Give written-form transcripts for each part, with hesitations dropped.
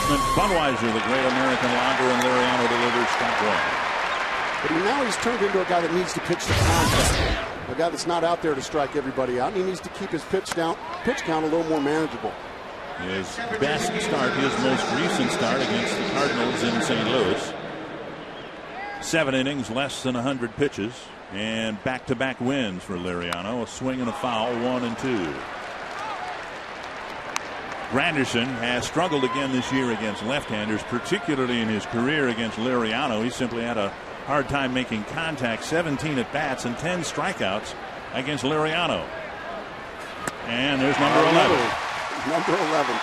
replacement. Budweiser, the great American lager, and Liriano delivers strike one. But now he's turned into a guy that needs to pitch the contact. A guy that's not out there to strike everybody out. He needs to keep his pitch count a little more manageable. His best start, his most recent start against the Cardinals in St. Louis. 7 innings, less than 100 pitches, and back-to-back wins for Liriano. A swing and a foul, 1 and 2. Granderson has struggled again this year against left-handers, particularly in his career against Liriano. He simply had a hard time making contact. 17 at bats and 10 strikeouts against Liriano. And there's number 11. Number 11.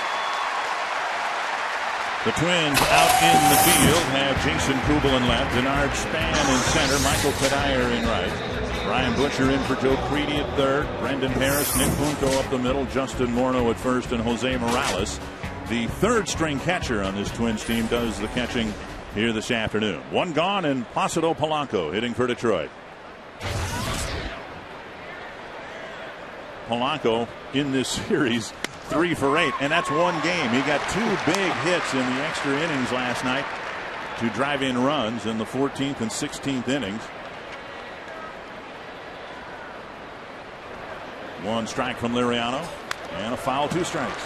The Twins out in the field have Jason Kubel in left, Denard Span in center, Michael Kadire in right, Ryan Butcher in for Joe Creedy at third, Brendan Harris, Nick Punto up the middle, Justin Morneau at first, and Jose Morales, the third string catcher on this Twins team, does the catching here this afternoon. One gone, and Placido Polanco hitting for Detroit. Polanco in this series 3 for 8, and that's one game. He got 2 big hits in the extra innings last night to drive in runs in the 14th and 16th innings. 1 strike from Liriano and a foul, 2 strikes.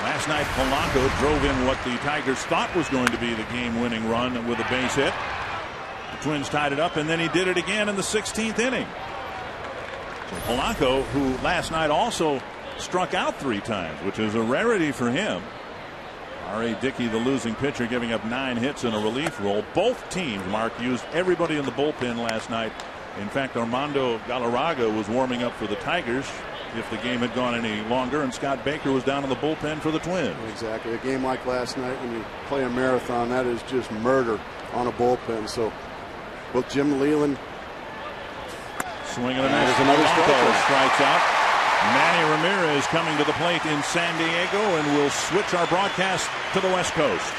Last night Polanco drove in what the Tigers thought was going to be the game-winning run with a base hit. The Twins tied it up, and then he did it again in the 16th inning. So Polanco, who last night also struck out 3 times, which is a rarity for him. R.A. Dickey, the losing pitcher, giving up 9 hits in a relief role. Both teams, Mark, used everybody in the bullpen last night. In fact, Armando Galarraga was warming up for the Tigers if the game had gone any longer, and Scott Baker was down in the bullpen for the Twins. Exactly. A game like last night, when you play a marathon, that is just murder on a bullpen. So both Jim Leland swinging a miss. Another strikes out. Manny Ramirez coming to the plate in San Diego, and we'll switch our broadcast to the West Coast.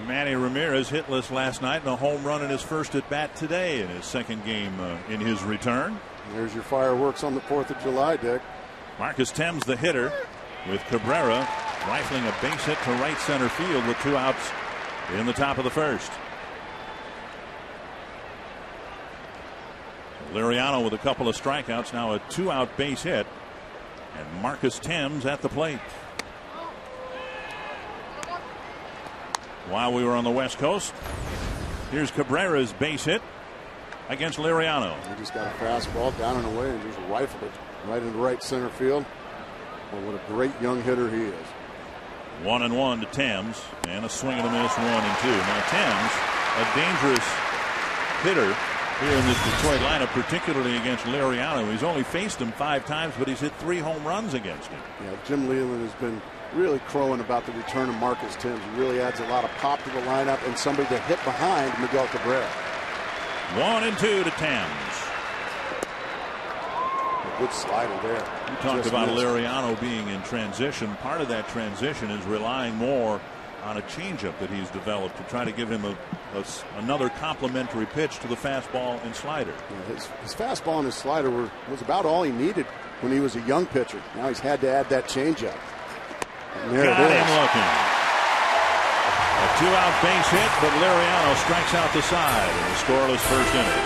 Manny Ramirez hitless last night and a home run in his first at bat today in his second game in his return. There's your fireworks on the 4th of July, Dick. Marcus Thames, the hitter, with Cabrera rifling a base hit to right center field with 2 outs in the top of the first. Liriano with a couple of strikeouts, now a 2-out base hit, and Marcus Thames at the plate. While we were on the West Coast, here's Cabrera's base hit against Liriano. He just got a fastball down and away and just rifled it right into right center field. Well, what a great young hitter he is. 1-1 to Thames, and a swing and a miss, 1-2. Now Thames, a dangerous hitter here in this Detroit lineup, particularly against Liriano. He's only faced him 5 times, but he's hit 3 home runs against him. Yeah, Jim Leland has been really crowing about the return of Marcus Thames. He really adds a lot of pop to the lineup and somebody to hit behind Miguel Cabrera. 1-2 to Thames. A good slider there. You talked about Liriano being in transition. Part of that transition is relying more on a changeup that he's developed to try to give him another complementary pitch to the fastball and slider. Yeah, his fastball and his slider was about all he needed when he was a young pitcher. Now he's had to add that changeup. And there Got it is. him looking. A 2-out base hit, but Liriano strikes out the side in the scoreless first inning.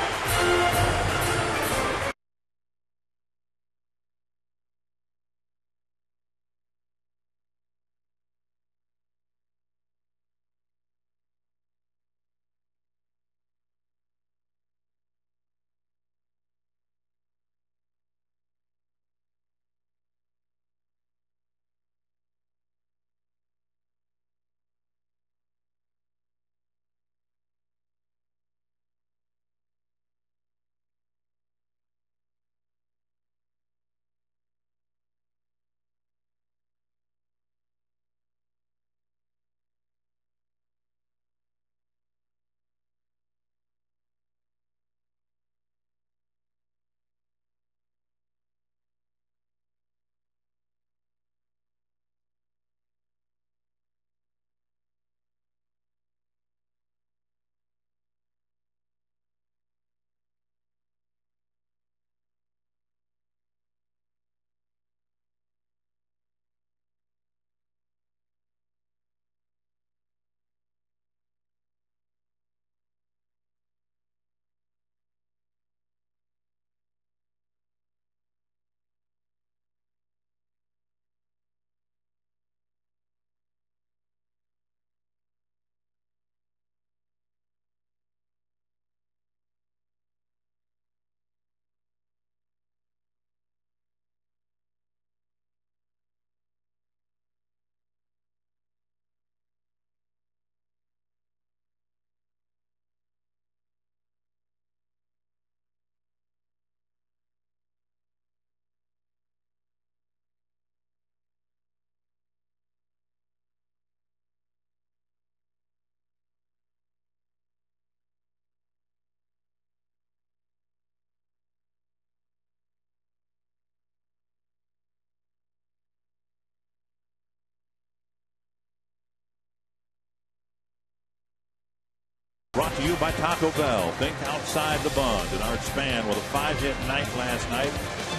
Brought to you by Taco Bell. Think outside the bun. And Art Span with a 5-hit night last night.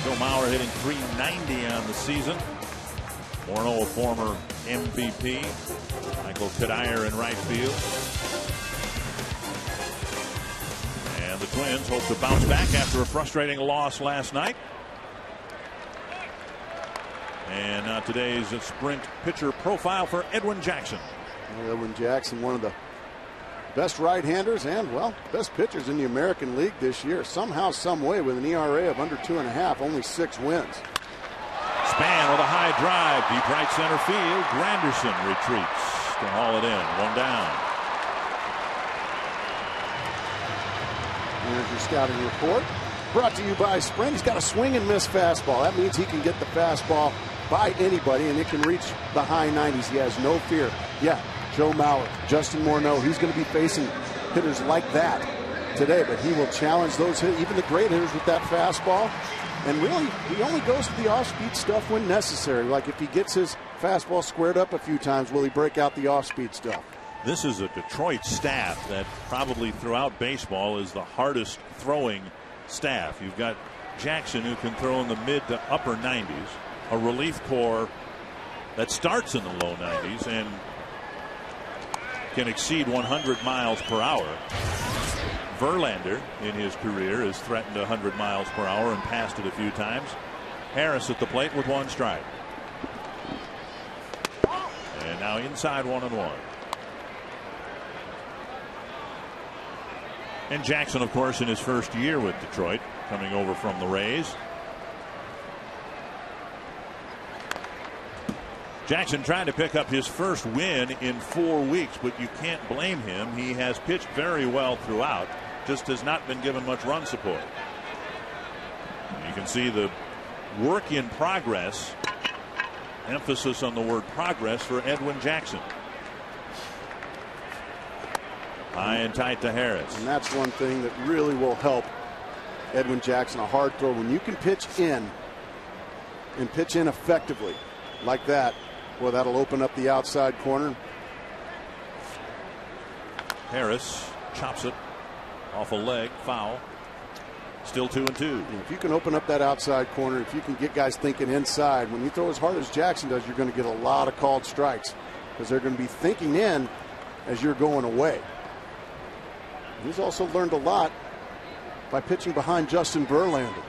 Joe Mauer hitting .390 on the season. Morneau, a former MVP. Michael Kadire in right field. And the Twins hope to bounce back after a frustrating loss last night. And now today's Sprint pitcher profile for Edwin Jackson. Edwin Jackson, one of the best right-handers and, well, best pitchers in the American League this year. Somehow, some way, with an ERA of under 2.5, only 6 wins. Span with a high drive, deep right center field. Granderson retreats to haul it in. 1 down. Here's your scouting report. Brought to you by Sprint. He's got a swing and miss fastball. That means he can get the fastball by anybody, and it can reach the high 90s. He has no fear. Yeah. Joe Mauer, Justin Morneau, he's going to be facing hitters like that today, but he will challenge those hitters, even the great hitters, with that fastball. And really, he only goes to the off-speed stuff when necessary. Like if he gets his fastball squared up a few times, will he break out the off-speed stuff? This is a Detroit staff that probably throughout baseball is the hardest throwing staff. You've got Jackson, who can throw in the mid to upper 90s, a relief corps that starts in the low 90s and can exceed 100 miles per hour. Verlander in his career has threatened 100 miles per hour and passed it a few times. Harris at the plate with 1 strike. And now inside 1-1. And Jackson, of course, in his first year with Detroit, coming over from the Rays. Jackson trying to pick up his first win in 4 weeks, but you can't blame him. He has pitched very well throughout, just has not been given much run support. You can see the work in progress, emphasis on the word progress for Edwin Jackson. High and tight to Harris. And that's one thing that really will help Edwin Jackson, a hard throw. When you can pitch in and pitch in effectively like that, well, that'll open up the outside corner. Harris chops it off a leg, foul. Still 2-2. If you can open up that outside corner, if you can get guys thinking inside, when you throw as hard as Jackson does, you're going to get a lot of called strikes because they're going to be thinking in as you're going away. He's also learned a lot by pitching behind Justin Verlander.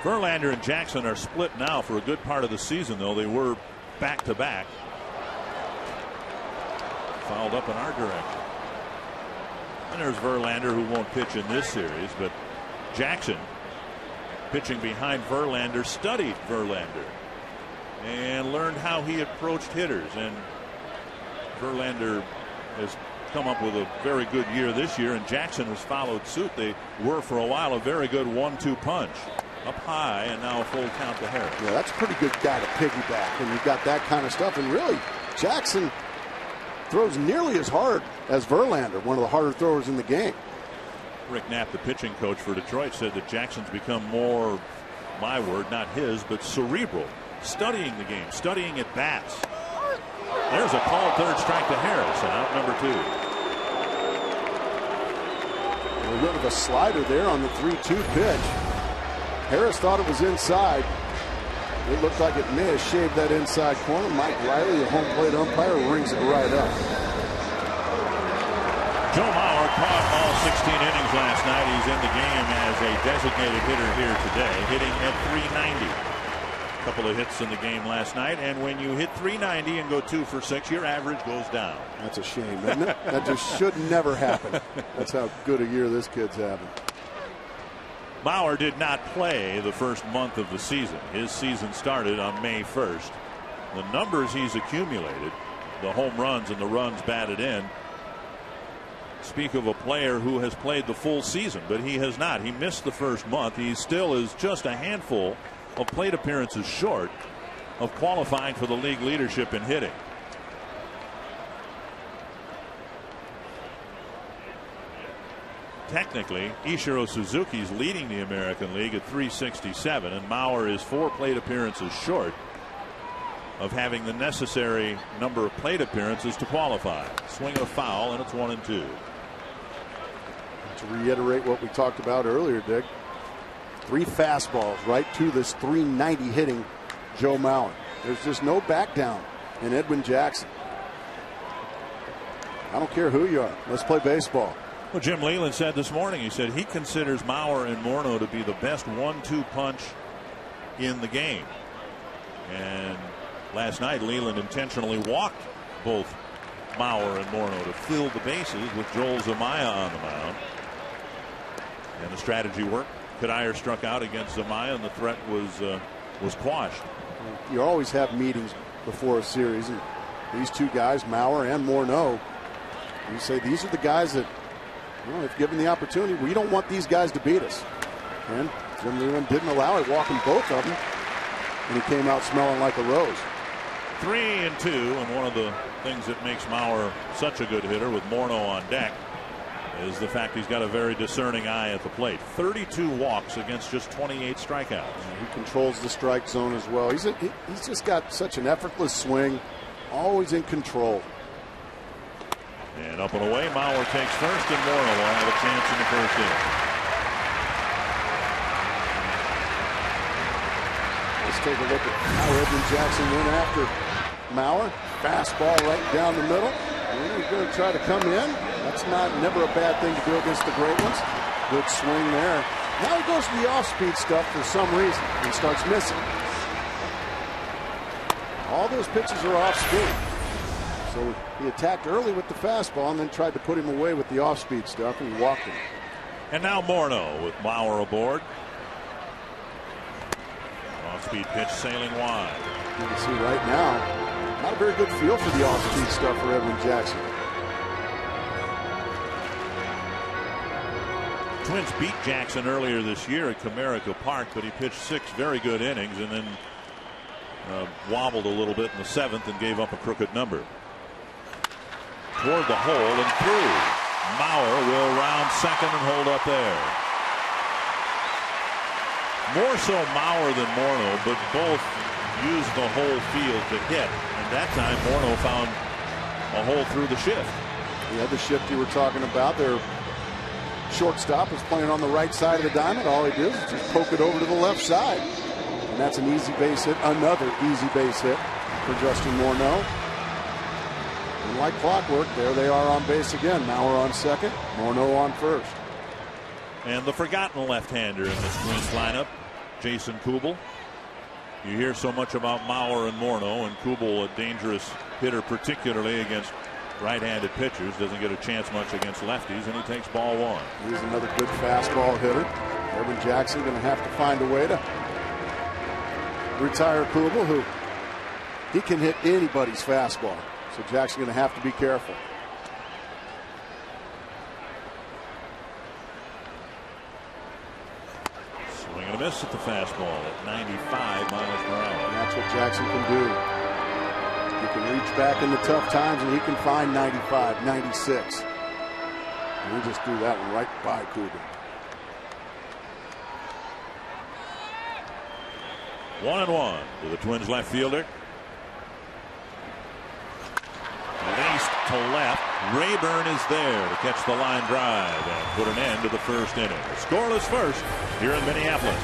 Verlander and Jackson are split now for a good part of the season, though. They were back-to-back. Fouled up in our direction. And there's Verlander, who won't pitch in this series, but Jackson, pitching behind Verlander, studied Verlander and learned how he approached hitters. And Verlander has come up with a very good year this year, and Jackson has followed suit. They were for a while a very good 1-2 punch. Up high, and now a full count to Harris. Yeah, that's a pretty good guy to piggyback when you've got that kind of stuff. And really, Jackson throws nearly as hard as Verlander, one of the harder throwers in the game. Rick Knapp, the pitching coach for Detroit, said that Jackson's become more, my word, not his, but cerebral, studying the game, studying at bats. There's a called third strike to Harris, and out number 2. A little bit of a slider there on the 3-2 pitch. Harris thought it was inside. It looked like it may have shaved that inside corner. Mike Riley, the home plate umpire, rings it right up. Joe Mauer caught all 16 innings last night. He's in the game as a designated hitter here today, hitting at .390. A couple of hits in the game last night, and when you hit .390 and go 2 for 6, your average goes down. That's a shame, isn't it? That just should never happen. That's how good a year this kid's having. Mauer did not play the first month of the season. His season started on May 1st. The numbers he's accumulated, the home runs and the runs batted in, speak of a player who has played the full season, but he has not. He missed the first month. He still is just a handful of plate appearances short of qualifying for the league leadership in hitting. Technically, Ichiro Suzuki's leading the American League at .367, and Mauer is 4 plate appearances short of having the necessary number of plate appearances to qualify. Swing and a foul, and it's 1-2. To reiterate what we talked about earlier, Dick, 3 fastballs right to this .390 hitting Joe Mauer. There's just no back down in Edwin Jackson. I don't care who you are. Let's play baseball. Well, Jim Leyland said this morning, he said he considers Mauer and Morneau to be the best 1-2 punch in the game. And last night, Leyland intentionally walked both Mauer and Morneau to fill the bases with Joel Zumaya on the mound. And the strategy worked. Kadire struck out against Zumaya, and the threat was quashed. You always have meetings before a series, and these two guys, Mauer and Morneau, you say these are the guys that, well, if given the opportunity, we don't want these guys to beat us. And Jim Leyland didn't allow it, walking both of them, and he came out smelling like a rose. 3-2, and one of the things that makes Mauer such a good hitter with Morneau on deck is the fact he's got a very discerning eye at the plate. 32 walks against just 28 strikeouts. He controls the strike zone as well. He's just got such an effortless swing, always in control. And up and away, Mauer takes first, and Morneau will have a chance in the first inning. Let's take a look at how Edwin Jackson went after Mauer. Fastball right down the middle. And he's going to try to come in. That's never a bad thing to do against the great ones. Good swing there. Now he goes to the off-speed stuff for some reason and starts missing. All those pitches are off-speed. So he attacked early with the fastball and then tried to put him away with the off-speed stuff, and he walked him. And now Morneau with Mauer aboard. Off-speed pitch sailing wide. You can see right now, not a very good feel for the off-speed stuff for Edwin Jackson. Twins beat Jackson earlier this year at Comerica Park, but he pitched 6 very good innings and then wobbled a little bit in the 7th and gave up a crooked number. Toward the hole and through. Mauer will round second and hold up there. More so Mauer than Morneau, but both used the whole field to hit. And that time Morneau found a hole through the shift. Yeah, the shift you were talking about there. Shortstop is playing on the right side of the diamond. All he did is just poke it over to the left side. And that's an easy base hit. Another easy base hit for Justin Morneau. And like clockwork, there they are on base again. Mauer on second, Morneau on first. And the forgotten left-hander in this Twins lineup, Jason Kubel. You hear so much about Mauer and Morneau, and Kubel, a dangerous hitter, particularly against right-handed pitchers, doesn't get a chance much against lefties, and he takes ball 1. He's another good fastball hitter. Edwin Jackson going to have to find a way to retire Kubel, who he can hit anybody's fastball. So Jackson going to have to be careful. Swing and a miss at the fastball at 95 miles per hour. And that's what Jackson can do. He can reach back in the tough times, and he can find 95, 96. And he just threw that one right by Kubel. 1-1 to the Twins left fielder. Laced to left. Rayburn is there to catch the line drive and put an end to the first inning. Scoreless first here in Minneapolis.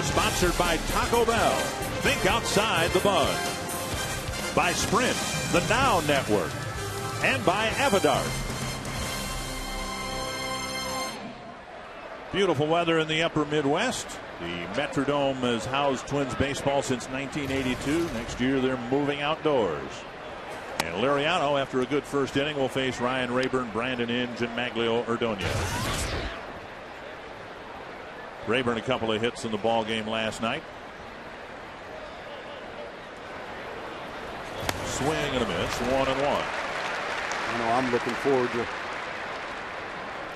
Sponsored by Taco Bell. Think outside the bun. By Sprint, the Now Network. And by Avodart. Beautiful weather in the upper Midwest. The Metrodome has housed Twins baseball since 1982. Next year they're moving outdoors. And Liriano, after a good first inning, will face Ryan Rayburn, Brandon Inge, and Maglio Ordonez. Rayburn a couple of hits in the ball game last night. Swing and a miss, 1-1. I know I'm looking forward to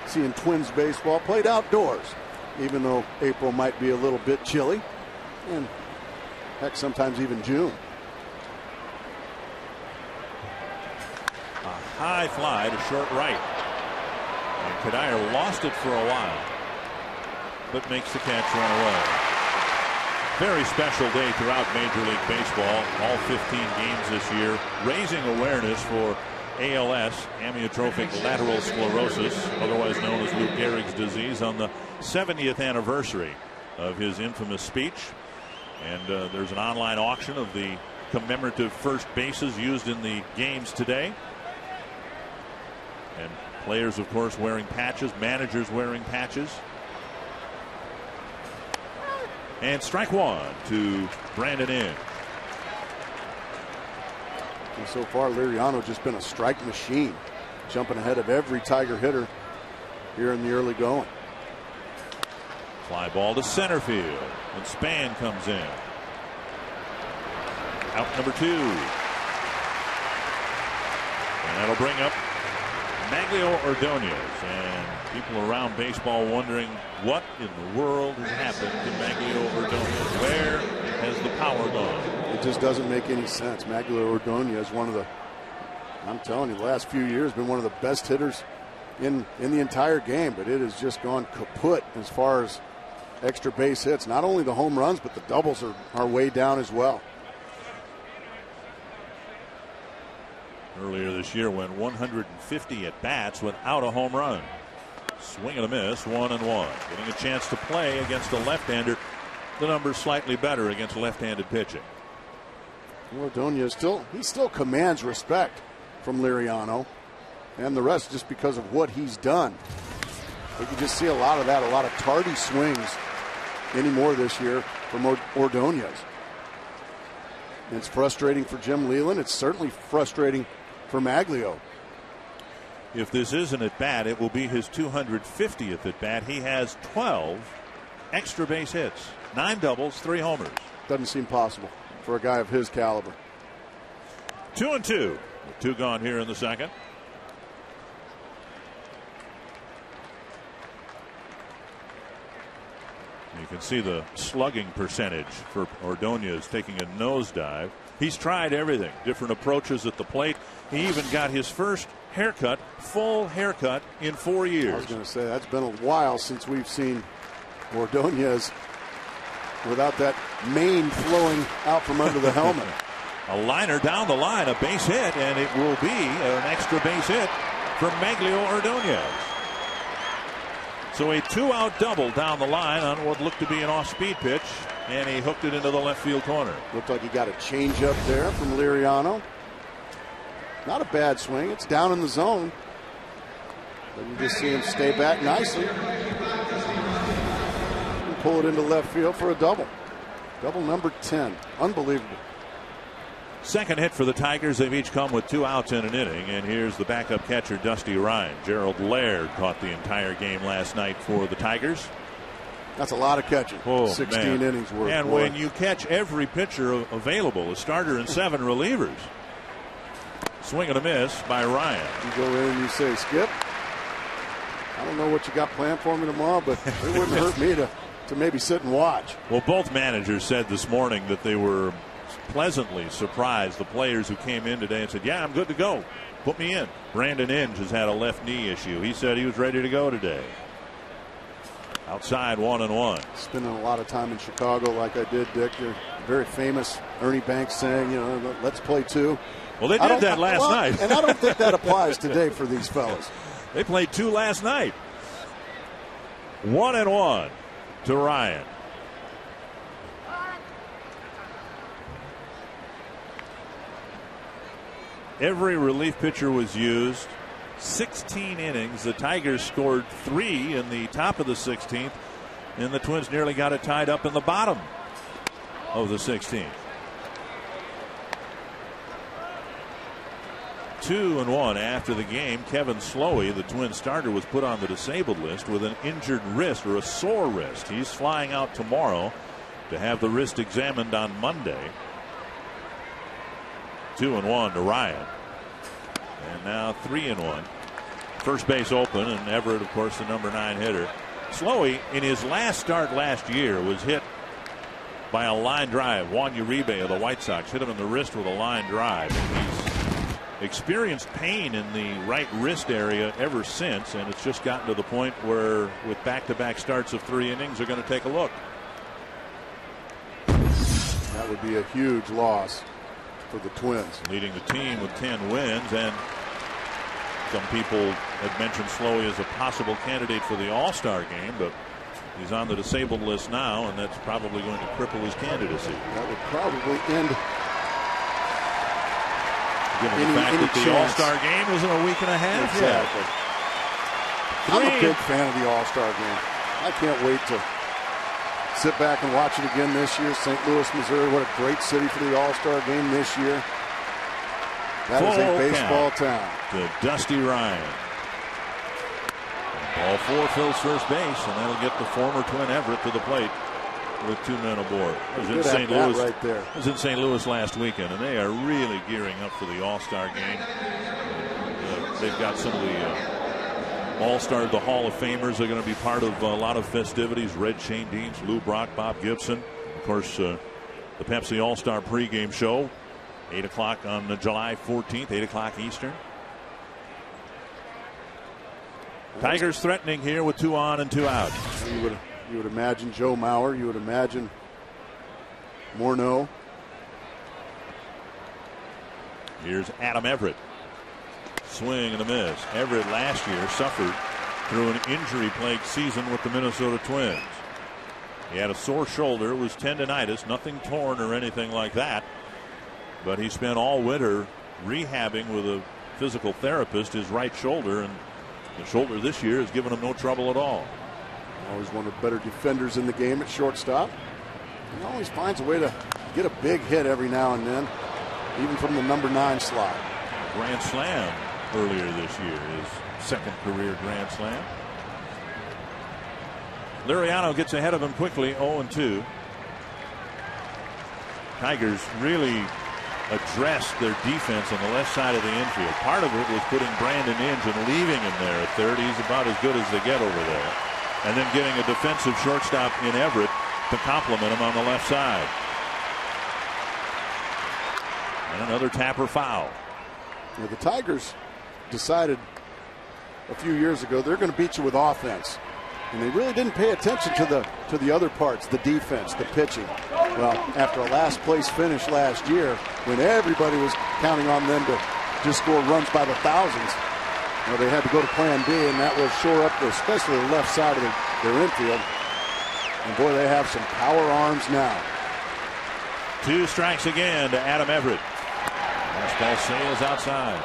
seeing Twins baseball played outdoors, even though April might be a little bit chilly, and heck, sometimes even June. A high fly to short right. And Kadire lost it for a while, but makes the catch run away. Very special day throughout Major League Baseball. All 15 games this year, raising awareness for ALS, amyotrophic lateral sclerosis, otherwise known as Lou Gehrig's disease, on the 70th anniversary of his infamous speech. And there's an online auction of the commemorative first bases used in the games today. And players, of course, wearing patches, managers wearing patches. And strike one to Brandon Inge. And so far, Liriano just been a strike machine, jumping ahead of every Tiger hitter here in the early going. Fly ball to center field, and Span comes in. Out number 2. And that'll bring up Maglio Ordonez. And people around baseball wondering what in the world has happened to Maglio Ordonez. Where has the power gone? It just doesn't make any sense. Maglio Ordonez is one of the, I'm telling you, the last few years been one of the best hitters in the entire game, but it has just gone kaput as far as extra base hits. Not only the home runs, but the doubles are way down as well. Earlier this year went 150 at bats without a home run. Swing and a miss, 1-1. Getting a chance to play against a left-hander. The number's slightly better against left-handed pitching. Ordonez still commands respect from Liriano and the rest just because of what he's done. You can just see a lot of that, a lot of tardy swings anymore this year from Ordonez. It's frustrating for Jim Leyland. It's certainly frustrating for Maglio. If this is an at-bat, it will be his 250th at-bat. He has 12 extra base hits, 9 doubles, 3 homers. Doesn't seem possible for a guy of his caliber. 2-2. 2 gone here in the second. You can see the slugging percentage for Ordonez taking a nosedive. He's tried everything, different approaches at the plate. He even got his first haircut, full haircut, in 4 years. I was going to say, that's been a while since we've seen Ordonez without that mane flowing out from under the helmet. A liner down the line, a base hit, and it will be an extra base hit from Maglio Ordonez. So a 2-out double down the line on what looked to be an off-speed pitch, and he hooked it into the left field corner. Looked like he got a changeup there from Liriano. Not a bad swing. It's down in the zone. But you just see him stay back nicely and pull it into left field for a double. Double number 10. Unbelievable. Second hit for the Tigers. They've each come with 2 outs in an inning. And here's the backup catcher, Dusty Ryan. Gerald Laird caught the entire game last night for the Tigers. That's a lot of catching. 16 innings worth. And when you catch every pitcher available, a starter and 7 relievers. Swing and a miss by Ryan. You go in and you say, Skip, I don't know what you got planned for me tomorrow, but it wouldn't hurt me to maybe sit and watch. Well, both managers said this morning that they were pleasantly surprised, the players who came in today and said, yeah, I'm good to go. Put me in. Brandon Inge has had a left knee issue. He said he was ready to go today. Outside, 1-1. Spending a lot of time in Chicago like I did, Dick. You're very famous Ernie Banks saying, you know, let's play 2. Well, they did that last night. And I don't think that applies today for these fellas. They played 2 last night. 1-1 to Ryan. Every relief pitcher was used. 16 innings. The Tigers scored 3 in the top of the 16th, and the Twins nearly got it tied up in the bottom of the 16th. 2-1 after the game. Kevin Slowey, the Twin starter, was put on the disabled list with an injured wrist or a sore wrist. He's flying out tomorrow to have the wrist examined on Monday. 2-1 to Ryan. And now 3-1. First base open, and Everett, of course, the number 9 hitter. Slowey, in his last start last year, was hit by a line drive. Juan Uribe of the White Sox hit him in the wrist with a line drive. And he's experienced pain in the right wrist area ever since, and it's just gotten to the point where with back-to-back starts of 3 innings are going to take a look. That would be a huge loss for the Twins. Leading the team with 10 wins, and some people had mentioned Slowey as a possible candidate for the All-Star game, but he's on the disabled list now, and that's probably going to cripple his candidacy. That would probably end given the fact that the All-Star game isn't a week and a half exactly. yet. I'm a big fan of the All-Star game. I can't wait to sit back and watch it again this year. St. Louis, Missouri, what a great city for the All-Star game this year. That is a baseball town. To Dusty Ryan. Ball 4 fills first base, and that'll get the former Twin Everett to the plate with 2 men aboard. It was in St. Louis right there. It was in St. Louis last weekend, and they are really gearing up for the All-Star game. They've got some of the All-Star, the Hall of Famers are going to be part of a lot of festivities. Red Shane Deans, Lou Brock, Bob Gibson. Of course, the Pepsi All-Star pregame show, 8 o'clock on July 14th, 8 o'clock Eastern. Tigers threatening here with 2 on and 2 out. You would imagine Joe Mauer. You would imagine Morneau. Here's Adam Everett. Swing and a miss. Everett last year suffered through an injury-plagued season with the Minnesota Twins. He had a sore shoulder. It was tendonitis, nothing torn or anything like that. But he spent all winter rehabbing with a physical therapist his right shoulder, and the shoulder this year has given him no trouble at all. Always one of the better defenders in the game at shortstop. He always finds a way to get a big hit every now and then, even from the number 9 slot. Grand slam earlier this year, his second career grand slam. Liriano gets ahead of him quickly, 0-2. Tigers really addressed their defense on the left side of the infield. Part of it was putting Brandon Inge and leaving him there at third. He's about as good as they get over there. And then getting a defensive shortstop in Everett to complement him on the left side. And another Tapper foul. Yeah, the Tigers decided a few years ago they're going to beat you with offense. And they really didn't pay attention to the other parts, the defense, the pitching. Well, after a last place finish last year, when everybody was counting on them to just score runs by the thousands, well, they had to go to plan B, and that was shore up, especially the left side of their infield. And boy, they have some power arms now. 2 strikes again to Adam Everett. Fastball sails outside.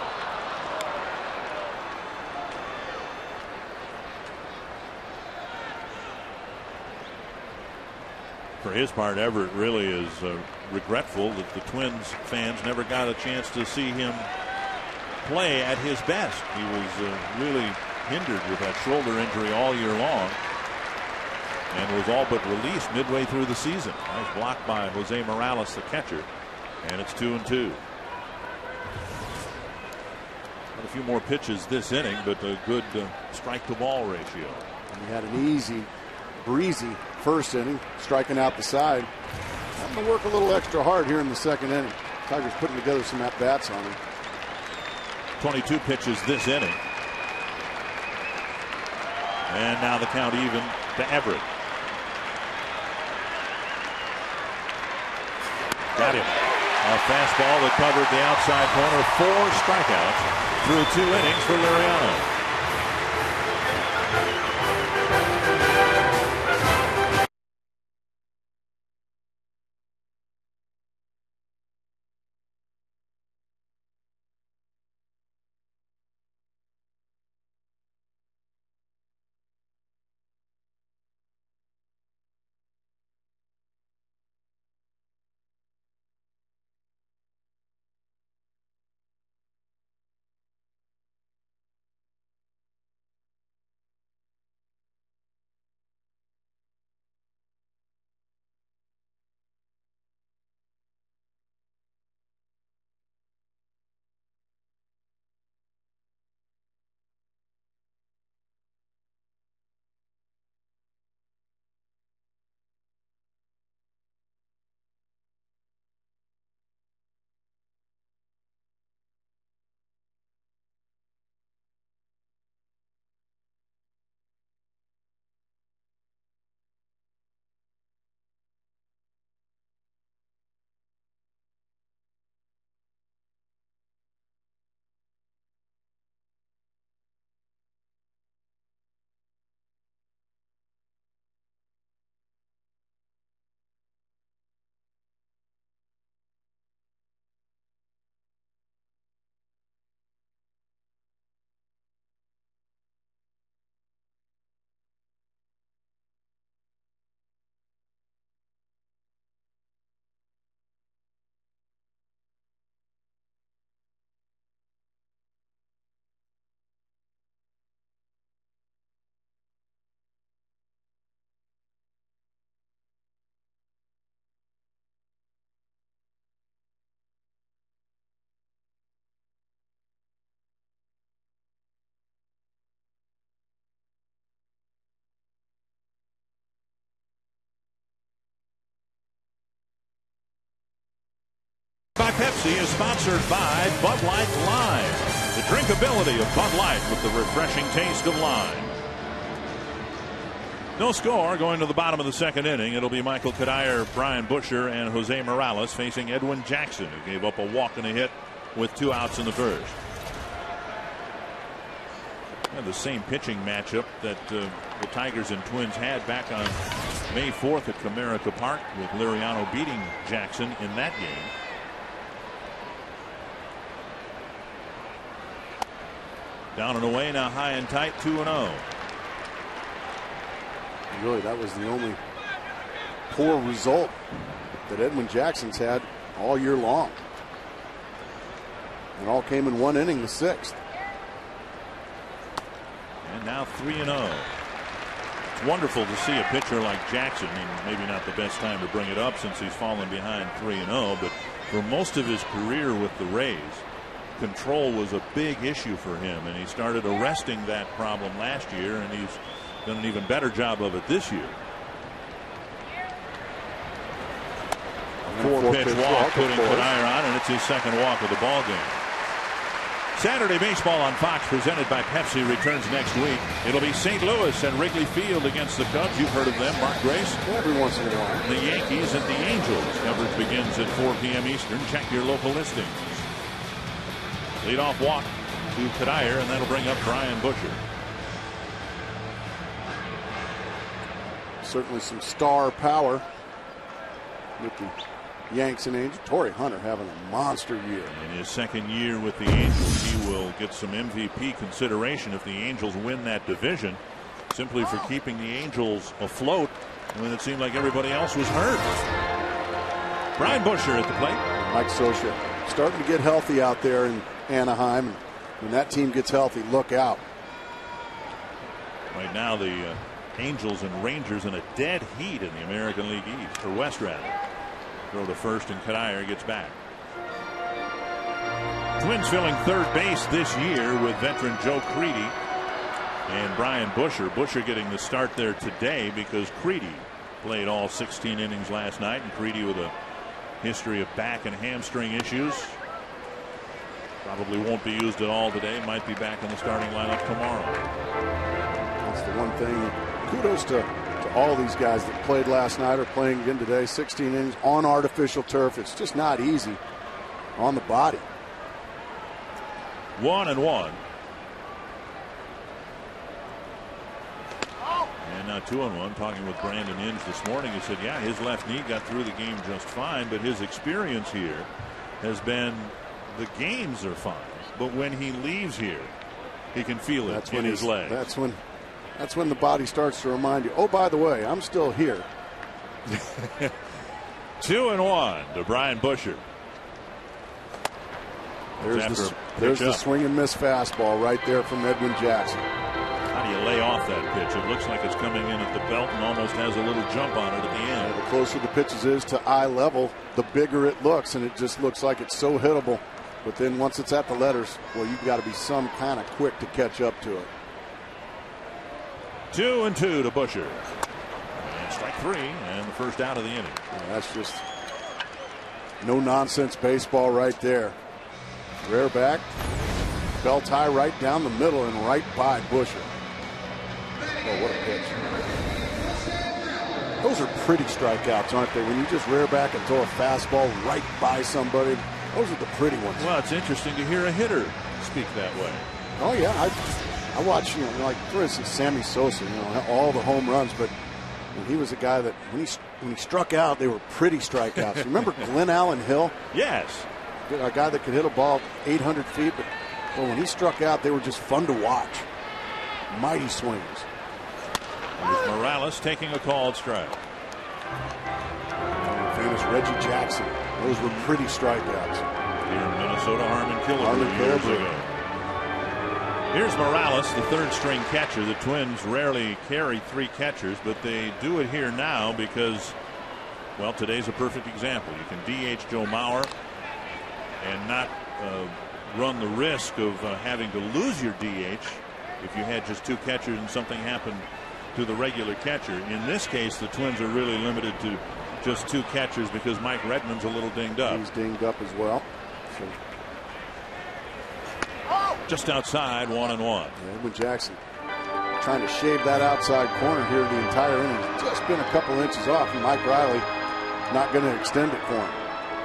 For his part, Everett really is regretful that the Twins fans never got a chance to see him play at his best. He was really hindered with that shoulder injury all year long and was all but released midway through the season. Nice block by Jose Morales, the catcher, and it's 2-2. A few more pitches this inning, but a good strike-to-ball ratio. And he had an easy, breezy first inning, striking out the side. Having to work a little extra hard here in the second inning. Tigers putting together some at-bats on him. 22 pitches this inning. And now the count even to Everett. Got him. A fastball that covered the outside corner. 4 strikeouts through 2 innings for Liriano. by Pepsi is sponsored by Bud Light Lime. The drinkability of Bud Light with the refreshing taste of lime. No score going to the bottom of the second inning. It'll be Michael Cuddyer, Brian Busher, and Jose Morales facing Edwin Jackson, who gave up a walk and a hit with 2 outs in the first. And the same pitching matchup that the Tigers and Twins had back on May 4th at Comerica Park, with Liriano beating Jackson in that game. Down and away now, high and tight, 2-0. Really, that was the only poor result that Edwin Jackson's had all year long. It all came in 1 inning, the 6th. And now 3-0. It's wonderful to see a pitcher like Jackson. I mean, maybe not the best time to bring it up since he's fallen behind 3-0, but for most of his career with the Rays, control was a big issue for him, and he started arresting that problem last year, and he's done an even better job of it this year. 4-pitch walk putting Cuddyer on, and it's his second walk of the ball game. Saturday baseball on Fox, presented by Pepsi, returns next week. It'll be St. Louis and Wrigley Field against the Cubs. You've heard of them, Mark Grace. Every once in a while. The Yankees at the Angels. Coverage begins at 4 p.m. Eastern. Check your local listings. Leadoff walk to Cuddyer, and that'll bring up Brian Busher. Certainly some star power with the Yanks and Angels. Torrey Hunter having a monster year. In his second year with the Angels, he will get some MVP consideration if the Angels win that division, simply for keeping the Angels afloat when it seemed like everybody else was hurt. Brian Busher at the plate. Mike Scioscia starting to get healthy out there in Anaheim. When that team gets healthy, look out. Right now, the Angels and Rangers in a dead heat in the American League East, or West rather. Throw to first, and Cuddyer gets back. Twins filling third base this year with veteran Joe Creedy and Brian Busher. Busher getting the start there today because Creedy played all 16 innings last night, and Creedy with a history of back and hamstring issues. Probably won't be used at all today. Might be back in the starting lineup tomorrow. That's the one thing. Kudos to all these guys that played last night or playing again today. 16 innings on artificial turf. It's just not easy on the body. 1-1. And now 2-1. Talking with Brandon Inge this morning, he said, yeah, his left knee got through the game just fine, but his experience here has been the games are fine, but when he leaves here, he can feel it in his legs. That's when the body starts to remind you, oh, by the way, I'm still here. 2-1 to Brian Busher. There's the swing and miss fastball right there from Edwin Jackson. How do you lay off that pitch? It looks like it's coming in at the belt and almost has a little jump on it at the end. The closer the pitches is to eye level, the bigger it looks, and it just looks like it's so hittable. But then once it's at the letters, well, you've got to be some kind of quick to catch up to it. 2-2 to Busher. And strike 3 and the first out of the inning. Yeah, that's just no nonsense baseball right there. Rare back, belt high right down the middle and right by Busher. Oh, what a pitch. Those are pretty strikeouts, aren't they? When you just rear back and throw a fastball right by somebody, those are the pretty ones. Well, it's interesting to hear a hitter speak that way. Oh, yeah. I watch, like, for instance, Sammy Sosa, all the home runs, but he was a guy that when he struck out, they were pretty strikeouts. Remember Glenn Allen Hill? Yes. A guy that could hit a ball 800 feet, but when he struck out, they were just fun to watch. Mighty swings. With Morales taking a called strike. Famous Reggie Jackson. Those were pretty strikeouts. Here in Minnesota, Harmon Killebrew years ago. Here's Morales, the third string catcher. The Twins rarely carry 3 catchers, but they do it here now because, well, today's a perfect example. You can DH Joe Mauer and not run the risk of having to lose your DH if you had just 2 catchers and something happened to the regular catcher. In this case, the Twins are really limited to just 2 catchers because Mike Redmond's a little dinged up. He's dinged up as well. So. Just outside, 1-1. Yeah, Edwin Jackson trying to shave that outside corner here the entire inning. Just been a couple inches off, and Mike Riley not going to extend it for him.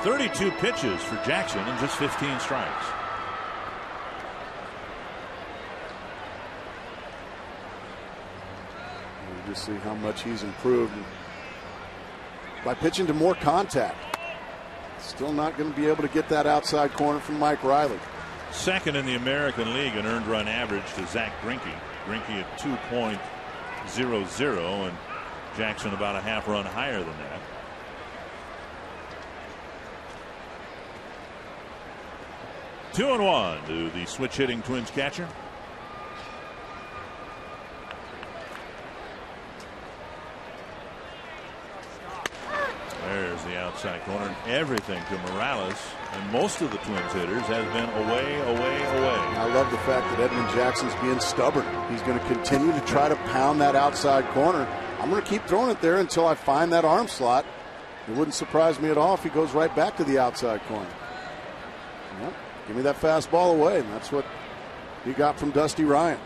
32 pitches for Jackson and just 15 strikes. You just see how much he's improved by pitching to more contact. Still not going to be able to get that outside corner from Mike Riley. Second in the American League in earned run average to Zach Greinke. Greinke at 2.00 and Jackson about a half run higher than that. Two and one to the switch hitting Twins catcher. There's the outside corner, and everything to Morales, and most of the Twins hitters has been away. I love the fact that Edwin Jackson's being stubborn. He's going to continue to try to pound that outside corner. I'm going to keep throwing it there until I find that arm slot. It wouldn't surprise me at all if he goes right back to the outside corner. Yep. Give me that fastball away, and that's what he got from Dusty Ryan.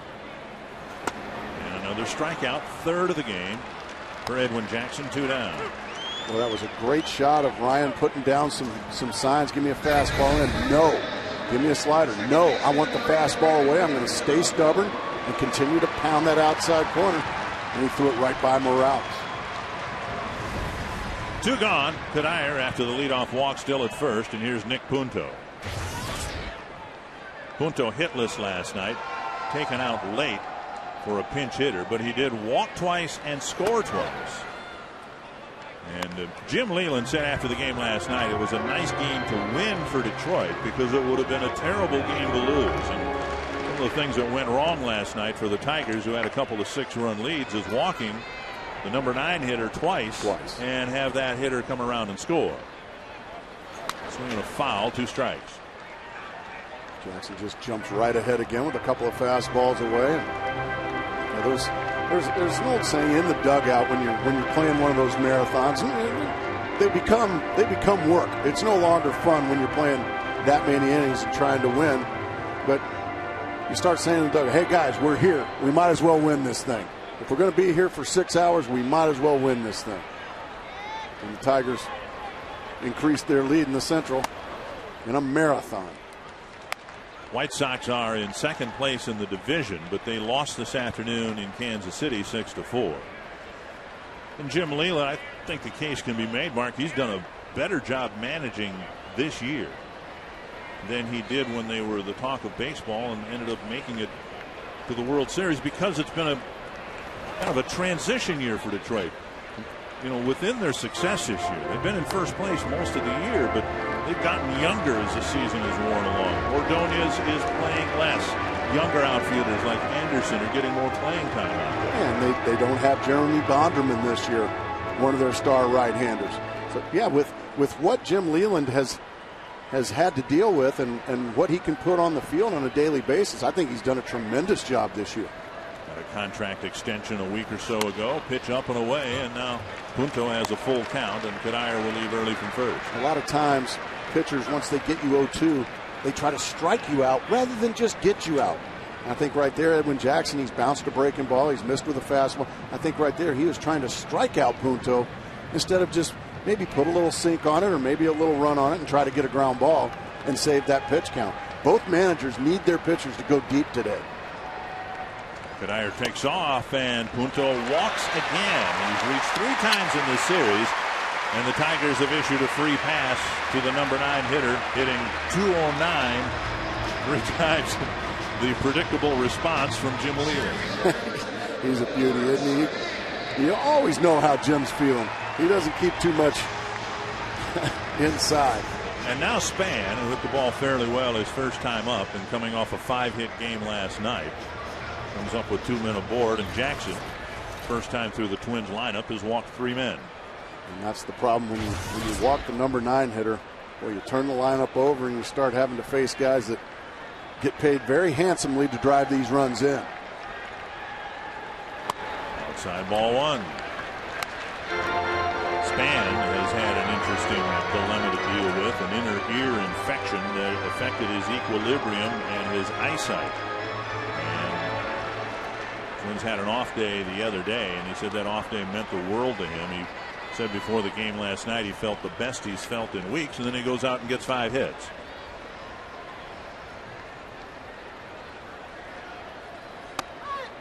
And another strikeout, third of the game for Edwin Jackson, 2 down. Well, that was a great shot of Ryan putting down some signs. Give me a fastball, and no. Give me a slider. No, I want the fastball away. I'm going to stay stubborn and continue to pound that outside corner. And he threw it right by Morales. 2 gone. Cuddyer after the leadoff walk, still at first, and here's Nick Punto. Punto hitless last night, taken out late for a pinch hitter, but he did walk twice and score twice. And Jim Leyland said after the game last night it was a nice game to win for Detroit because it would have been a terrible game to lose. And one of the things that went wrong last night for the Tigers, who had a couple of 6-run leads, is walking the number 9 hitter twice and have that hitter come around and score. Swinging a foul, 2 strikes. Jackson just jumps right ahead again with a couple of fastballs away. There's an old saying in the dugout when you're playing one of those marathons, they become work. It's no longer fun when you're playing that many innings and trying to win. But you start saying in the dugout, hey guys, we're here. We might as well win this thing. If we're going to be here for 6 hours, we might as well win this thing. And the Tigers increased their lead in the Central in a marathon. White Sox are in second place in the division, but they lost this afternoon in Kansas City 6-4. And Jim Leyland, I think the case can be made, Mark. He's done a better job managing this year than he did when they were the talk of baseball and ended up making it to the World Series, because it's been a kind of a transition year for Detroit. You know, within their success this year, they've been in first place most of the year, but they've gotten younger as the season has worn along. Ordonez is playing less. Younger outfielders like Anderson are getting more playing time out there. And they don't have Jeremy Bonderman this year, one of their star right-handers. So, yeah, with what Jim Leyland has had to deal with and what he can put on the field on a daily basis, I think he's done a tremendous job this year. Got a contract extension a week or so ago. Pitch up and away, and now Punto has a full count, and Cuddyer will leave early from first. A lot of times, pitchers, once they get you 0-2, they try to strike you out rather than just get you out. And I think right there, Edwin Jackson, he's bounced a breaking ball. He's missed with a fastball. I think right there, he was trying to strike out Punto instead of just maybe put a little sink on it or maybe a little run on it and try to get a ground ball and save that pitch count. Both managers need their pitchers to go deep today. Cuddyer takes off, and Punto walks again. He's reached 3 times in this series, and the Tigers have issued a free pass to the number 9 hitter, hitting .209 3 times. The predictable response from Jim Leyland. He's a beauty, isn't he? You always know how Jim's feeling. He doesn't keep too much inside. And now Span, who hit the ball fairly well his first time up and coming off a 5-hit game last night, comes up with 2 men aboard, and Jackson, first time through the Twins lineup, has walked 3 men. And that's the problem when you walk the number 9 hitter. Well, you turn the lineup over and you start having to face guys that get paid very handsomely to drive these runs in. Outside ball 1. Span dilemma to deal with, an inner ear infection that affected his equilibrium and his eyesight. And Twins had an off day the other day, and he said that off day meant the world to him. He said before the game last night he felt the best he's felt in weeks, and then he goes out and gets 5 hits.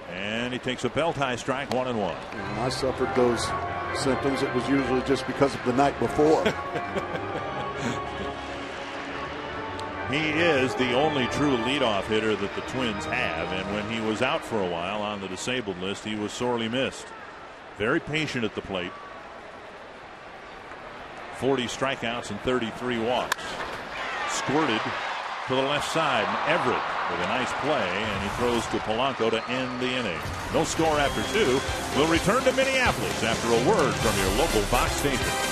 And he takes a belt high strike, 1-1. When I suffered those symptoms, it was usually just because of the night before. He is the only true leadoff hitter that the Twins have, and when he was out for a while on the disabled list, he was sorely missed. Very patient at the plate. 40 strikeouts and 33 walks. Squirted to the left side, and Everett with a nice play, and he throws to Polanco to end the inning. No score after 2. We'll return to Minneapolis after a word from your local Fox station.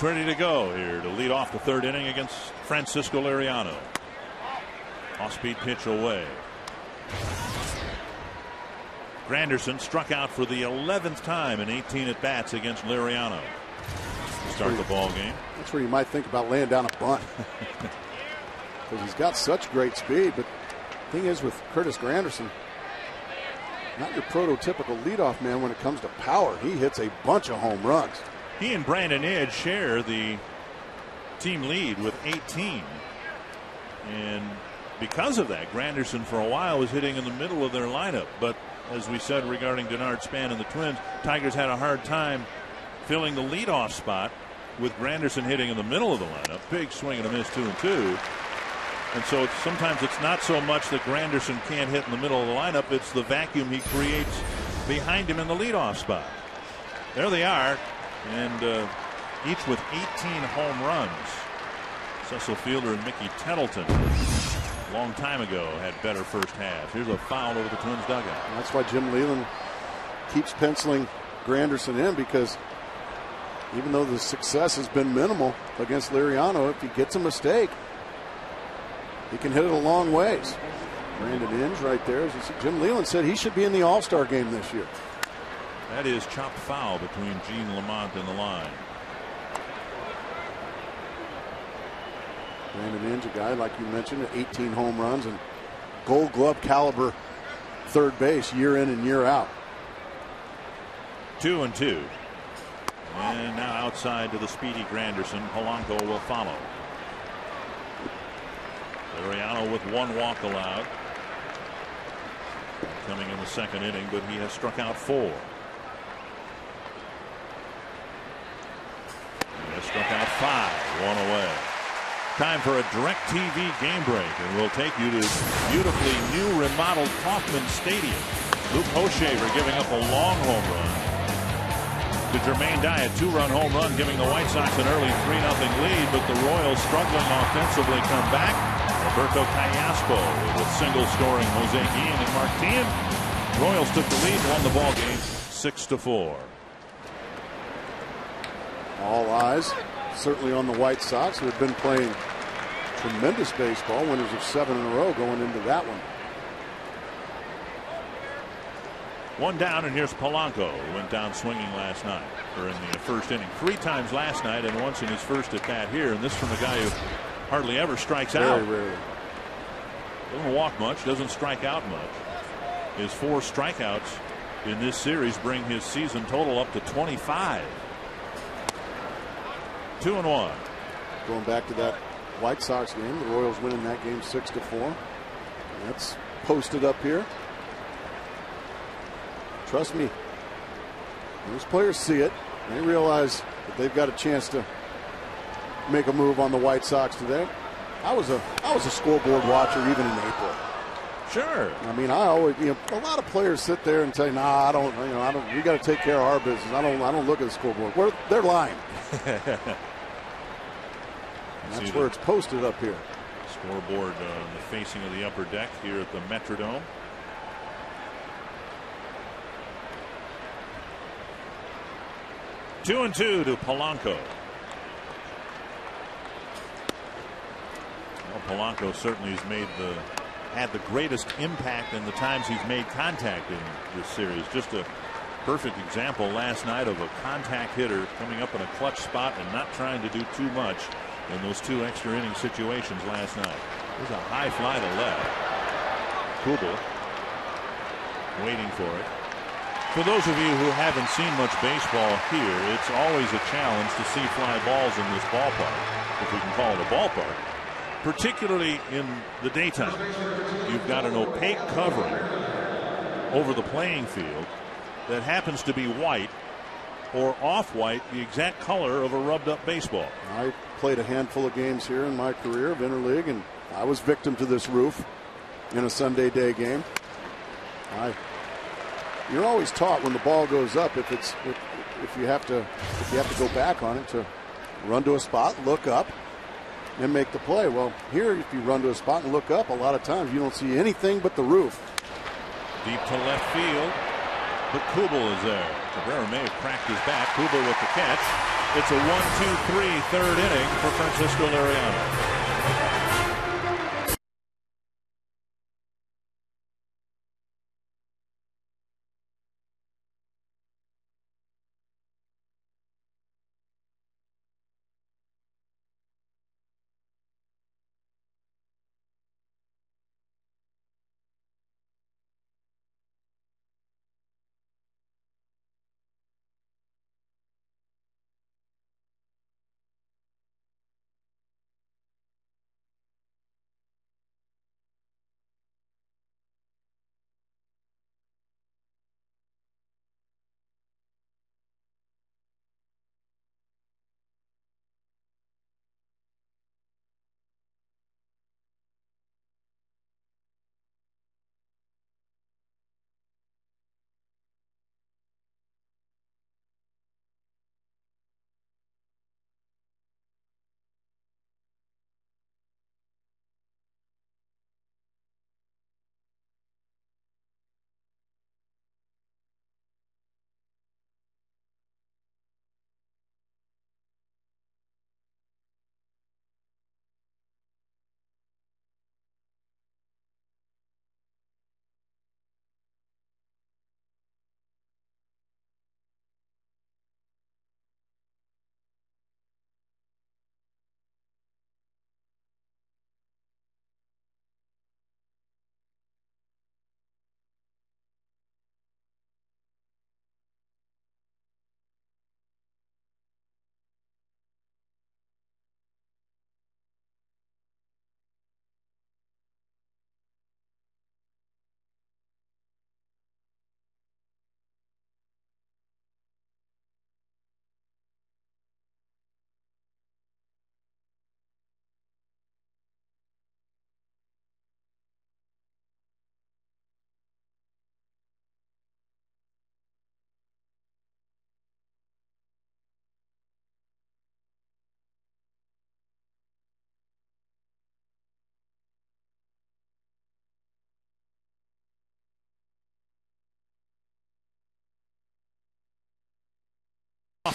Ready to go here to lead off the 3rd inning against Francisco Liriano. Off-speed pitch away. Granderson struck out for the 11th time in 18 at-bats against Liriano to start the ball game. That's where you might think about laying down a bunt. Because he's got such great speed. But the thing is with Curtis Granderson, not your prototypical leadoff man when it comes to power. He hits a bunch of home runs. He and Brandon Edge share the team lead with 18. And because of that, Granderson for a while was hitting in the middle of their lineup. But as we said regarding Denard Span and the Twins, Tigers had a hard time filling the leadoff spot with Granderson hitting in the middle of the lineup. Big swing and a miss, 2-2. And so sometimes it's not so much that Granderson can't hit in the middle of the lineup, it's the vacuum he creates behind him in the leadoff spot. There they are. And each with 18 home runs. Cecil Fielder and Mickey Tettleton a long time ago had better first halves. Here's a foul over the Twins dugout. And that's why Jim Leyland keeps penciling Granderson in, because even though the success has been minimal against Liriano, if he gets a mistake, he can hit it a long ways. Brandon Inge right there. As you see, Jim Leyland said he should be in the All-Star game this year. That is chopped foul between Gene Lamont and the line. Brandon Inge, a guy like you mentioned, 18 home runs and Gold Glove caliber third base year in and year out. 2-2. And now outside to the speedy Granderson. Polanco will follow. Liriano with 1 walk allowed. Coming in the second inning, but he has struck out 4. He has struck out 5. 1 away. Time for a DirecTV game break, and we'll take you to beautifully new remodeled Kauffman Stadium. Luke Hochevar giving up a long home run to Jermaine Dye, a 2-run home run, giving the White Sox an early 3-0 lead, but the Royals struggling offensively come back. Roberto Callaspo with a single scoring Jose Guillen and Martin. Royals took the lead, won the ball game 6-4. All eyes certainly on the White Sox, who have been playing tremendous baseball, winners of 7 in a row going into that one. 1 down, and here's Polanco, who went down swinging last night, or in the first inning. 3 times last night and once in his first at bat here, and this from a guy who hardly ever strikes out. Very rarely. Doesn't walk much, doesn't strike out much. His 4 strikeouts in this series bring his season total up to 25. 2-1. Going back to that White Sox game, the Royals winning that game 6-4. That's posted up here. Trust me, those players see it. They realize that they've got a chance to make a move on the White Sox today. I was a scoreboard watcher even in April. Sure. I mean, I always, a lot of players sit there and say, "Nah, I don't. We got to take care of our business. I don't look at the scoreboard." They're lying. That's where it's posted up here. Scoreboard the facing of the upper deck here at the Metrodome. Two and 2 to Polanco. Well, Polanco certainly has had the greatest impact in the times he's made contact in this series. Just a perfect example last night of a contact hitter coming up in a clutch spot and not trying to do too much in those 2 extra inning situations last night. There's a high fly to left. Kubel waiting for it. For those of you who haven't seen much baseball here, it's always a challenge to see fly balls in this ballpark, if we can call it a ballpark, particularly in the daytime. You've got an opaque covering over the playing field that happens to be white or off-white, the exact color of a rubbed-up baseball. I played a handful of games here in my career of interleague, and I was victim to this roof in a Sunday day game. You're always taught when the ball goes up, if you have to go back on it, to run to a spot, look up, and make the play. Well, here, if you run to a spot and look up, a lot of times you don't see anything but the roof. Deep to left field, but Kubel is there. Cabrera may have cracked his bat. Kubel with the catch. It's a 1-2-3 third inning for Francisco Liriano.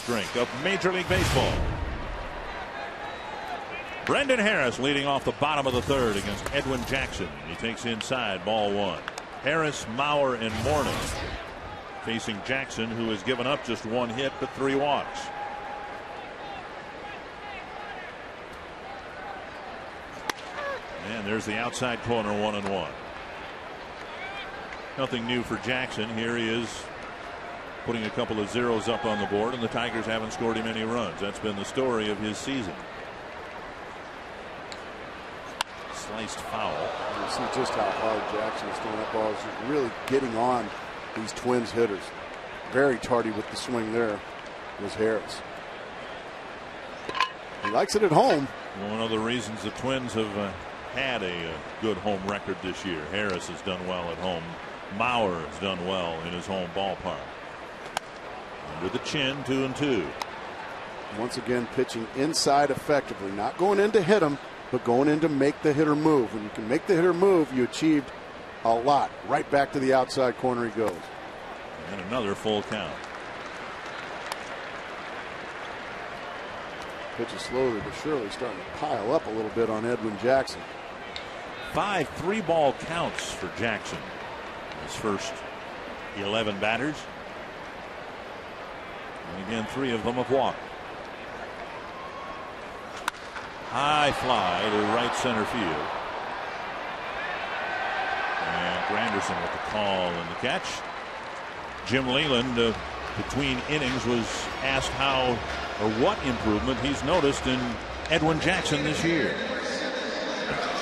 drink of Major League Baseball. Brendan Harris leading off the bottom of the third against Edwin Jackson. He takes inside, ball one. Harris, Mauer, and Morneau facing Jackson, who has given up just one hit but 3 walks. And there's the outside corner, 1-1. Nothing new for Jackson. Here he is putting a couple of zeros up on the board, and the Tigers haven't scored him any runs. That's been the story of his season. Sliced foul. You see just how hard Jackson is throwing that ball. He's really getting on these Twins hitters. Very tardy with the swing there was Harris. He likes it at home. One of the reasons the Twins have had a good home record this year. Harris has done well at home. Mauer has done well in his home ballpark. Under the chin, 2-2. Once again, pitching inside effectively. Not going in to hit him, but going in to make the hitter move. When you can make the hitter move, you achieved a lot. Right back to the outside corner he goes. And another full count. Pitch is slowly but surely starting to pile up a little bit on Edwin Jackson. 5 3-ball counts for Jackson. His first 11 batters. And again, 3 of them have walked. High fly to right center field. And Granderson with the call and the catch. Jim Leyland, between innings, was asked how or what improvement he's noticed in Edwin Jackson this year.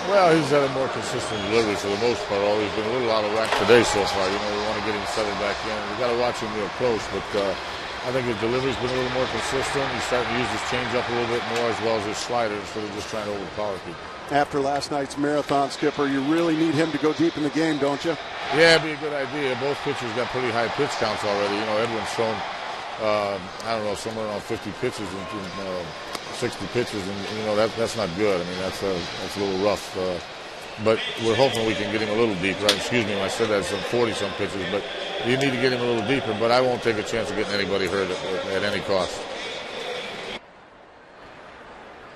Well, he's had a more consistent delivery for the most part. Although he's been a little out of whack today so far. You know, we want to get him settled back in. We've got to watch him real close, but I think his delivery's been a little more consistent. He's starting to use his changeup a little bit more, as well as his slider, instead of just trying to overpower people. After last night's marathon, Skipper, you really need him to go deep in the game, don't you? Yeah, it'd be a good idea. Both pitchers got pretty high pitch counts already. You know, Edwin's thrown, I don't know, somewhere around 50 pitches in 60 pitches, and you know that's not good. I mean, that's a little rough. But we're hoping we can get him a little deeper. Excuse me, when I said that, some 40-some pitches, but you need to get him a little deeper. But I won't take a chance of getting anybody hurt at any cost.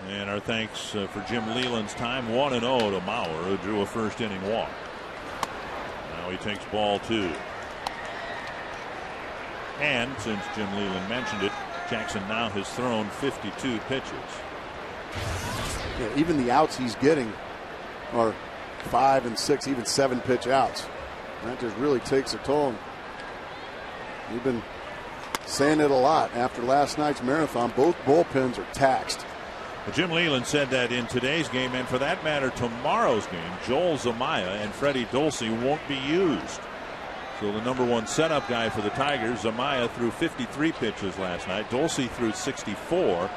And our thanks for Jim Leyland's time. 1-0 to Mauer, who drew a first inning walk. Now he takes ball 2. And since Jim Leyland mentioned it, Jackson now has thrown 52 pitches. Yeah, even the outs he's getting are 5 and 6, even 7 pitch outs. That just really takes a toll. We've been saying it a lot after last night's marathon. Both bullpens are taxed. Well, Jim Leyland said that in today's game, and for that matter, tomorrow's game, Joel Zumaya and Freddie Dulce won't be used. So the number 1 setup guy for the Tigers, Zumaya, threw 53 pitches last night. Dulce threw 64.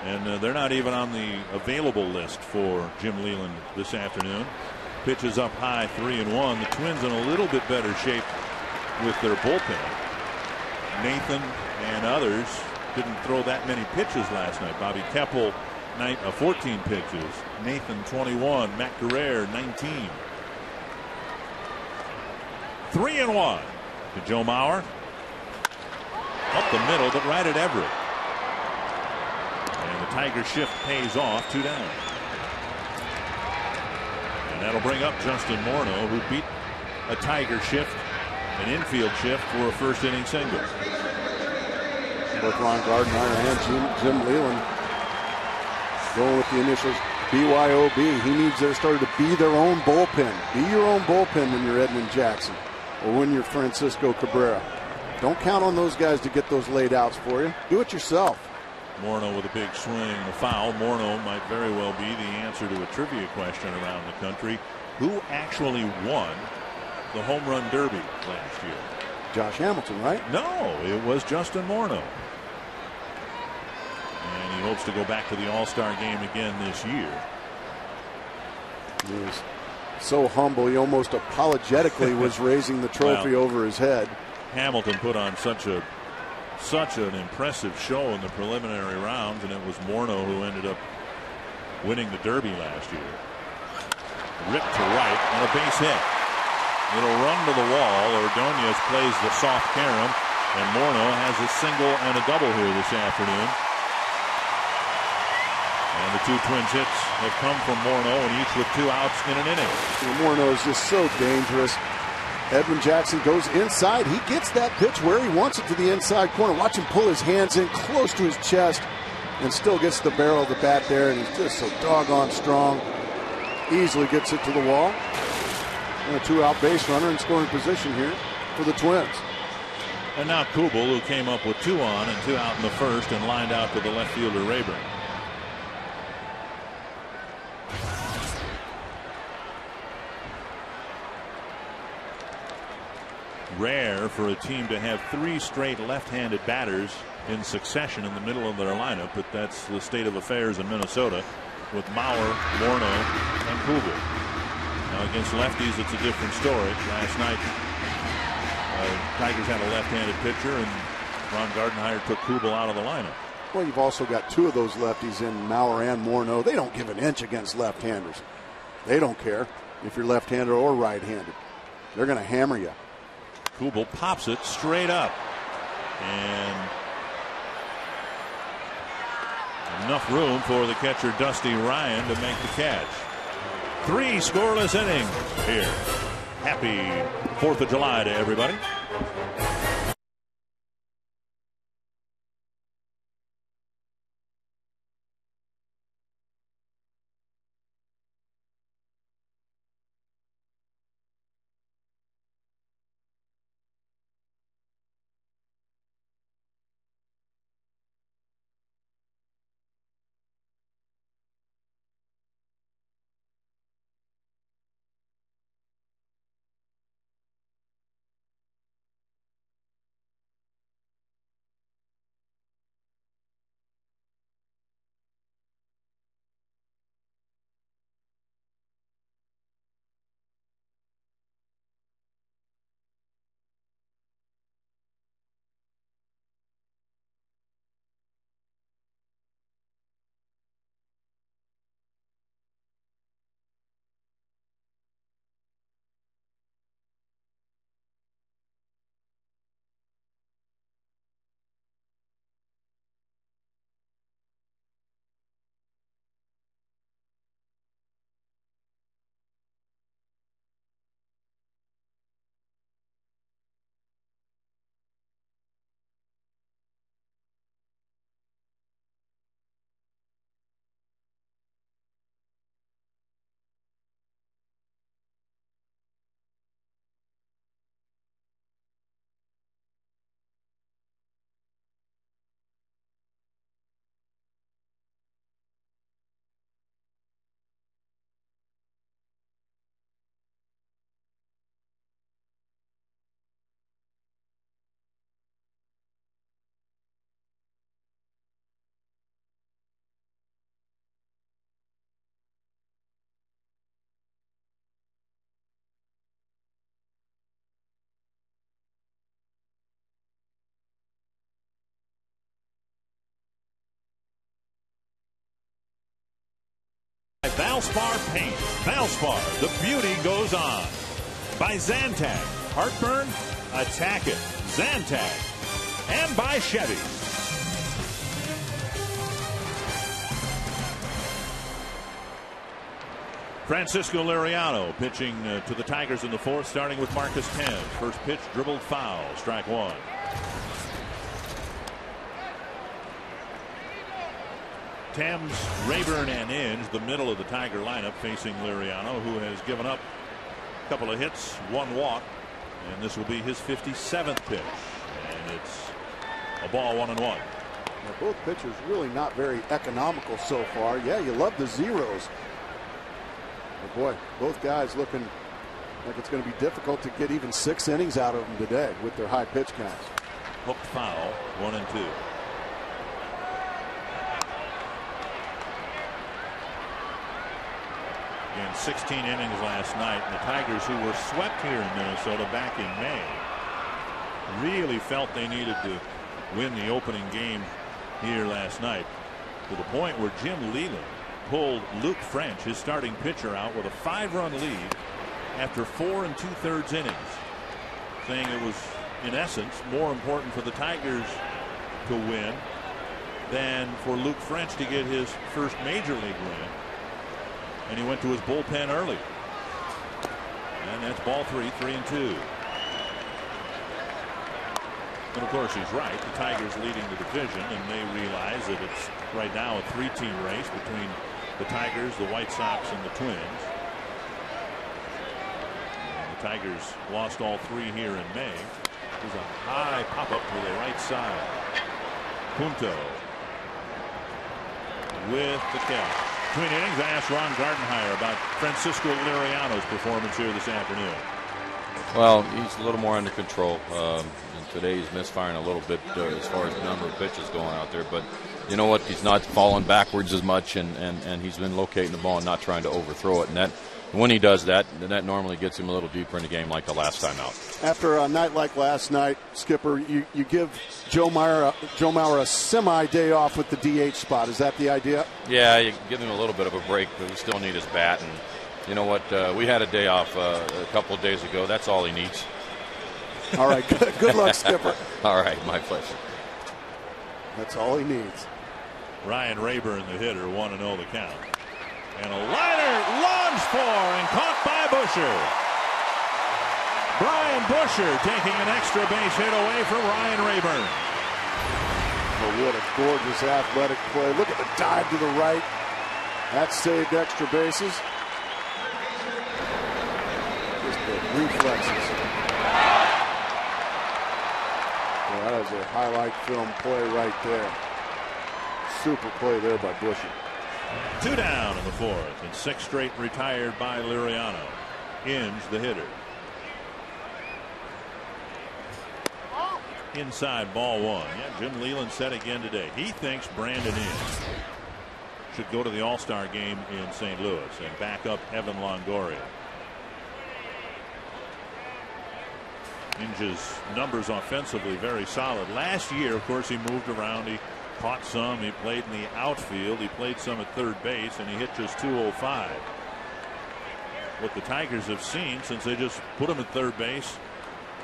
And they're not even on the available list for Jim Leyland this afternoon. Pitches up high, 3-1. The Twins in a little bit better shape with their bullpen. Nathan and others didn't throw that many pitches last night. Bobby Keppel, 14 pitches. Nathan, 21. Matt Guerrero, 19. 3-1 to Joe Mauer. Up the middle, but right at Everett. And the Tiger shift pays off, 2 down. And that'll bring up Justin Morneau, who beat a Tiger shift, an infield shift, for a first inning single. Both Ron Gardenhire and Jim Leyland going with the initials BYOB. He needs their starter to be their own bullpen. Be your own bullpen when you're Edwin Jackson or when you're Francisco Cabrera. Don't count on those guys to get those laid outs for you. Do it yourself. Morneau with a big swing and a foul. Morneau might very well be the answer to a trivia question around the country. Who actually won the home run derby last year? Josh Hamilton, right? No, it was Justin Morneau. And he hopes to go back to the All-Star game again this year. He was so humble, he almost apologetically was raising the trophy over his head. Hamilton put on such an impressive show in the preliminary rounds, and it was Morneau who ended up winning the Derby last year. Ripped to right and a base hit. It'll run to the wall. Ordonez plays the soft carom, And Morneau has a single and a double here this afternoon. And the two Twins hits have come from Morneau, and each with 2 outs in an inning. Morneau is just so dangerous. Edwin Jackson goes inside. He gets that pitch where he wants it, to the inside corner. Watch him pull his hands in close to his chest and still gets the barrel of the bat there. And he's just so doggone strong. Easily gets it to the wall. And a 2-out base runner in scoring position here for the Twins. And now Kubel, who came up with 2 on and 2 out in the first and lined out to the left fielder Rayburn. Rare for a team to have 3 straight left-handed batters in succession in the middle of their lineup, but that's the state of affairs in Minnesota with Mauer, Morneau, and Kubel. Now against lefties, it's a different story. Last night, Tigers had a left-handed pitcher, and Ron Gardenhire took Kubel out of the lineup. Well, you've also got 2 of those lefties in Mauer and Morneau. They don't give an inch against left-handers. They don't care if you're left-handed or right-handed. They're going to hammer you. Kubel pops it straight up, and enough room for the catcher Dusty Ryan to make the catch. 3 scoreless innings here. Happy 4th of July to everybody. Valspar Paint. Valspar, the beauty goes on. By Zantac. Heartburn? Attack it. Zantac. And by Chevy. Francisco Liriano pitching to the Tigers in the 4th, starting with Marcus Thames. First pitch dribbled foul. Strike 1. Thames, Rayburn, and Inge, the middle of the Tiger lineup, facing Liriano, who has given up a couple of hits, 1 walk, and this will be his 57th pitch, and it's a ball 1-1. Now, both pitchers really not very economical so far. Yeah, you love the zeros, but boy, both guys looking like it's going to be difficult to get even 6 innings out of them today with their high pitch counts. Hooked foul, 1-2. In 16 innings last night, the Tigers, who were swept here in Minnesota back in May, really felt they needed to win the opening game here last night, to the point where Jim Leland pulled Luke French, his starting pitcher, out with a 5-run lead after 4 2/3 innings, saying it was in essence, more important for the Tigers to win than for Luke French to get his first major league win. And he went to his bullpen early. And that's ball 3, 3-2. And of course, he's right. The Tigers leading the division, and they realize that it's right now a 3-team race between the Tigers, the White Sox, and the Twins. And the Tigers lost all 3 here in May. There's a high pop-up to the right side. Punto with the catch. Between innings, I asked Ron Gardenhire about Francisco Liriano's performance here this afternoon. Well, he's a little more under control. And today he's misfiring a little bit as far as the number of pitches going out there. But you know what? He's not falling backwards as much, and he's been locating the ball and not trying to overthrow it. And when he does that, that normally gets him a little deeper in the game like the last time out. After a night like last night, Skipper, you give Joe Mauer a semi-day off with the DH spot. Is that the idea? Yeah, you give him a little bit of a break, but we still need his bat. And you know what? We had a day off a couple of days ago. That's all he needs. All right. Good luck, Skipper. All right. My pleasure. That's all he needs. Ryan Rayburn, the hitter, 1-0 the count. And a liner lunged for and caught by Busher. Brian Busher taking an extra base hit away from Ryan Rayburn. Oh, what a gorgeous athletic play. Look at the dive to the right. That saved extra bases. Just the reflexes. Well, that is a highlight film play right there. Super play there by Busher. 2 down in the 4th, and 6 straight retired by Liriano. Inge, the hitter. Inside, ball 1. Yeah, Jim Leyland said again today, he thinks Brandon Inge should go to the All-Star game in St. Louis and back up Evan Longoria. Inge's numbers offensively very solid. Last year, of course, he moved around. He caught some. He played in the outfield. He played some at third base, and he hit just .205. What the Tigers have seen since they just put him at third base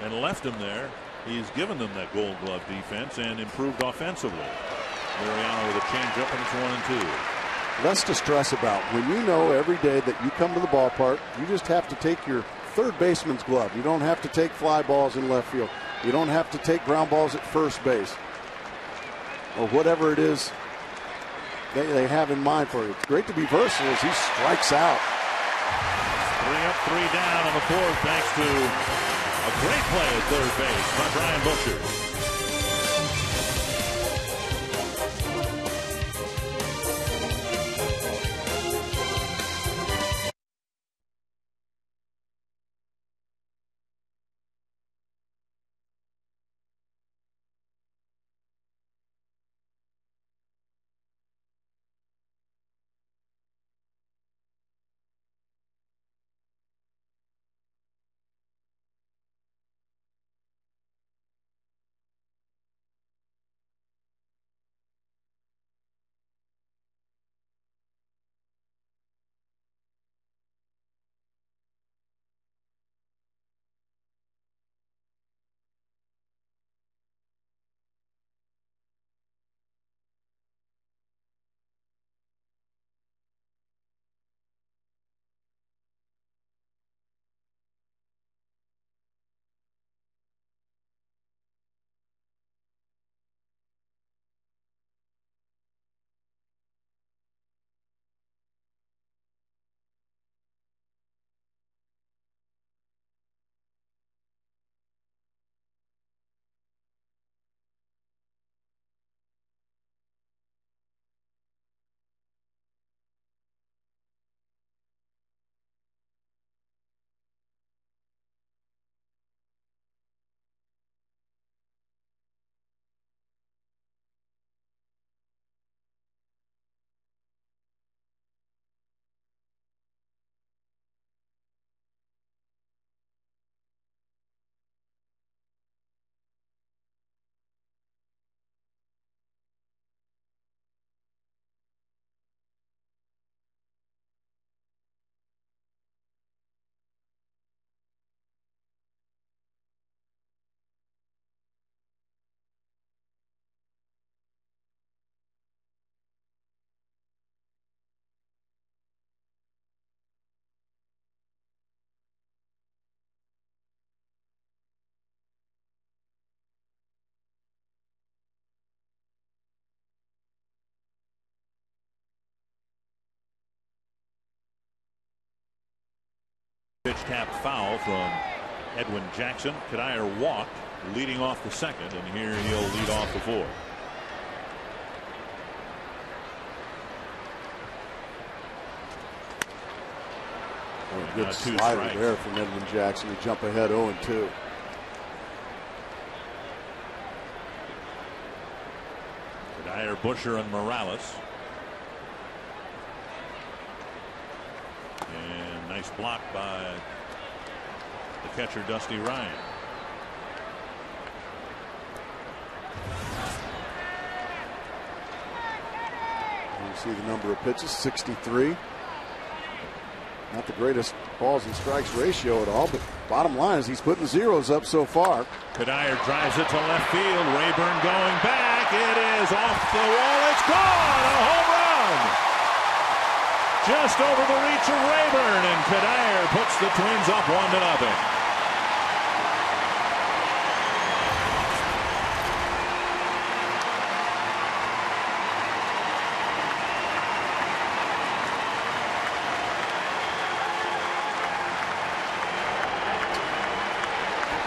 and left him there, he's given them that Gold Glove defense and improved offensively. Liriano with a changeup, and it's 1-2. Less to stress about. When you know every day that you come to the ballpark, you just have to take your third baseman's glove. You don't have to take fly balls in left field. You don't have to take ground balls at first base, or whatever it is they have in mind for you. It's great to be versatile as he strikes out. 3 up, 3 down on the 4th, thanks to a great play at third base by Brian Busher. Pitch tap foul from Edwin Jackson. Kadire walked, leading off the second, and here he'll lead off the fourth. Good slider there from Edwin Jackson to jump ahead 0-2. Kadire, Busher, and Morales. And nice block by the catcher, Dusty Ryan. You see the number of pitches, 63. Not the greatest balls and strikes ratio at all, but bottom line is he's putting zeros up so far. Kadire drives it to left field. Rayburn going back. It is off the wall. It's gone. A home run. Just over the reach of Rayburn, and Kadire puts the Twins up 1-0.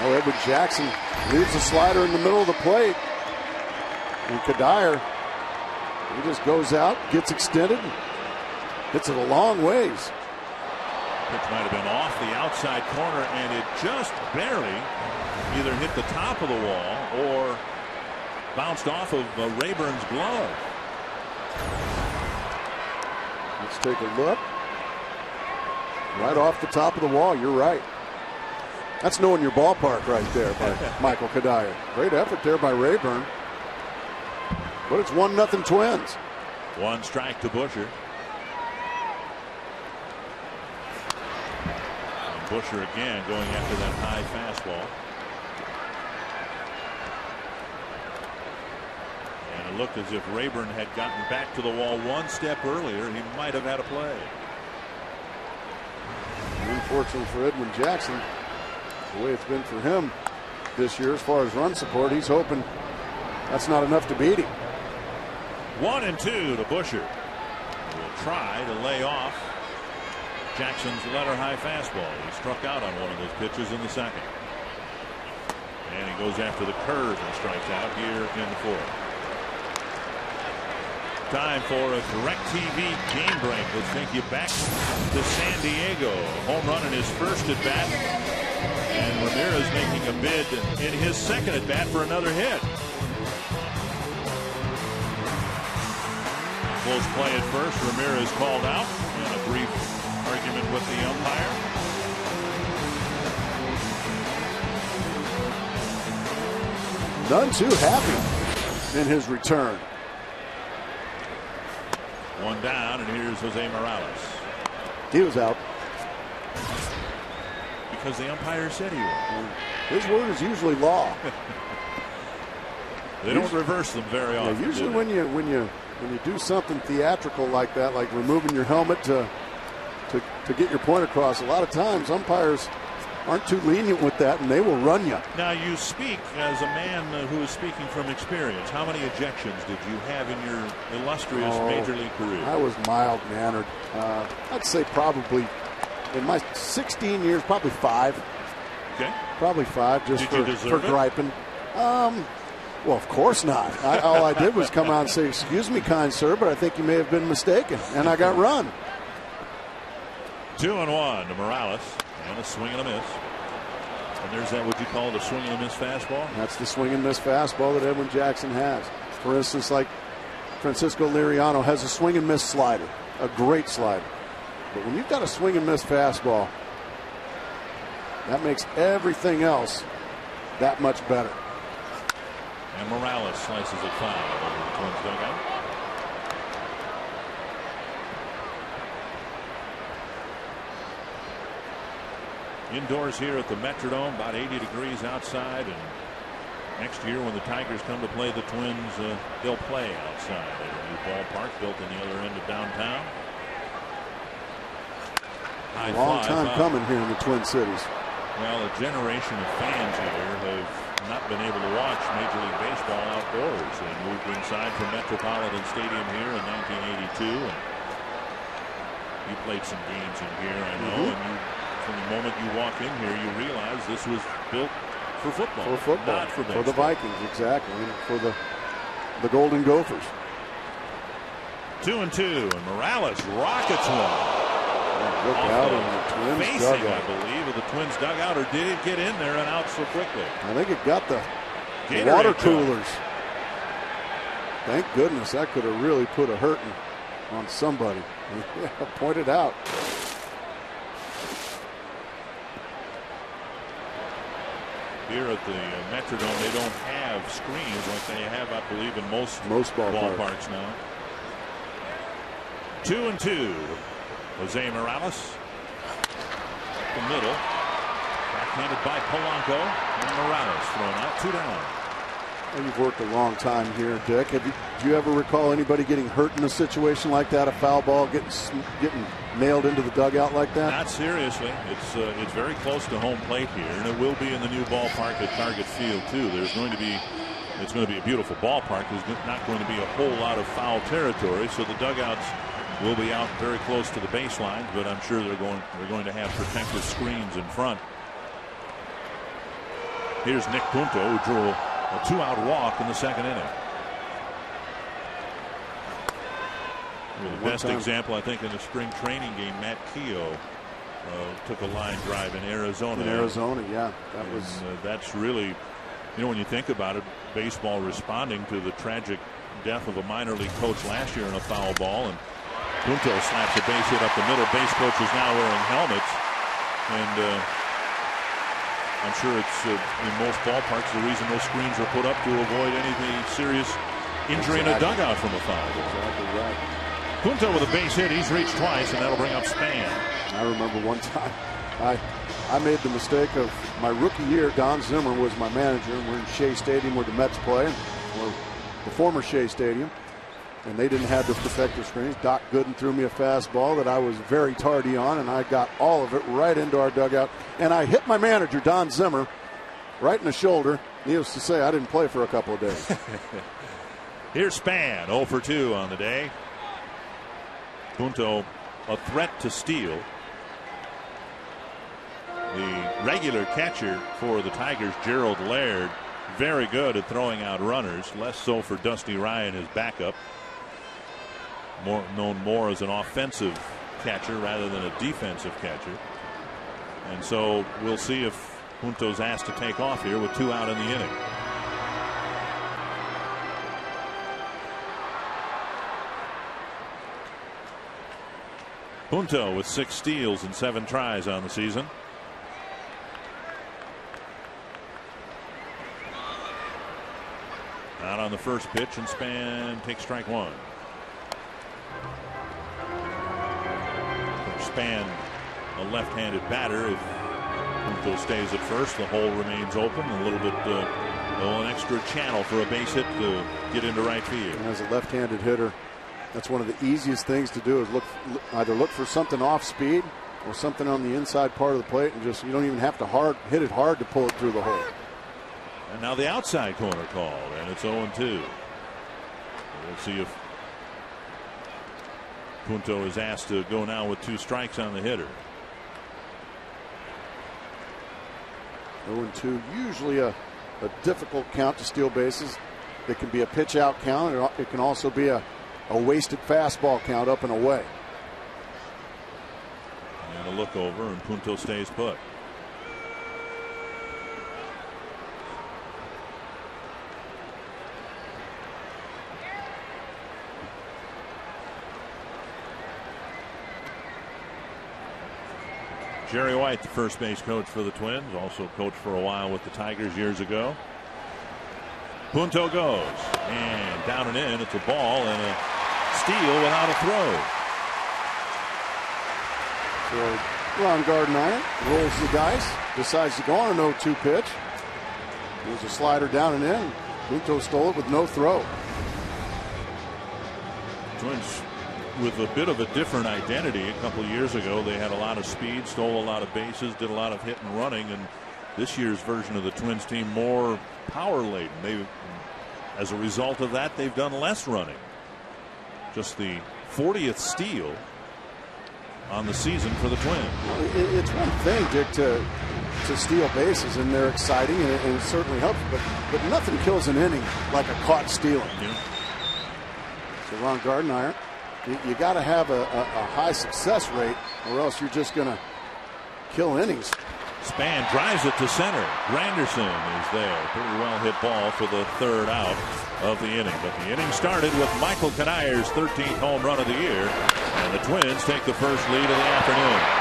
Edwin Jackson leaves the slider in the middle of the plate. And Kadire, he just goes out, gets extended, and hits it a long ways. Pitch might have been off the outside corner, and it just barely either hit the top of the wall or bounced off of Rayburn's glove. Let's take a look. Right off the top of the wall, you're right. That's knowing your ballpark right there by Michael Kadire. Great effort there by Rayburn. But it's 1-0 Twins. One strike to Busher. And Busher again going after that high fastball. And it looked as if Rayburn had gotten back to the wall one step earlier. He might have had a play. Unfortunately for Edwin Jackson, the way it's been for him this year as far as run support, he's hoping that's not enough to beat him. 1-2 to Busher. Will try to lay off Jackson's letter high fastball. He struck out on one of those pitches in the second. And he goes after the curve and strikes out here in the fourth. Time for a DirecTV game break. Let's take you back to San Diego. Home run in his first at bat. And Ramirez making a bid in his second at bat for another hit. Close play at first. Ramirez called out, and a brief argument with the umpire. None too happy in his return. One down, and here's Jose Morales. He was out. Because the umpire said he was. His word is usually law. They don't reverse them very often. Yeah, usually when you do something theatrical like that, like removing your helmet to get your point across, a lot of times umpires aren't too lenient with that, and they will run you. Now, you speak as a man who is speaking from experience. How many ejections did you have in your illustrious Major League career? I was mild-mannered. I'd say probably in my 16 years, probably 5. Okay. Probably 5, just for griping. Well, of course not. All I did was come out and say, "Excuse me, kind sir, but I think you may have been mistaken," and I got run. 2-1 to Morales, and a swing and a miss. And there's that, what you call it, a swing and a miss fastball? That's the swing and miss fastball that Edwin Jackson has. For instance, like Francisco Liriano has a swing and miss slider, a great slider. But when you've got a swing and miss fastball, that makes everything else that much better. And Morales slices it foul over the Twins dugout. Indoors here at the Metrodome, about 80 degrees outside, and next year when the Tigers come to play the Twins, they'll play outside at a new ballpark built in the other end of downtown. Long time coming here in the Twin Cities. Well, a generation of fans here have not been able to watch Major League Baseball outdoors. They moved inside from Metropolitan Stadium here in 1982. And you played some games in here, I know, and you From the moment you walk in here, you realize this was built for football. For football. Not for baseball. For the Vikings, exactly. And for the Golden Gophers. 2-2, and Morales rockets one. Look out in the Twins facing, dugout. I believe, of the Twins dugout, or did it get in there and out so quickly? I think it got the Gatorade water jug. coolers. Thank goodness, that could have really put a hurting on somebody. Yeah, pointed out. Here at the Metrodome, they don't have screens like they have, I believe, in most ballparks now. 2-2. Jose Morales. Up the middle. Backhanded by Polanco. And Morales thrown out. 2 down. Well, you've worked a long time here, Dick. Do you ever recall anybody getting hurt in a situation like that? A foul ball getting nailed into the dugout like that? Not seriously. It's very close to home plate here, and it will be in the new ballpark at Target Field too. It's going to be a beautiful ballpark. There's not going to be a whole lot of foul territory, so the dugouts will be out very close to the baseline, but I'm sure they're going to have protective screens in front. Here's Nick Punto, who drew a 2-out walk in the second inning. The best example, I think, in the spring training game, Matt Keogh took a line drive in Arizona. Yeah, that's really, when you think about it, baseball responding to the tragic death of a minor league coach last year in a foul ball, and Punto slaps a base hit up the middle. Base coaches now wearing helmets, and I'm sure it's in most ballparks the reason those screens are put up to avoid any serious injury in a dugout from a foul. Exactly right. Punto with a base hit. He's reached twice, and that'll bring up Span. I remember one time I made the mistake of my rookie year. Don Zimmer was my manager, and we're in Shea Stadium where the Mets play, or the former Shea Stadium, and they didn't have the protective screens. Doc Gooden threw me a fastball that I was very tardy on, and I got all of it right into our dugout, and I hit my manager, Don Zimmer, right in the shoulder. Needless to say, I didn't play for a couple of days. Here's Span, 0 for 2 on the day. Punto a threat to steal. The regular catcher for the Tigers, Gerald Laird, very good at throwing out runners. Less so for Dusty Ryan, his backup. Known more as an offensive catcher rather than a defensive catcher. And so we'll see if Punto's asked to take off here with 2 out in the inning. Punto with 6 steals and 7 tries on the season. Out on the first pitch, and Span takes strike 1. Span, a left-handed batter. If Punto stays at first, the hole remains open. A little bit, an extra channel for a base hit to get into right field. And as a left-handed hitter, that's one of the easiest things to do, is either look for something off speed or something on the inside part of the plate, and you don't even have to hit it hard to pull it through the hole. And now the outside corner called, and it's 0-2. We'll see if Punto is asked to go now with 2 strikes on the hitter. 0-2, usually a difficult count to steal bases. It can be a pitch out count. It can also be a wasted fastball count up and away. And a look over, and Punto stays put. Jerry White, the first base coach for the Twins, also coached for a while with the Tigers years ago. Punto goes, and down and in. It's a ball and a steal without a throw. So Ron Gardner rolls the dice, decides to go on an 0-2 pitch. There's a slider down and in. Punto stole it with no throw. Twins with a bit of a different identity. A couple of years ago, they had a lot of speed, stole a lot of bases, did a lot of hit and running, and this year's version of the Twins team more power laden. As a result of that, they've done less running. Just the 40th steal on the season for the Twins. It's one thing, Dick, to steal bases, and they're exciting, and it certainly helps. But nothing kills an inning like a caught stealing. Yeah. So Ron Gardenhire, you got to have a high success rate, or else you're just going to kill innings. Span drives it to center. Granderson is there. Pretty well hit ball for the third out of the inning. But the inning started with Michael Canary's 13th home run of the year, and the Twins take the first lead of the afternoon.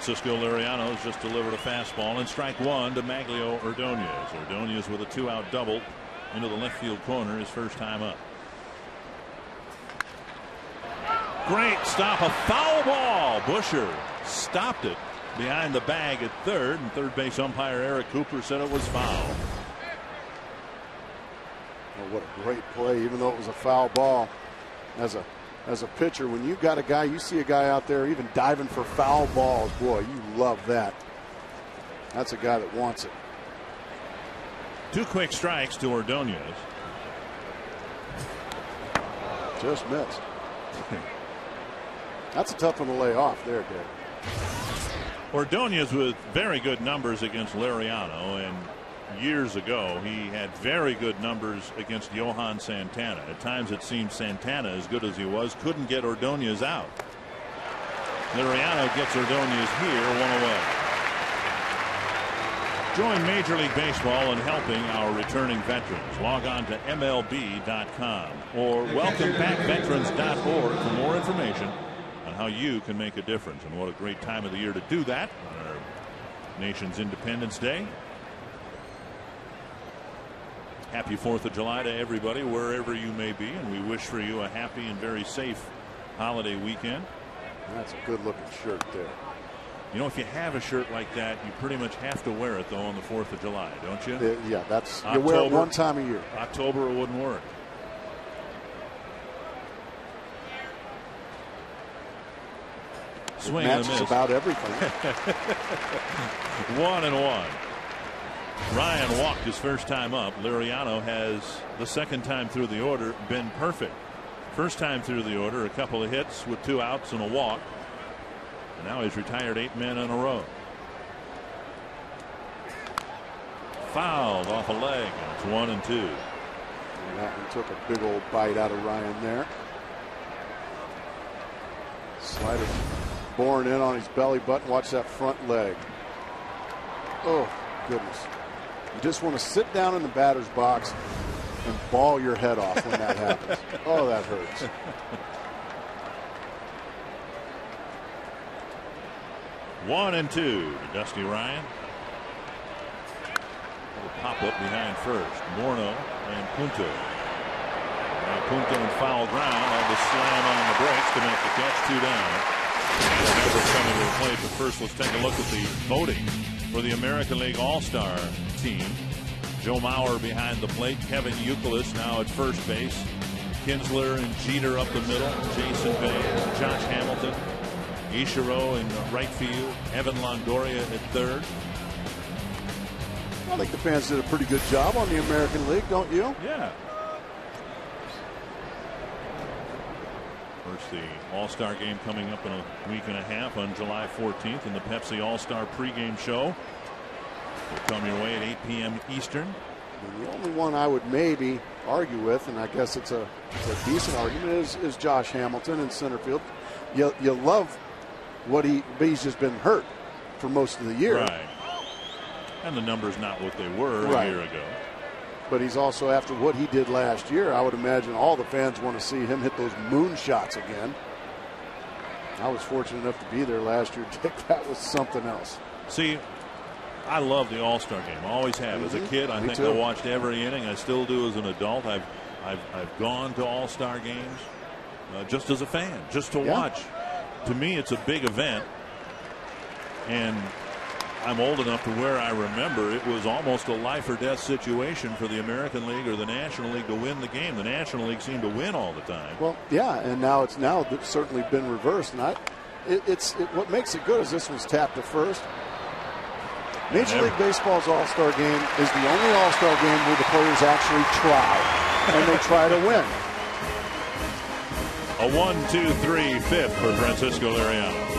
Francisco Liriano has just delivered a fastball, and strike one to Maglio Ordonez. Ordonez with a 2-out double into the left field corner, his first time up. Great stop, a foul ball. Busher stopped it behind the bag at third, and third base umpire Eric Cooper said it was foul. Oh, what a great play, even though it was a foul ball. As a pitcher, when you got a guy, you see a guy out there even diving for foul balls, boy, you love that. That's a guy that wants it. 2 quick strikes to Ordonez. Just missed. That's a tough one to lay off there, Dave. Ordonez with very good numbers against Liriano, and years ago he had very good numbers against Johan Santana. At times it seemed Santana, as good as he was, couldn't get Ordonez out. Liriano gets Ordonez here, 1 away. Join Major League Baseball in helping our returning veterans. Log on to MLB.com or welcomebackveterans.org for more information on how you can make a difference. And what a great time of the year to do that on our nation's Independence Day. Happy 4th of July to everybody, wherever you may be, and we wish for you a happy and very safe holiday weekend. That's a good looking shirt there. You know, if you have a shirt like that, you pretty much have to wear it, though, on the 4th of July, don't you? Yeah, that's October, you wear it one time a year. October, it wouldn't work. Swing and a miss. About everything. 1-1. Ryan walked his first time up. Liriano has, the second time through the order, been perfect. First time through the order, a couple of hits with 2 outs and a walk. And now he's retired 8 men in a row. Fouled off a leg, and it's 1-2. That one took a big old bite out of Ryan there. Slider boring in on his belly button. Watch that front leg. Oh, goodness. You just want to sit down in the batter's box and ball your head off when that happens. Oh, that hurts. 1-2 to Dusty Ryan. Pop up behind first. Morno and Punto. Now Punto in foul ground. Had to slam on the brakes to make the catch. 2 down. Never coming to the plate, but first let's take a look at the voting for the American League All-Star team. Joe Mauer behind the plate. Kevin Youkilis now at first base. Kinsler and Jeter up the middle. Jason Bay, Josh Hamilton, Ichiro in right field. Evan Longoria at third. I think the fans did a pretty good job on the American League, don't you? Yeah. First, the All-Star game coming up in a week and a half on July 14th, and the Pepsi All-Star pregame show will come your way at 8 p.m. Eastern. And the only one I would maybe argue with, and I guess it's a decent argument, is Josh Hamilton in center field. You love what he's just been hurt for most of the year. Right. And the number's not what they were right. a year ago. But he's also, after what he did last year, I would imagine all the fans want to see him hit those moon shots again. I was fortunate enough to be there last year, Dick. That was something else. See, I love the All-Star game. I always have. As a kid, I think I watched every inning. I still do as an adult. I've gone to All-Star games just as a fan, just to watch. To me, it's a big event. And I'm old enough to where I remember it was almost a life or death situation for the American League or the National League to win the game. The National League seemed to win all the time. Well, yeah, and now it's certainly been reversed. And what makes it good is this one's tapped to first. Major League Baseball's All-Star game is the only All-Star game where the players actually try, and they try to win. A 1-2-3 fifth for Francisco Liriano.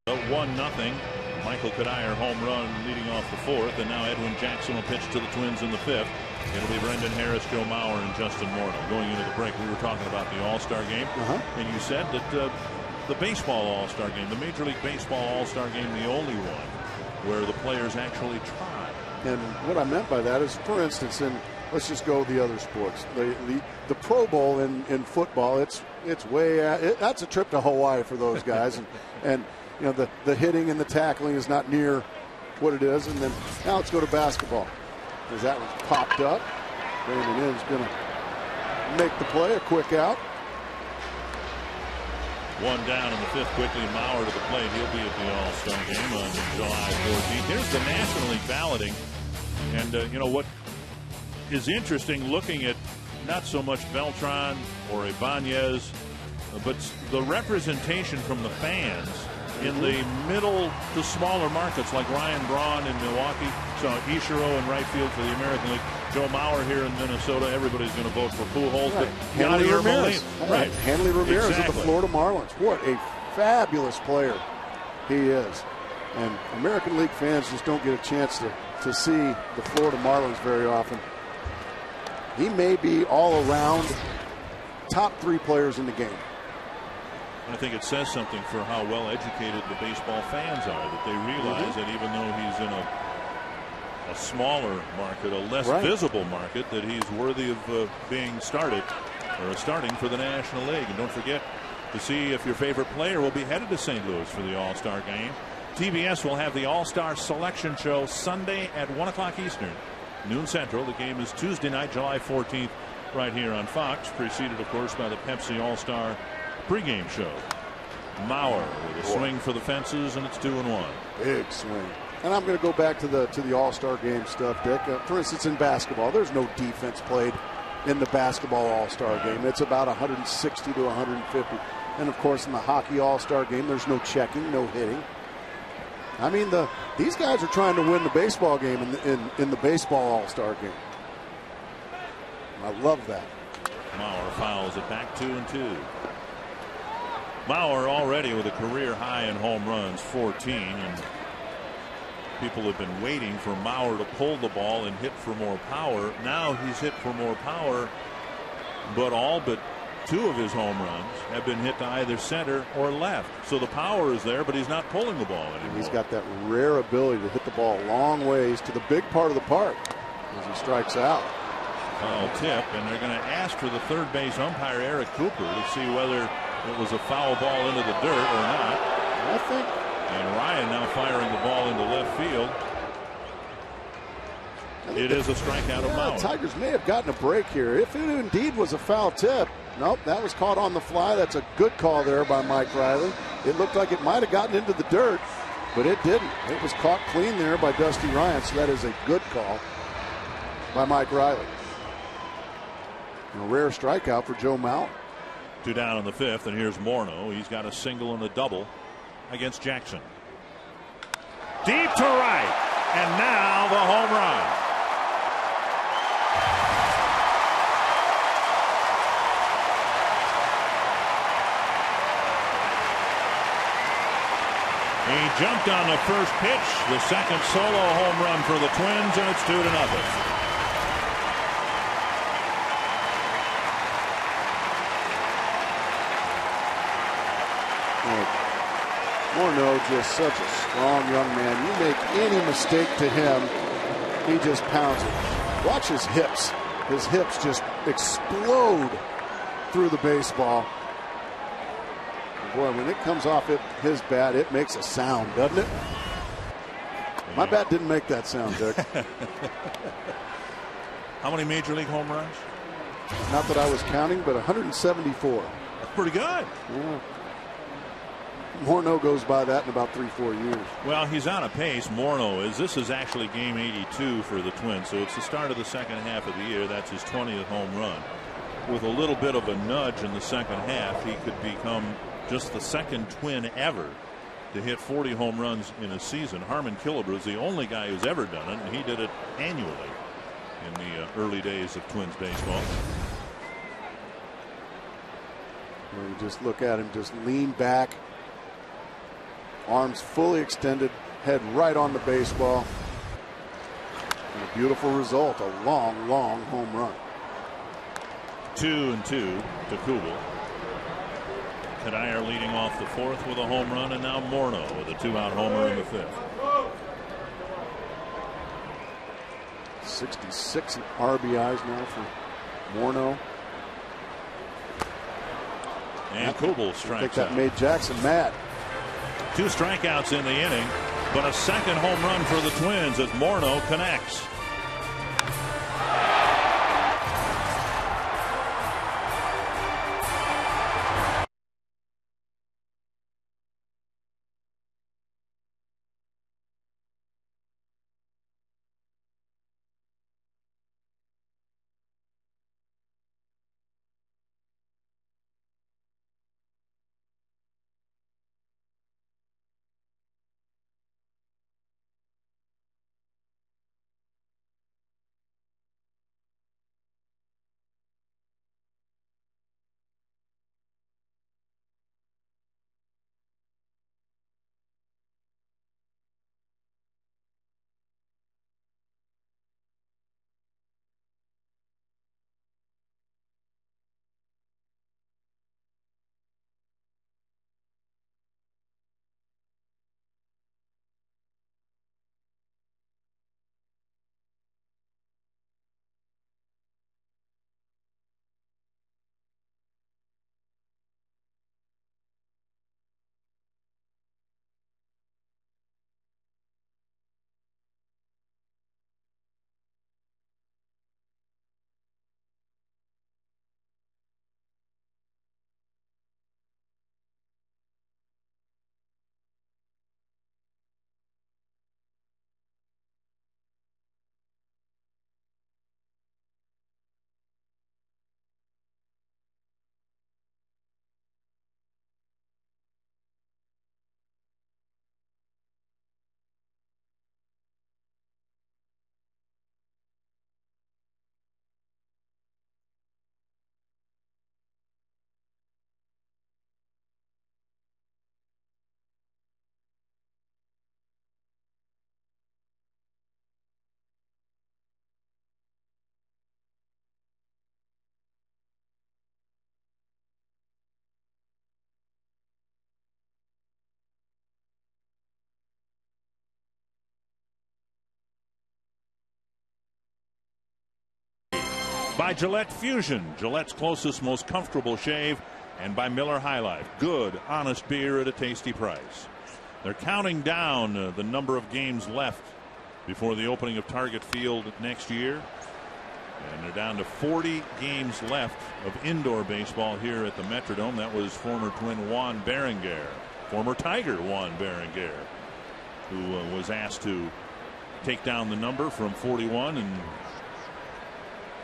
A 1-0 Michael Kadire home run leading off the fourth, and now Edwin Jackson will pitch to the Twins in the fifth. It'll be Brendan Harris, Joe Mauer, and Justin Morneau. Going into the break, we were talking about the All-Star game, and you said that the baseball All-Star game, the Major League Baseball All-Star game, the only one where the players actually try. And what I meant by that is, for instance, let's just go with the other sports. The Pro Bowl in football, it's way that's a trip to Hawaii for those guys, and you know the hitting and the tackling is not near what it is. And then now let's go to basketball. As that one's popped up, Raymond is going to make the play, a quick out. One down in the fifth quickly. Maurer to the plate. He'll be at the All-Star game on July 14th. Here's the National League balloting. And, you know, what is interesting looking at not so much Beltran or Ibanez, but the representation from the fans in the middle to smaller markets like Ryan Braun in Milwaukee. So Ichiro in right field for the American League. Joe Mauer here in Minnesota. Everybody's going to vote for Pujols. Right. But Hanley Ramirez. Right. Hanley Ramirez Exactly. of the Florida Marlins. What a fabulous player he is. And American League fans just don't get a chance to see the Florida Marlins very often. He may be all around top 3 players in the game. I think it says something for how well educated the baseball fans are, that they realize that even though he's in a smaller market, a less visible market, that he's worthy of being started or starting for the National League. And don't forget to see if your favorite player will be headed to St. Louis for the All-Star game. TBS will have the All-Star Selection Show Sunday at 1 o'clock Eastern, noon Central. The game is Tuesday night, July 14th, right here on Fox, preceded, of course, by the Pepsi All-Star pregame show. Maurer with a swing for the fences, and it's 2-1. Big swing. And I'm going to go back to the All-Star game stuff, Dick. For instance, in basketball, there's no defense played in the basketball All-Star game. It's about 160 to 150. And, of course, in the hockey All-Star game, there's no checking, no hitting. I mean, these guys are trying to win the baseball game in the baseball All-Star game. I love that. Maurer fouls it back 2-2. Maurer already with a career high in home runs, 14, and people have been waiting for Maurer to pull the ball and hit for more power. Now he's hit for more power, but all but 2 of his home runs have been hit to either center or left. So the power is there, but he's not pulling the ball anymore. He's got that rare ability to hit the ball long ways to the big part of the park as he strikes out. Foul tip, and they're going to ask for the third base umpire, Eric Cooper, to see whether it was a foul ball into the dirt or not. I think. And Ryan now firing the ball into left field. It is a strikeout of Maurer. Tigers may have gotten a break here. If it indeed was a foul tip, nope, that was caught on the fly. That's a good call there by Mike Riley. It looked like it might have gotten into the dirt, but it didn't. It was caught clean there by Dusty Ryan, so that is a good call by Mike Riley. And a rare strikeout for Joe Mauer. 2 down in the fifth, and here's Morneau. He's got a single and a double against Jackson. Deep to right, and now the home run. He jumped on the first pitch, the second solo home run for the Twins, and it's 2-0. Morneau, just such a strong young man. You make any mistake to him, he just pounds it. Watch his hips. His hips just explode through the baseball. And boy, when it comes off his bat, it makes a sound, doesn't it? My bat didn't make that sound, Dick. How many major league home runs? Not that I was counting, but 174. That's pretty good. Yeah. Morneau goes by that in about 3-4 years. Well, he's on a pace. Morneau is. This is actually game 82 for the Twins, so it's the start of the second half of the year. That's his 20th home run. With a little bit of a nudge in the second half, he could become just the second Twin ever to hit 40 home runs in a season. Harmon Killebrew is the only guy who's ever done it, and he did it annually in the early days of Twins baseball. Well, you just look at him, just lean back. Arms fully extended, head right on the baseball. And a beautiful result, a long, long home run. 2-2 to Kubel. Kadire leading off the fourth with a home run, and now Morneau with a 2-out homer in the fifth. 66 RBIs now for Morneau. And Kubel strikes I think that out. made Jackson mad. 2 strikeouts in the inning, but a second home run for the Twins as Morneau connects. By Gillette Fusion, Gillette's closest, most comfortable shave, and by Miller High Life, good, honest beer at a tasty price. They're counting down the number of games left before the opening of Target Field next year. And they're down to 40 games left of indoor baseball here at the Metrodome. That was former Twin Juan Berenguer, former Tiger Juan Berenguer, who was asked to take down the number from 41 and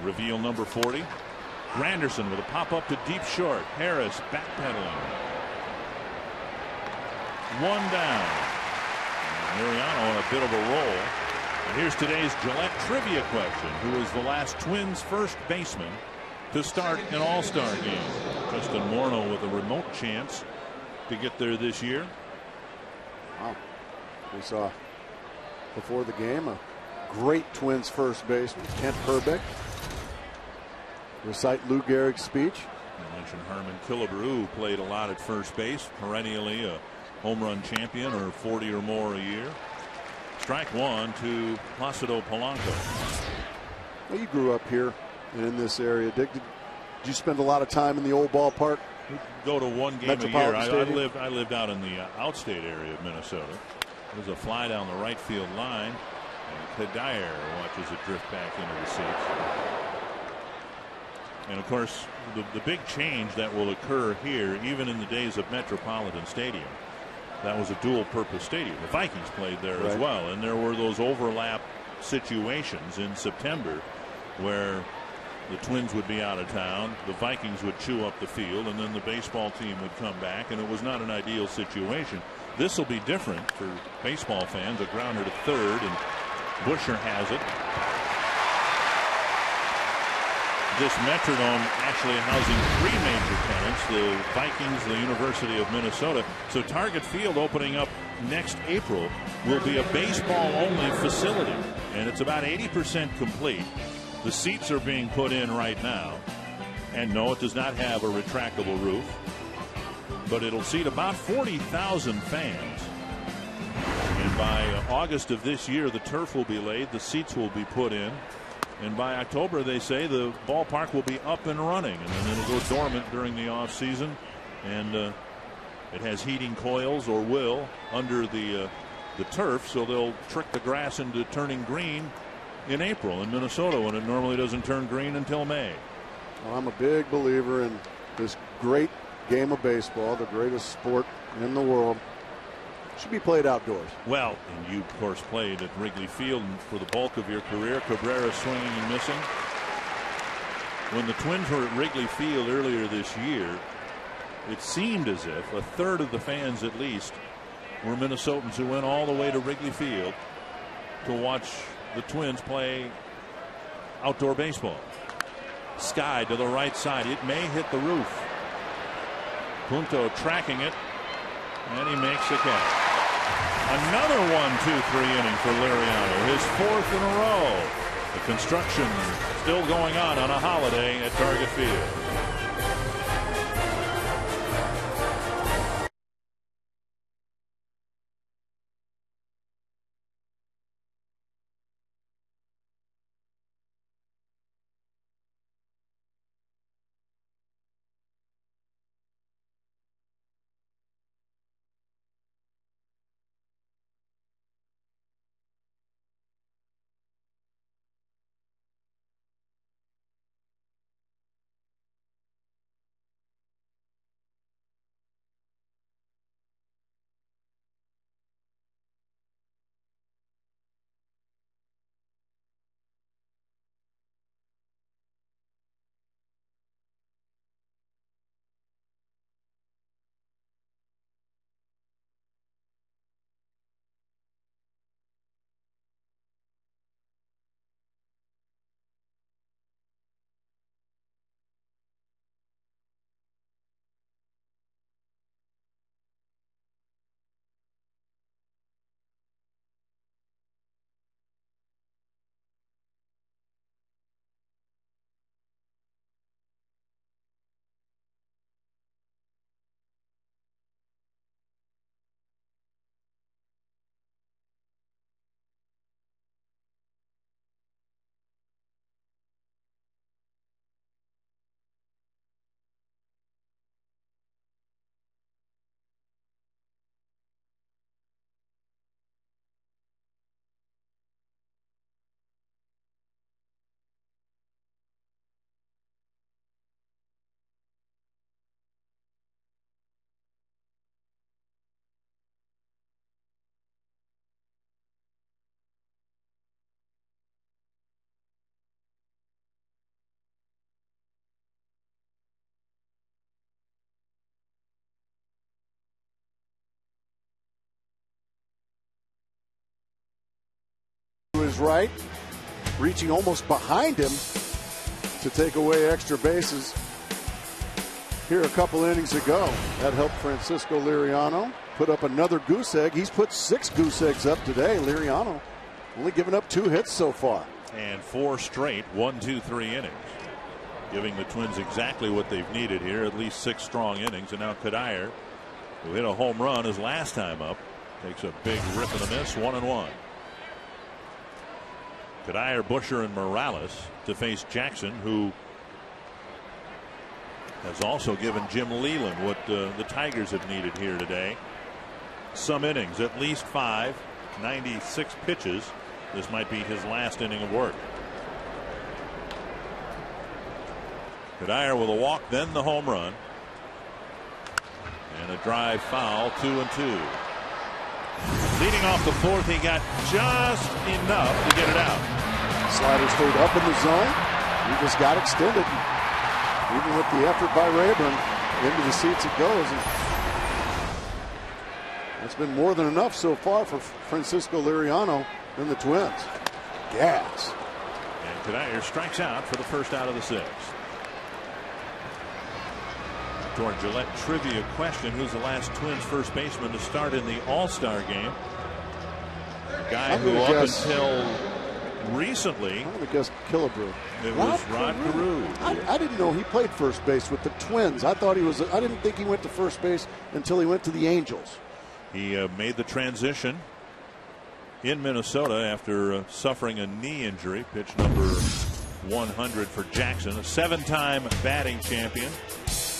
reveal number 40. Granderson with a pop up to deep short. Harris backpedaling. 1 down. Mariano on a bit of a roll. And here's today's Gillette trivia question. Who is the last Twins first baseman to start an All-Star game? Justin Morneau with a remote chance to get there this year. Wow. We saw before the game a great Twins first baseman, Kent Herbeck, recite Lou Gehrig's speech. I mentioned Harmon Killebrew, who played a lot at first base, perennially a home run champion, or 40 or more a year. Strike one to Placido Polanco. Well, you grew up here and in this area. Did you spend a lot of time in the old ballpark? Go to one game a year. I lived out in the outstate area of Minnesota. There's a fly down the right field line, and Kadir watches it drift back into the seats. And of course, the big change that will occur here, even in the days of Metropolitan Stadium, that was a dual-purpose stadium. The Vikings played there as well, and there were those overlap situations in September where the Twins would be out of town, the Vikings would chew up the field, and then the baseball team would come back, and it was not an ideal situation. This will be different for baseball fans. A grounder to third, and Busher has it. This Metrodome actually housing 3 major tenants, the Vikings, the University of Minnesota. So Target Field opening up next April will be a baseball-only facility, and it's about 80% complete. The seats are being put in right now, and no, it does not have a retractable roof, but it'll seat about 40,000 fans. And by August of this year, the turf will be laid, the seats will be put in, And by October, they say the ballpark will be up and running, and then it'll go dormant during the off season. And it has heating coils, or will, under the turf, so they'll trick the grass into turning green in April in Minnesota when it normally doesn't turn green until May. Well, I'm a big believer in this great game of baseball, the greatest sport in the world. Should be played outdoors. Well, and you, of course, played at Wrigley Field for the bulk of your career. Cabrera swinging and missing. When the Twins were at Wrigley Field earlier this year, it seemed as if a third of the fans, at least, were Minnesotans who went all the way to Wrigley Field to watch the Twins play outdoor baseball. Sky to the right side. It may hit the roof. Punto tracking it, and he makes the catch. Another 1-2-3 inning for Liriano, his 4th in a row. The construction still going on a holiday at Target Field. To his right, reaching almost behind him to take away extra bases. Here a couple innings ago, that helped Francisco Liriano put up another goose egg. He's put 6 goose eggs up today. Liriano only given up 2 hits so far. And 4 straight 1-2-3 innings, giving the Twins exactly what they've needed here, at least 6 strong innings. And now Cuddyer, who hit a home run his last time up, takes a big rip and a miss, 1-1. Cuddyer, Busher, and Morales to face Jackson, who has also given Jim Leland what the Tigers have needed here today. Some innings, at least 5, 96 pitches. This might be his last inning of work. Cuddyer with a walk, then the home run. And a drive foul, 2-2. Leading off the 4th, he got just enough to get it out. Slider stayed up in the zone. He just got extended. Even with the effort by Rayburn, into the seats it goes. And it's been more than enough so far for Francisco Liriano and the Twins. Gas. And Cuddyer strikes out for the first out of the 6th. To our Gillette trivia question, who's the last Twins first baseman to start in the All-Star game? A guy who up until recently, I'm going to guess Killebrew. It was Rod Carew. I didn't know he played first base with the Twins. I didn't think he went to first base until he went to the Angels. He made the transition in Minnesota after suffering a knee injury. Pitch number 100 for Jackson, a 7-time batting champion.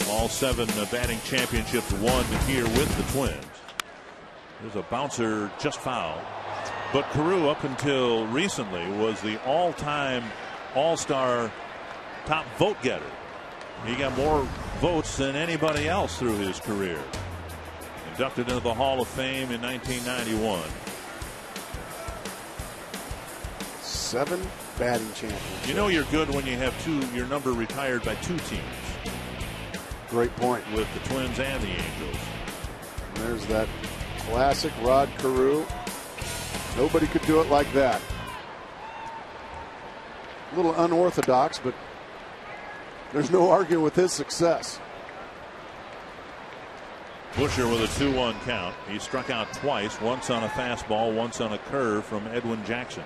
All 7 batting championships won here with the Twins. There's a bouncer just fouled. But Carew, up until recently, was the all-time All-Star top vote getter. He got more votes than anybody else through his career. Inducted into the Hall of Fame in 1991. 7 batting champions. You know you're good when you have your number retired by 2 teams. Great point. With the Twins and the Angels. And there's that classic Rod Carew. Nobody could do it like that. A little unorthodox, but there's no arguing with his success. Busher with a 2-1 count. He struck out twice, once on a fastball, once on a curve from Edwin Jackson.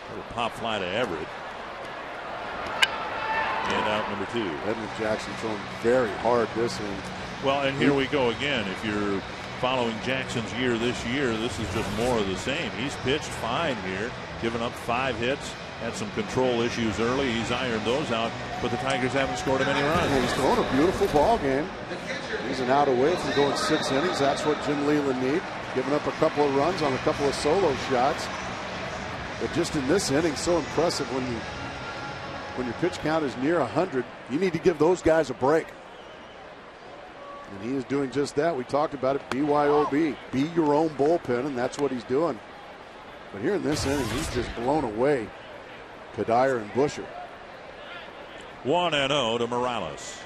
Little pop fly to Everett. And out number 2. Edwin Jackson throwing very hard this inning. Well, and here we go again. If you're following Jackson's year this year, this is just more of the same. He's pitched fine here, given up 5 hits, had some control issues early. He's ironed those out, but the Tigers haven't scored him any runs. He's throwing a beautiful ball game. He's an out away from going 6 innings. That's what Jim Leland needs. Giving up a couple of runs on a couple of solo shots. But just in this inning, so impressive when your pitch count is near 100. You need to give those guys a break. And he is doing just that. We talked about it. BYOB. Be your own bullpen, and that's what he's doing. But here in this inning, he's just blown away Kadire and Busher. 1-0 to Morales.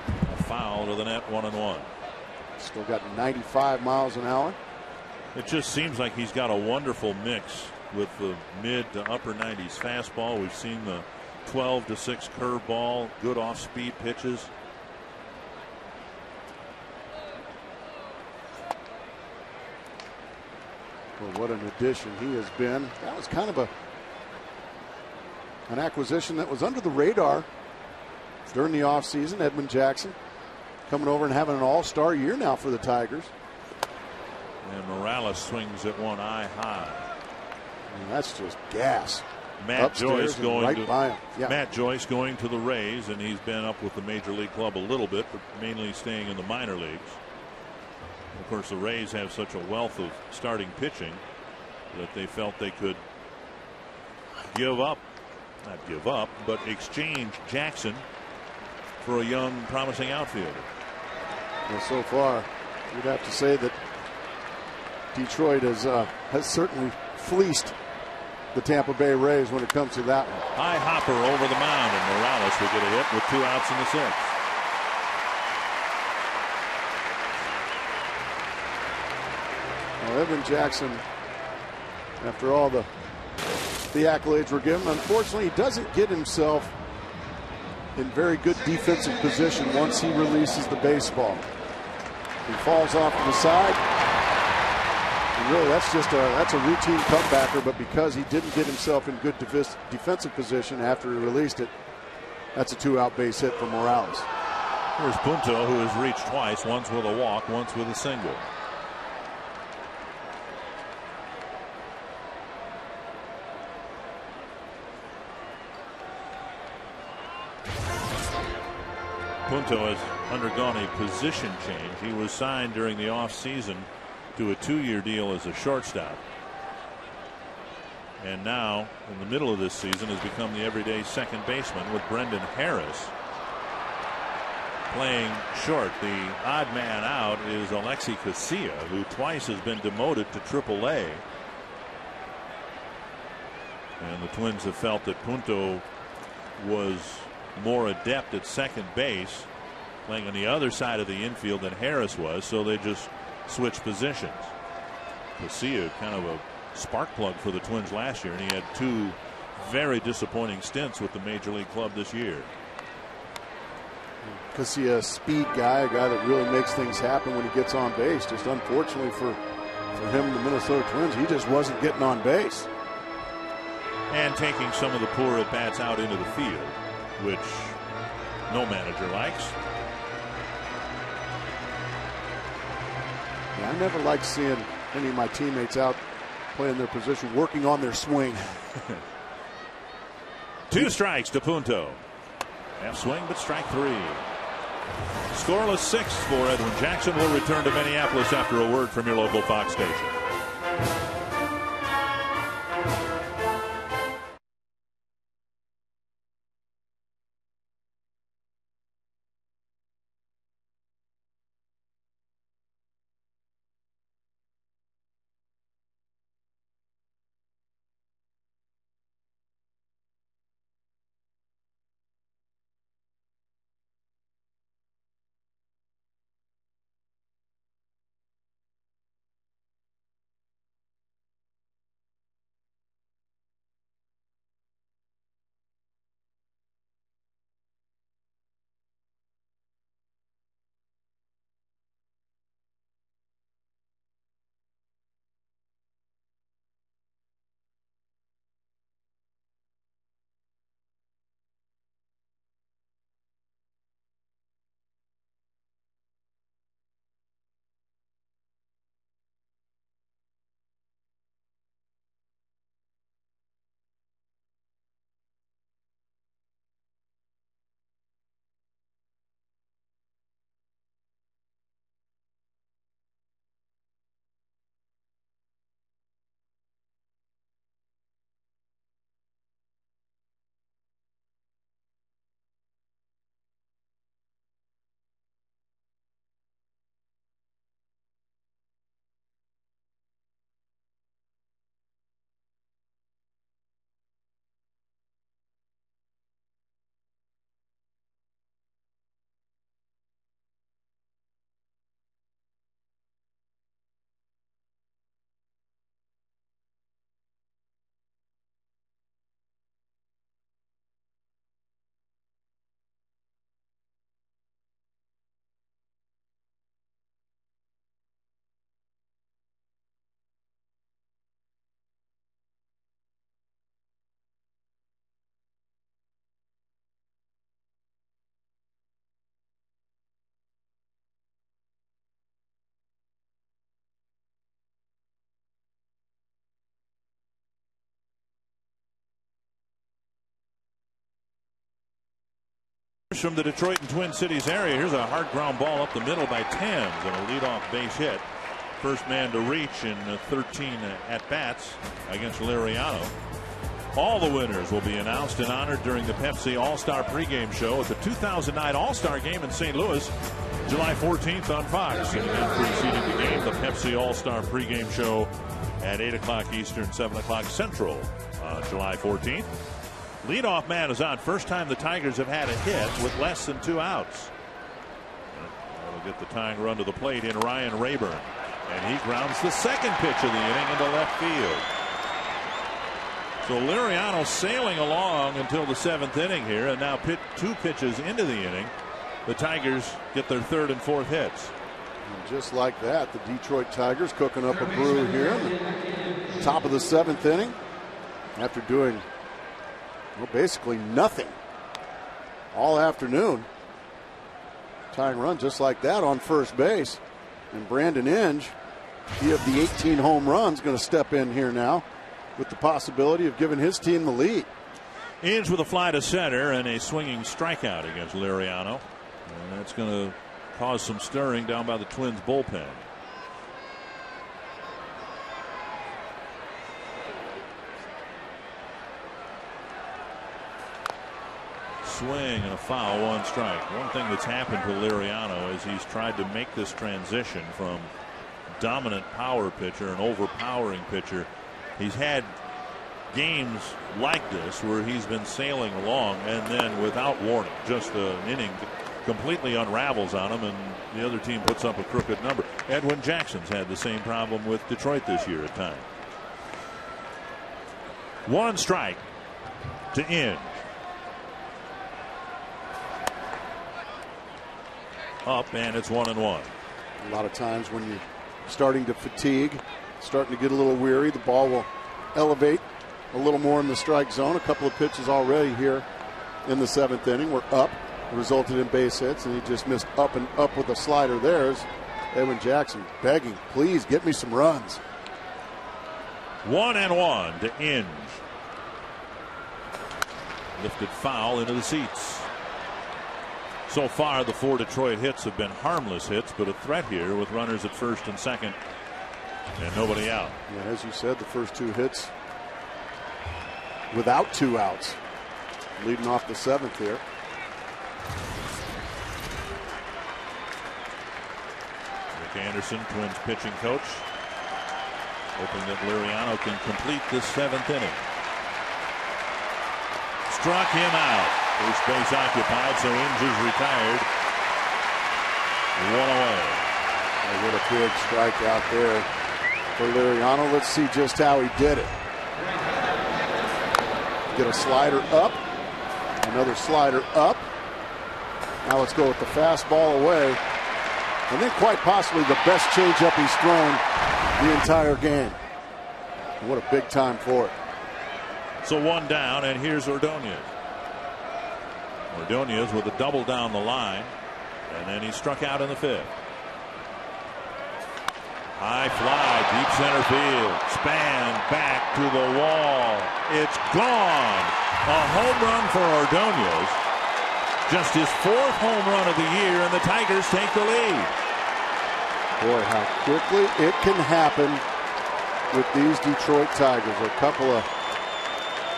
A foul to the net, 1-1. Still got 95 miles an hour. It just seems like he's got a wonderful mix with the mid to upper 90s fastball. We've seen the 12-6 curveball, good off-speed pitches. Well, what an addition he has been. That was kind of an acquisition that was under the radar during the offseason. Edwin Jackson coming over and having an all-star year now for the Tigers. And Morales swings at one eye high. And that's just gas. Matt Joyce going right by him. Yeah. Matt Joyce going to the Rays, and he's been up with the major league club a little bit, but mainly staying in the minor leagues. Of course, the Rays have such a wealth of starting pitching that they felt they could not give up, but exchange Jackson for a young, promising outfielder. Well, so far, you'd have to say that Detroit has certainly fleeced the Tampa Bay Rays when it comes to that one. High hopper over the mound, and Morales will get a hit with 2 outs in the 6th. Well, Edwin Jackson, after all the accolades were given, unfortunately, he doesn't get himself in very good defensive position once he releases the baseball. He falls off to the side. And really, that's a routine comebacker, but because he didn't get himself in good defensive position after he released it, that's a 2-out base hit for Morales. Here's Punto, who has reached twice, once with a walk, once with a single. Punto has undergone a position change. He was signed during the offseason to a 2-year deal as a shortstop. And now, in the middle of this season, has become the everyday second baseman with Brendan Harris playing short. The odd man out is Alexi Casilla, who twice has been demoted to AAA. And the Twins have felt that Punto was more adept at second base, playing on the other side of the infield than Harris was, so they just switched positions. Casilla, kind of a spark plug for the Twins last year, and he had 2 very disappointing stints with the major league club this year. Casilla, a speed guy, a guy that really makes things happen when he gets on base. Just unfortunately for him, the Minnesota Twins, he just wasn't getting on base. And taking some of the poor at bats out into the field, which no manager likes. Yeah, I never like seeing any of my teammates out playing their position, working on their swing. 2 strikes to Punto. Half swing, but strike 3. Scoreless 6 for Edwin Jackson. Will return to Minneapolis after a word from your local Fox station. From the Detroit and Twin Cities area, here's a hard ground ball up the middle by Thames and a leadoff base hit. First man to reach in 13 at-bats against Liriano. All the winners will be announced and honored during the Pepsi All-Star pregame show at the 2009 All-Star Game in St. Louis, July 14th on Fox. And again, preceding the game, the Pepsi All-Star pregame show at 8 o'clock Eastern, 7 o'clock Central on July 14th. Leadoff man is on. First time the Tigers have had a hit with less than 2 outs. That'll get the tying run to the plate in Ryan Rayburn. And he grounds the second pitch of the inning into left field. So Liriano sailing along until the 7th inning here, and now 2 pitches into the inning, the Tigers get their 3rd and 4th hits. And just like that, the Detroit Tigers cooking up a brew here in the top of the 7th inning after doing, well, basically nothing all afternoon. Tying run just like that on first base. And Brandon Inge, he of the 18 home runs, going to step in here now with the possibility of giving his team the lead. Inge with a fly to center and a swinging strikeout against Liriano. And that's going to cause some stirring down by the Twins bullpen. Swing and a foul, 1 strike. One thing that's happened to Liriano is he's tried to make this transition from dominant power pitcher and overpowering pitcher. He's had games like this where he's been sailing along and then without warning, just an inning completely unravels on him and the other team puts up a crooked number. Edwin Jackson's had the same problem with Detroit this year at times. 1 strike to Inge. Up, and it's 1-1. A lot of times when you're starting to fatigue, starting to get a little weary, the ball will elevate a little more in the strike zone. A couple of pitches already here in the 7th inning were up, resulted in base hits, and he just missed up and up with a slider there. Edwin Jackson begging, please get me some runs. 1-1 to Inge. Lifted foul into the seats. So far, the 4 Detroit hits have been harmless hits, but a threat here with runners at first and second and nobody out. Yeah, as you said, the first 2 hits without 2 outs. Leading off the 7th here. Rick Anderson, Twins pitching coach, hoping that Liriano can complete this 7th inning. Struck him out. First base occupied, so Inge is retired. 1 away. Oh, what a big strikeout there for Liriano. Let's see just how he did it. Get a slider up. Another slider up. Now let's go with the fastball away. And then quite possibly the best changeup he's thrown the entire game. What a big time for it. So 1 down, and here's Ordonez. Ordonez with a double down the line, and then he struck out in the 5th. High fly, deep center field. Span back to the wall. It's gone. A home run for Ordonez. Just his 4th home run of the year, and the Tigers take the lead. Boy, how quickly it can happen with these Detroit Tigers. A couple of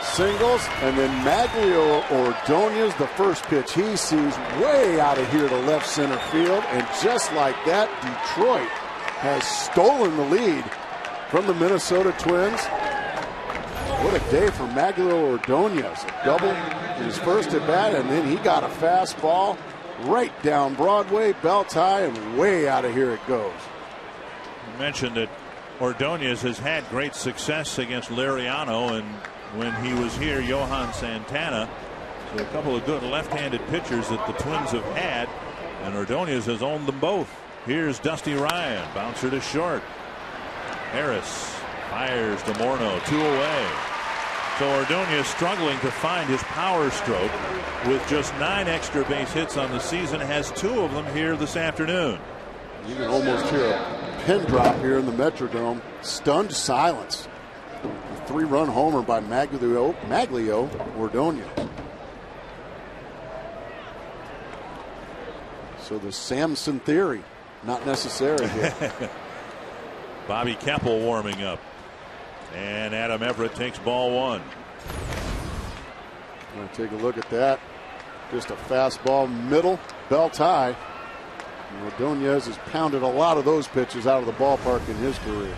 singles, and then Maglio Ordonez, the first pitch he sees way out of here to left center field, and just like that, Detroit has stolen the lead from the Minnesota Twins. What a day for Maglio Ordonez. A double in his first at bat, and then he got a fastball right down Broadway, belt high, and way out of here it goes. You mentioned that Ordonez has had great success against Liriano, and when he was here, Johan Santana. So a couple of good left-handed pitchers that the Twins have had, and Ordonez has owned them both. Here's Dusty Ryan, bouncer to short. Harris fires to Morneau, 2 away. So Ordonez struggling to find his power stroke with just 9 extra base hits on the season, has 2 of them here this afternoon. You can almost hear a pin drop here in the Metrodome. Stunned silence. A 3-run homer by Maglio Ordonez. So the Samson theory, not necessary here. Bobby Keppel warming up. And Adam Everett takes ball 1. Going to take a look at that. Just a fastball middle, belt high. And Ordonez has pounded a lot of those pitches out of the ballpark in his career.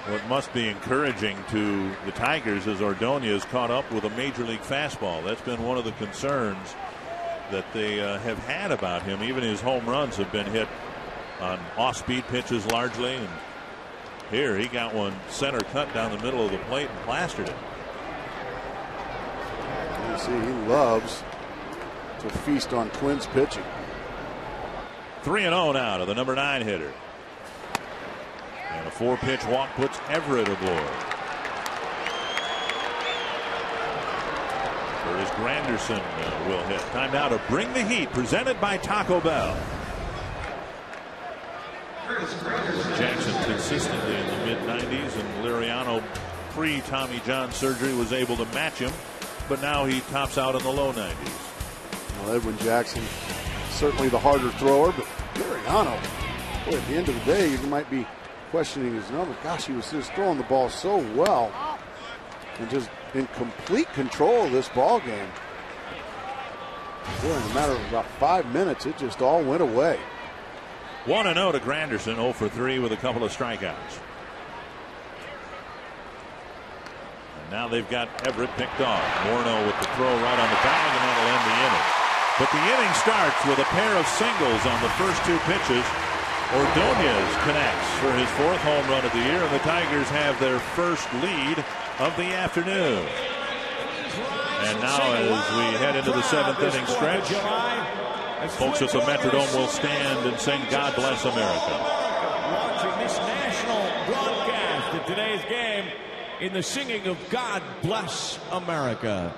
What must be encouraging to the Tigers is Ordonez caught up with a major league fastball. That's been one of the concerns that they have had about him. Even his home runs have been hit on off-speed pitches largely. And here he got one center cut down the middle of the plate and plastered it. You see, he loves to feast on Twins pitching. 3-0 now to the number 9 hitter. And a 4-pitch walk puts Everett aboard. Curtis Granderson will hit. Time now to bring the heat, presented by Taco Bell. Jackson consistently in the mid-90s, and Liriano pre-Tommy John surgery was able to match him, but now he tops out in the low 90s. Well, Edwin Jackson, certainly the harder thrower, but Liriano, boy, at the end of the day, you might be questioning his number. Gosh, he was just throwing the ball so well and just in complete control of this ball game. Boy, in a matter of about 5 minutes, it just all went away. 1-0 to Granderson, 0 for 3 with a couple of strikeouts. And now they've got Everett picked off. Morneau with the throw right on the bag, and that'll end the inning. But the inning starts with a pair of singles on the first 2 pitches. Ordonez connects for his 4th home run of the year, and the Tigers have their first lead of the afternoon. And now as we head into the 7th inning stretch, folks at the Metrodome will stand and sing God Bless America. Watching this national broadcast of today's game in the singing of God Bless America.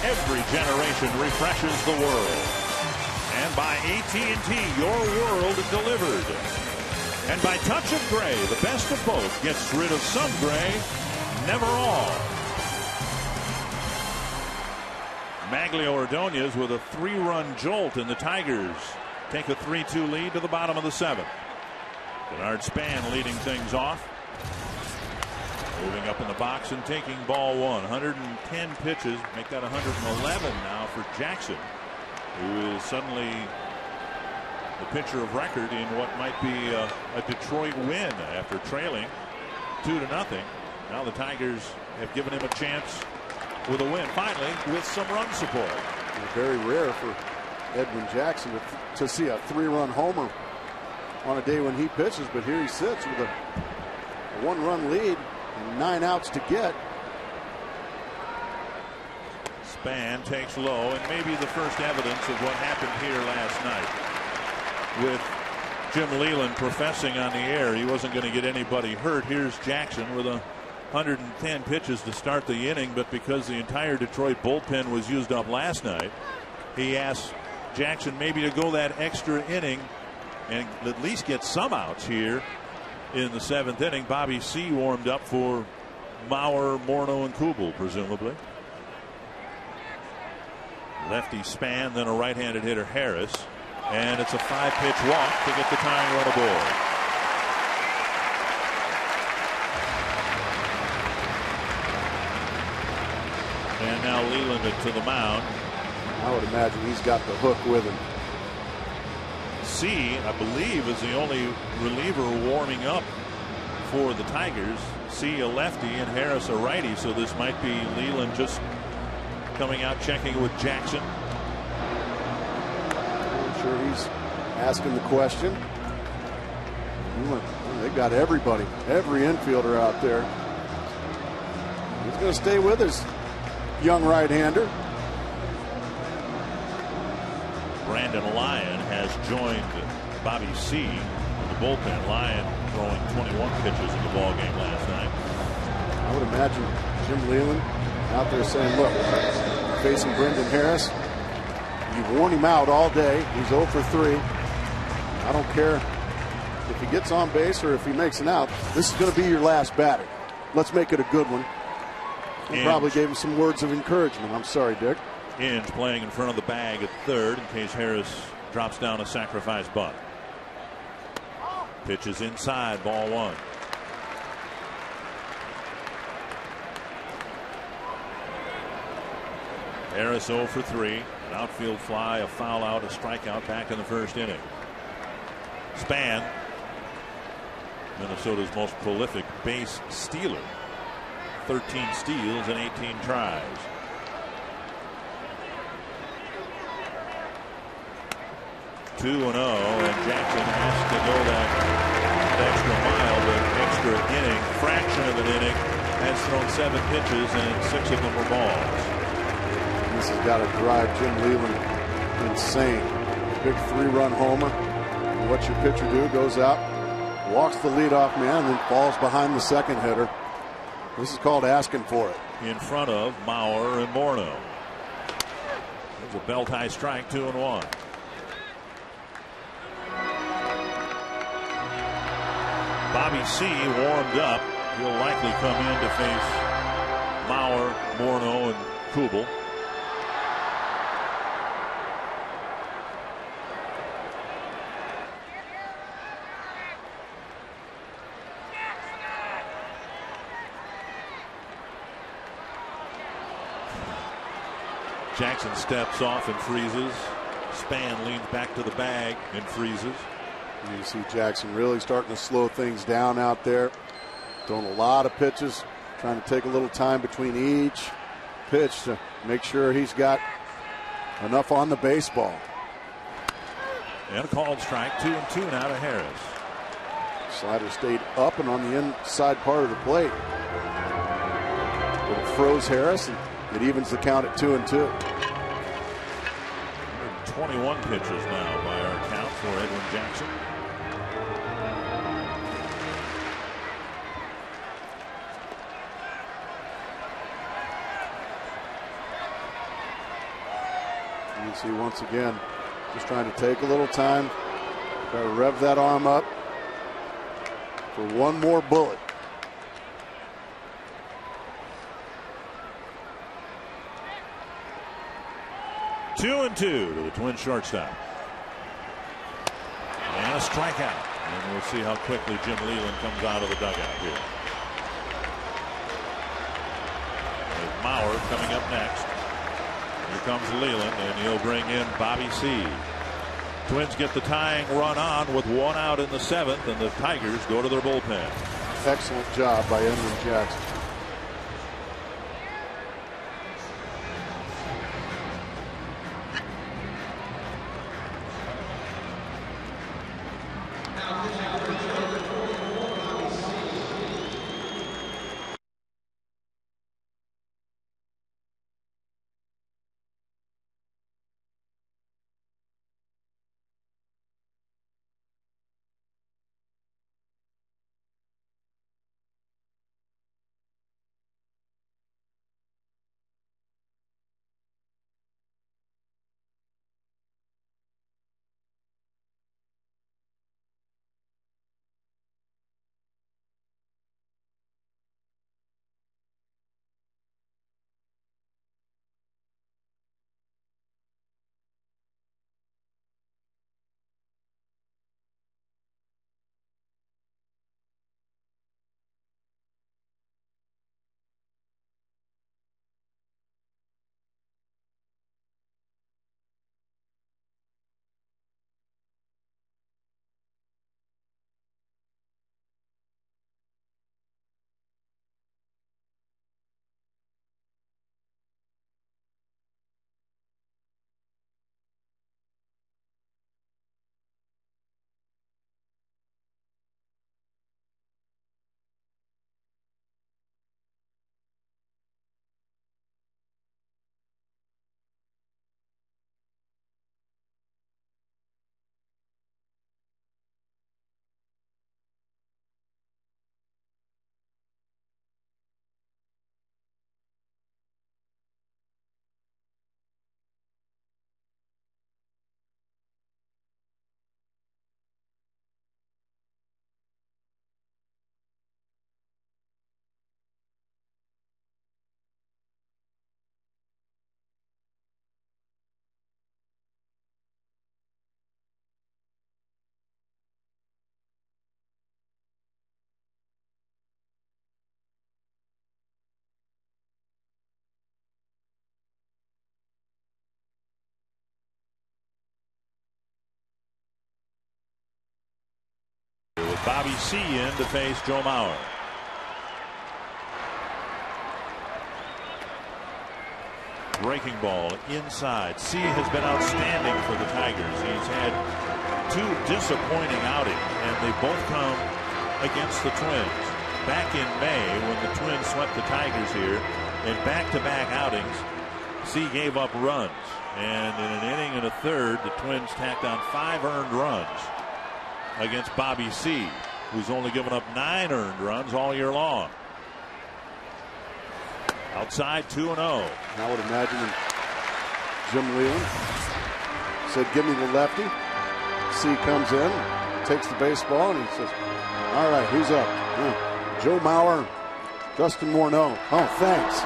Every generation refreshes the world. And by AT&T, your world delivered. And by Touch of Gray, the best of both gets rid of some gray, never all. Maglio Ordonez with a 3-run jolt, and the Tigers take a 3-2 lead to the bottom of the 7th. Bernard Span leading things off. Moving up in the box and taking ball 1. 110 pitches, make that 111 now for Jackson, who is suddenly the pitcher of record in what might be a Detroit win after trailing 2-0. Now the Tigers have given him a chance with a win, finally, with some run support. It's very rare for Edwin Jackson to see a 3-run homer on a day when he pitches, but here he sits with a 1-run lead and 9 outs to get. Span takes low, and maybe the first evidence of what happened here last night, with Jim Leyland professing on the air he wasn't going to get anybody hurt. Here's Jackson with 110 pitches to start the inning, but because the entire Detroit bullpen was used up last night, he asked Jackson maybe to go that extra inning and at least get some outs here in the 7th inning. Bobby C. warmed up for Mauer, Morneau, and Kubel, presumably. Lefty Span, then a right-handed hitter Harris, and it's a 5-pitch walk to get the tying run aboard. And now Leyland to the mound. I would imagine he's got the hook with him. C, I believe, is the only reliever warming up for the Tigers. C, a lefty, and Harris a righty, so this might be Leyland just coming out checking with Jackson. I'm sure he's asking the question. They got everybody, every infielder out there. He's going to stay with his young right-hander. Brandon Lyon has joined Bobby C. in the bullpen. Lyon throwing 21 pitches in the ball game last night. I would imagine Jim Leyland out there saying, look, facing Brendan Harris, you've worn him out all day. He's 0 for 3. I don't care if he gets on base or if he makes an out. This is going to be your last batter. Let's make it a good one. He probably gave him some words of encouragement. I'm sorry, Dick. Inge playing in front of the bag at third in case Harris drops down a sacrifice bunt. Pitch is inside, ball 1. Harris 0 for 3. An outfield fly, a foul out, a strikeout back in the first inning. Span, Minnesota's most prolific base stealer. 13 steals and 18 tries. Two and Jackson has to go that extra mile, the extra inning, fraction of an inning, has thrown 7 pitches and 6 of them were balls. This has got to drive Jim Leyland insane. Big 3-run homer. And what your pitcher do? Goes out, walks the leadoff man, and then falls behind the second hitter. This is called asking for it. In front of Mauer and Morneau. There's a belt high strike, 2-1. Bobby C. warmed up. He'll likely come in to face Mauer, Morneau, and Kubel. Jackson steps off and freezes. Span leans back to the bag and freezes. You see Jackson really starting to slow things down out there. Throwing a lot of pitches, trying to take a little time between each pitch to make sure he's got enough on the baseball. And a called strike, 2-2 now to Harris. Slider stayed up and on the inside part of the plate. But it froze Harris, and it evens the count at 2-2. 21 pitches now by our count for Edwin Jackson. See, once again, just trying to take a little time, try to rev that arm up for one more bullet. Two and two to the Twins shortstop. And a strikeout. And we'll see how quickly Jim Leland comes out of the dugout here. With Mauer coming up next. Here comes Leland, and he'll bring in Bobby C. Twins get the tying run on with one out in the seventh, and the Tigers go to their bullpen. Excellent job by Edwin Jackson. With Bobby C. in to face Joe Mauer. Breaking ball inside. C has been outstanding for the Tigers. He's had two disappointing outings, and they both come against the Twins. Back in May, when the Twins swept the Tigers here, in back-to-back outings, C gave up runs. And in an inning and a third, the Twins tacked on 5 earned runs against Bobby C., who's only given up 9 earned runs all year long. Outside 2-0. I would imagine Jim Leland said, "Give me the lefty." C comes in, takes the baseball, and he says, "All right, who's up?" Joe Mauer, Justin Morneau. Oh, thanks.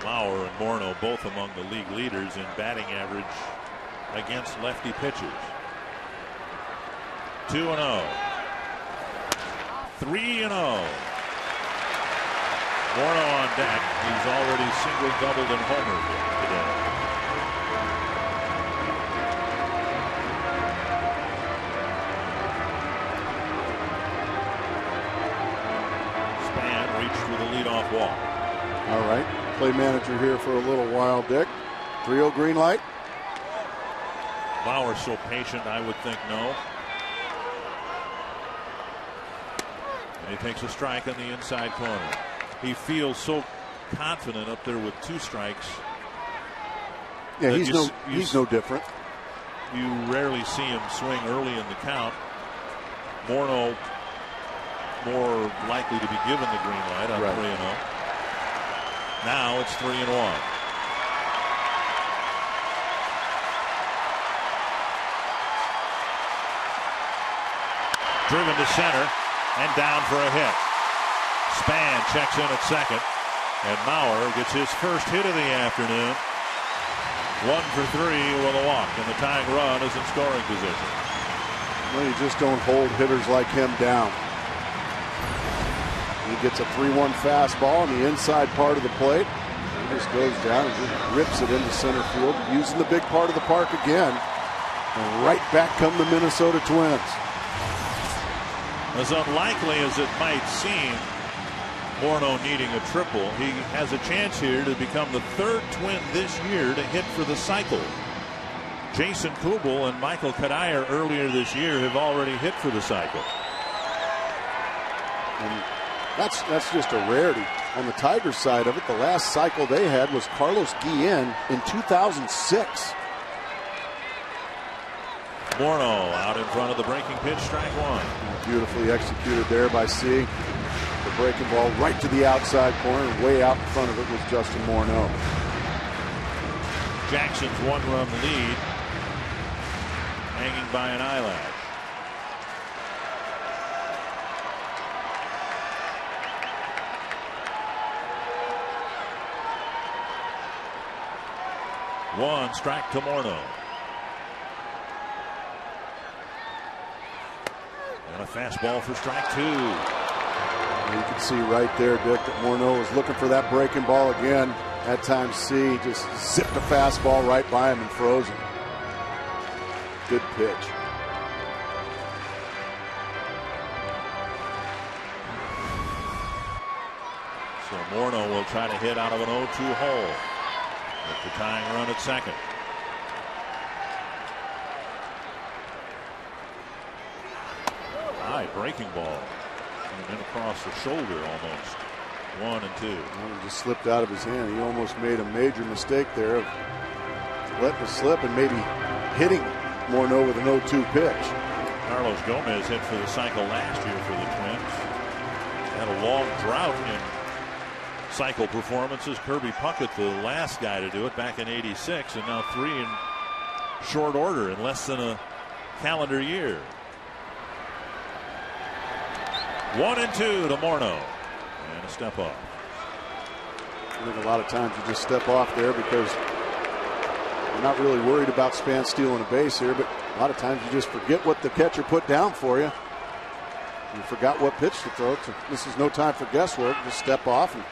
Mauer and Morneau both among the league leaders in batting average against lefty pitchers. 2-0. 3-0. Morneau on deck. He's already single, doubled, and homered today. Span reached with a leadoff walk. All right. Play manager here for a little while, Dick. 3-0 green light. Bauer so patient, I would think no. And he takes a strike on the inside corner. He feels so confident up there with 2 strikes. Yeah, he's no different. You rarely see him swing early in the count. Morneau more likely to be given the green light on 3-0. Now it's 3-1. Driven to center and down for a hit. Span checks in at second, and Maurer gets his first hit of the afternoon. 1 for 3 with a walk, and the tying run is in scoring position. Well, you just don't hold hitters like him down. He gets a 3-1 fastball on the inside part of the plate. He just goes down and just rips it into center field, using the big part of the park again. And right back come the Minnesota Twins. As unlikely as it might seem, Morneau needing a triple, he has a chance here to become the third Twin this year to hit for the cycle. Jason Kubel and Michael Kadire earlier this year have already hit for the cycle. And that's just a rarity. On the Tigers side of it, the last cycle they had was Carlos Guillen in 2006. Morneau out in front of the breaking pitch, strike one. Beautifully executed there by C. The breaking ball right to the outside corner, and way out in front of it was Justin Morneau. Jackson's one-run lead hanging by an eyelash. One strike to Morneau. And a fastball for strike two. You can see right there, Dick, that Morneau was looking for that breaking ball again. That time C just zipped a fastball right by him and froze him. Good pitch. So Morneau will try to hit out of an 0-2 hole with the tying run at second. High breaking ball. And across the shoulder almost. 1 and 2. Well, he just slipped out of his hand. He almost made a major mistake there of letting it slip and maybe hitting Morneau with an 0-2 pitch. Carlos Gomez hit for the cycle last year for the Twins. Had a long drought in cycle performances. Kirby Puckett, the last guy to do it back in '86, and now 3 in short order in less than a calendar year. 1 and 2 to Morneau. And a step off. I think a lot of times you just step off there because you're not really worried about Span stealing a base here, but a lot of times you just forget what the catcher put down for you. You forgot what pitch to throw. So this is no time for guesswork. Just step off and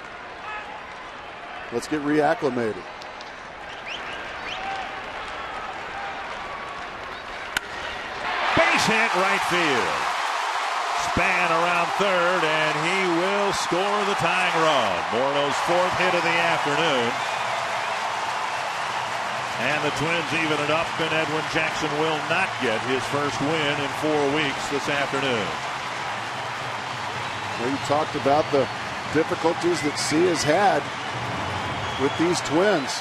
let's get reacclimated. Base hit right field. Span around third, and he will score the tying run. Morneau's fourth hit of the afternoon. And the Twins even it up, and Edwin Jackson will not get his first win in 4 weeks this afternoon. Well, you talked about the difficulties that C has had with these Twins.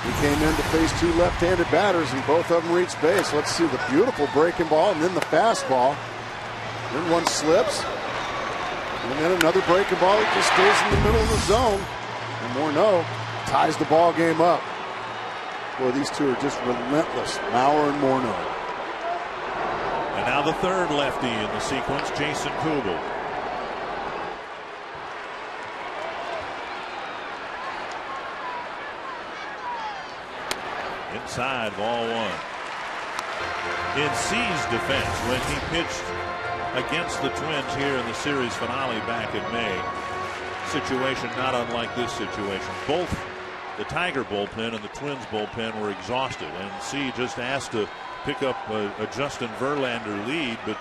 He came in to face 2 left-handed batters, and both of them reached base. Let's see the beautiful breaking ball, and then the fastball. Then one slips, and then another breaking ball. It just stays in the middle of the zone. And Morneau ties the ball game up. Boy, these two are just relentless, Maurer and Morneau. And now the third lefty in the sequence, Jason Kubel. Inside, ball one. In C's defense, when he pitched against the Twins here in the series finale back in May, situation not unlike this situation. Both the Tiger bullpen and the Twins bullpen were exhausted, and C just asked to pick up a Justin Verlander lead, but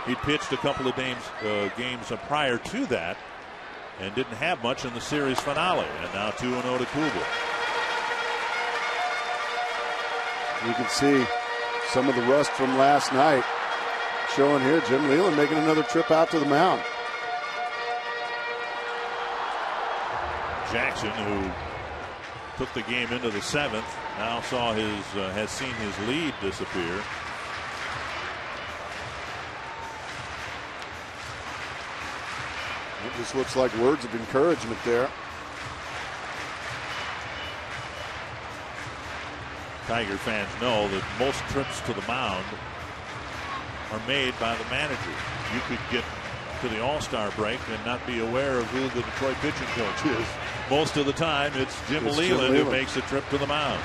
he'd pitched a couple of games prior to that and didn't have much in the series finale. And now 2-0 to Kubel. You can see some of the rust from last night showing here. Jim Leyland making another trip out to the mound. Jackson, who took the game into the 7th, now has seen his lead disappear. It just looks like words of encouragement there. Tiger fans know that most trips to the mound are made by the manager. You could get to the All-Star break and not be aware of who the Detroit pitching coach is. Most of the time, it's Jim Leland who makes the trip to the mound.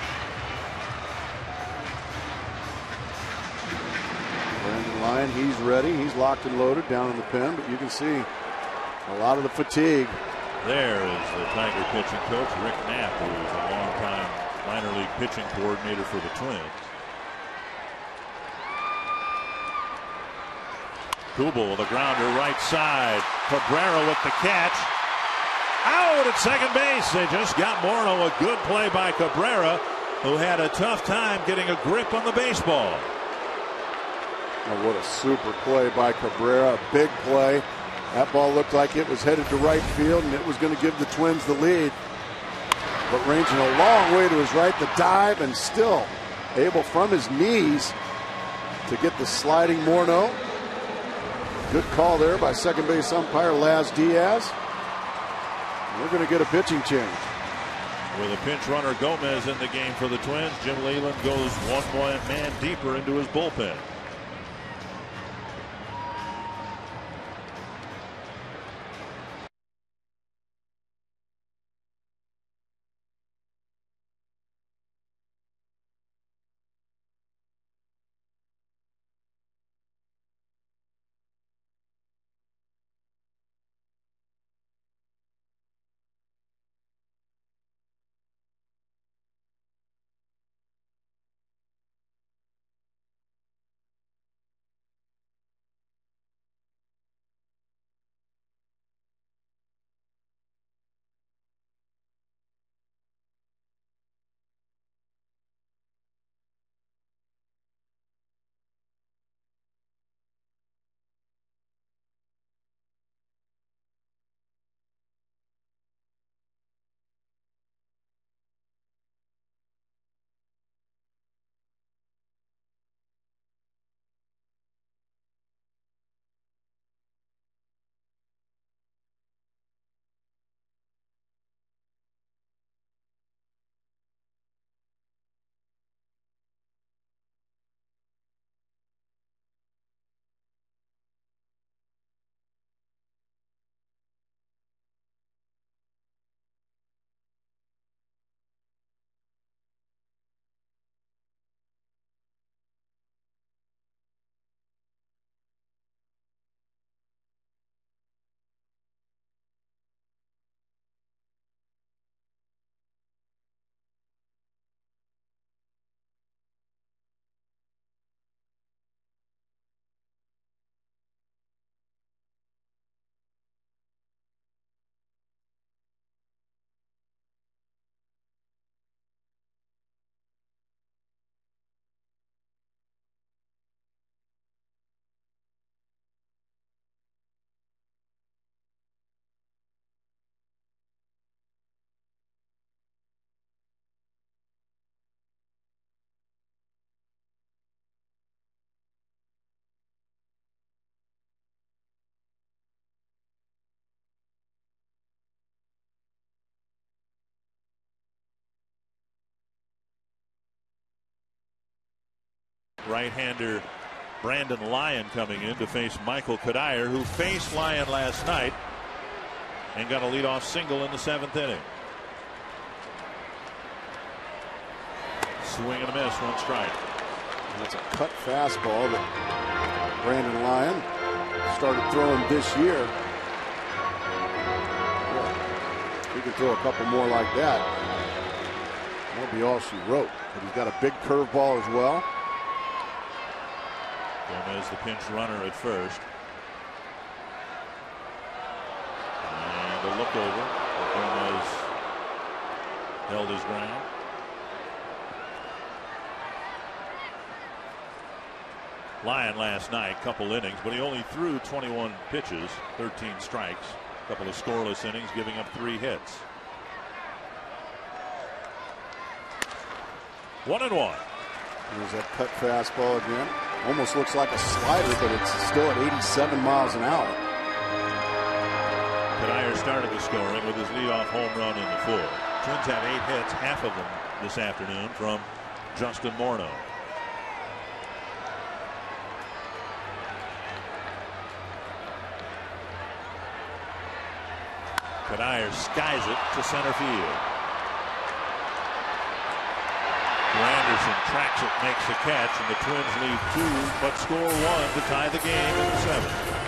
Brandon Lyon, he's ready. He's locked and loaded down in the pen, but you can see a lot of the fatigue. There is the Tiger pitching coach, Rick Knapp, who is a longtime minor league pitching coordinator for the Twins. Kubel with a grounder right side. Cabrera with the catch. Out at second base. They just got Morneau. A good play by Cabrera, who had a tough time getting a grip on the baseball. Oh, what a super play by Cabrera. A big play. That ball looked like it was headed to right field, and it was going to give the Twins the lead. But ranging a long way to his right, the dive, and still able from his knees to get the sliding Morneau. Good call there by second base umpire Laz Diaz. We're going to get a pitching change. With a pinch runner Gomez in the game for the Twins, Jim Leyland goes one man deeper into his bullpen. Right-hander Brandon Lyon coming in to face Michael Kadire, who faced Lyon last night and got a leadoff single in the 7th inning. Swing and a miss, 1 strike. And that's a cut fastball that Brandon Lyon started throwing this year. He can throw a couple more like that. That'll be all she wrote. But he's got a big curveball as well. Gomez, the pinch runner at first. And a look over. Gomez held his ground. Lyon last night, couple innings, but he only threw 21 pitches, 13 strikes, a couple of scoreless innings, giving up 3 hits. 1-1. There's that cut fastball again. Almost looks like a slider, but it's still at 87 miles an hour. Kadire started the scoring with his leadoff home run in the 4th. Twins have 8 hits, half of them this afternoon from Justin Morneau. Kadire skies it to center field. Anderson tracks it, makes the catch, and the Twins lead 2 but score 1 to tie the game in the 7th.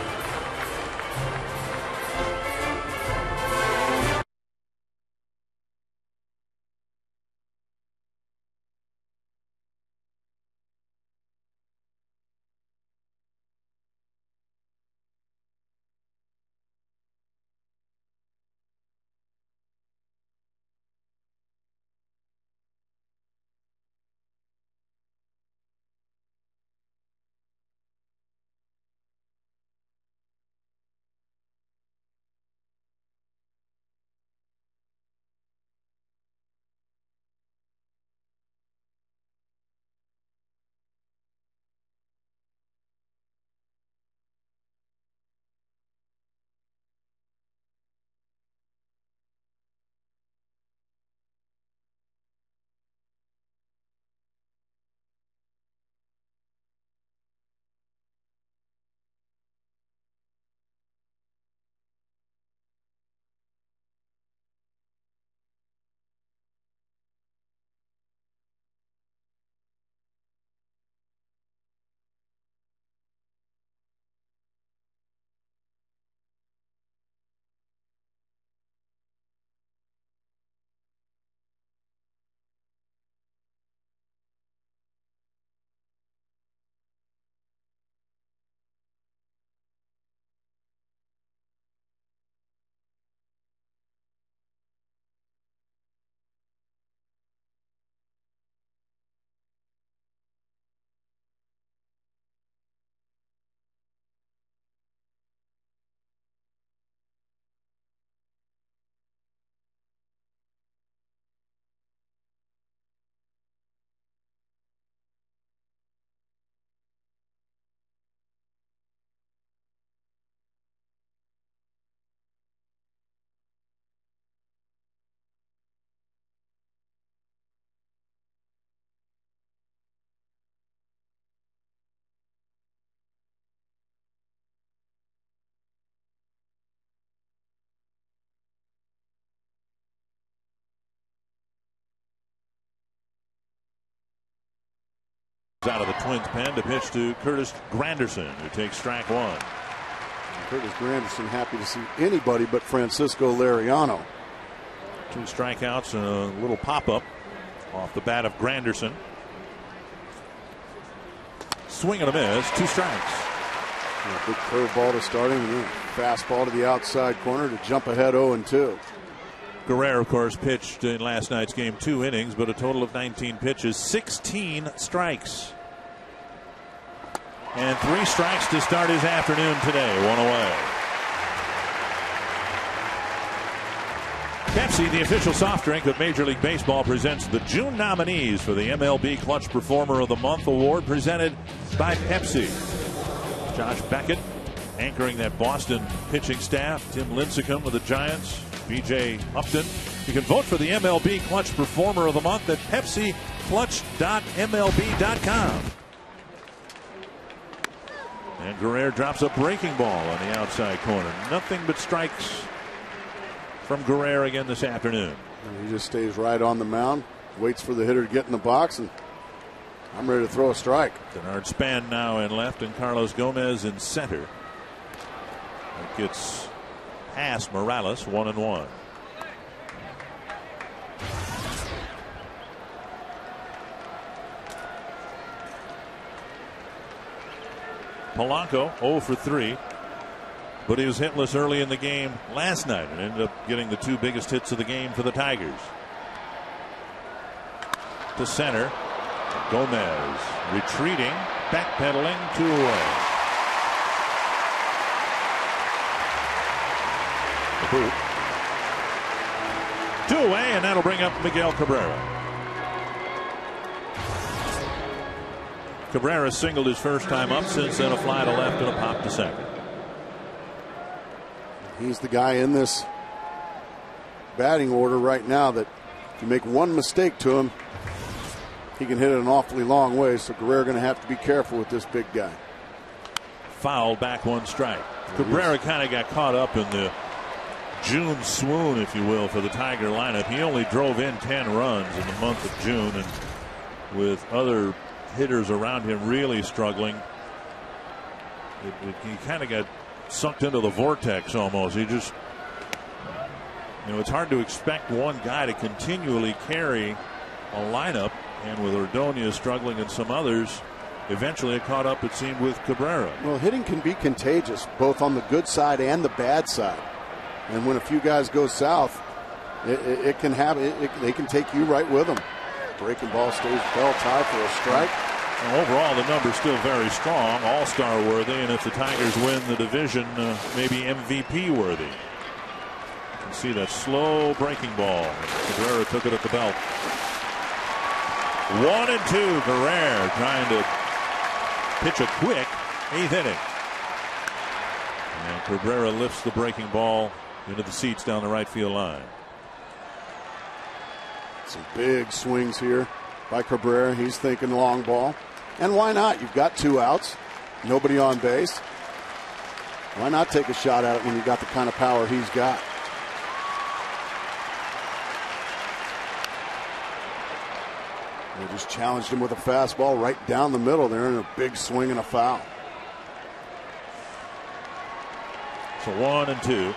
Out of the Twins pen to pitch to Curtis Granderson, who takes strike 1. Curtis Granderson happy to see anybody but Francisco Liriano. 2 strikeouts and a little pop-up off the bat of Granderson. Swing and a miss, 2 strikes. Yeah, big curveball to start him, and then fastball to the outside corner to jump ahead 0-2. Guerrero, of course, pitched in last night's game 2 innings, but a total of 19 pitches, 16 strikes. And 3 strikes to start his afternoon today, 1 away. Pepsi, the official soft drink of Major League Baseball, presents the June nominees for the MLB Clutch Performer of the Month award, presented by Pepsi. Josh Beckett anchoring that Boston pitching staff. Tim Lincecum of the Giants. B.J. Upton. You can vote for the MLB Clutch Performer of the Month at PepsiClutch.mlb.com. And Guerrero drops a breaking ball on the outside corner. Nothing but strikes from Guerrero again this afternoon. And he just stays right on the mound, waits for the hitter to get in the box, and I'm ready to throw a strike. Denard Span now in left and Carlos Gomez in center. It gets past Morales, 1-1. Polanco 0 for 3, but he was hitless early in the game last night and ended up getting the 2 biggest hits of the game for the Tigers. To center, Gomez retreating, backpedaling, 2 away. The boot. 2 away, and that'll bring up Miguel Cabrera. Cabrera singled his first time up, since then a fly to left and a pop to second. He's the guy in this batting order right now that if you make one mistake to him, he can hit it an awfully long way, so Guerrero going to have to be careful with this big guy. Foul, back 1 strike. Cabrera kind of got caught up in the June swoon, if you will, for the Tiger lineup. He only drove in 10 runs in the month of June, and with other hitters around him really struggling, he kind of got sucked into the vortex almost. He just, it's hard to expect one guy to continually carry a lineup, and with Ordonez struggling and some others, eventually it caught up, it seemed, with Cabrera. Well, hitting can be contagious, both on the good side and the bad side. And when a few guys go south, it can happen. They can take you right with them. Breaking ball stays bell tie for a strike. And overall, the number's still very strong, all-star worthy, and if the Tigers win the division, maybe MVP worthy. You can see that slow breaking ball. Cabrera took it at the belt. 1-2. Guerrero trying to pitch a quick 8th inning. And Cabrera lifts the breaking ball into the seats down the right field line. Some big swings here by Cabrera. He's thinking long ball. And why not? You've got 2 outs, nobody on base. Why not take a shot at it when you've got the kind of power he's got? They just challenged him with a fastball right down the middle there, and a big swing and a foul. So 1-2.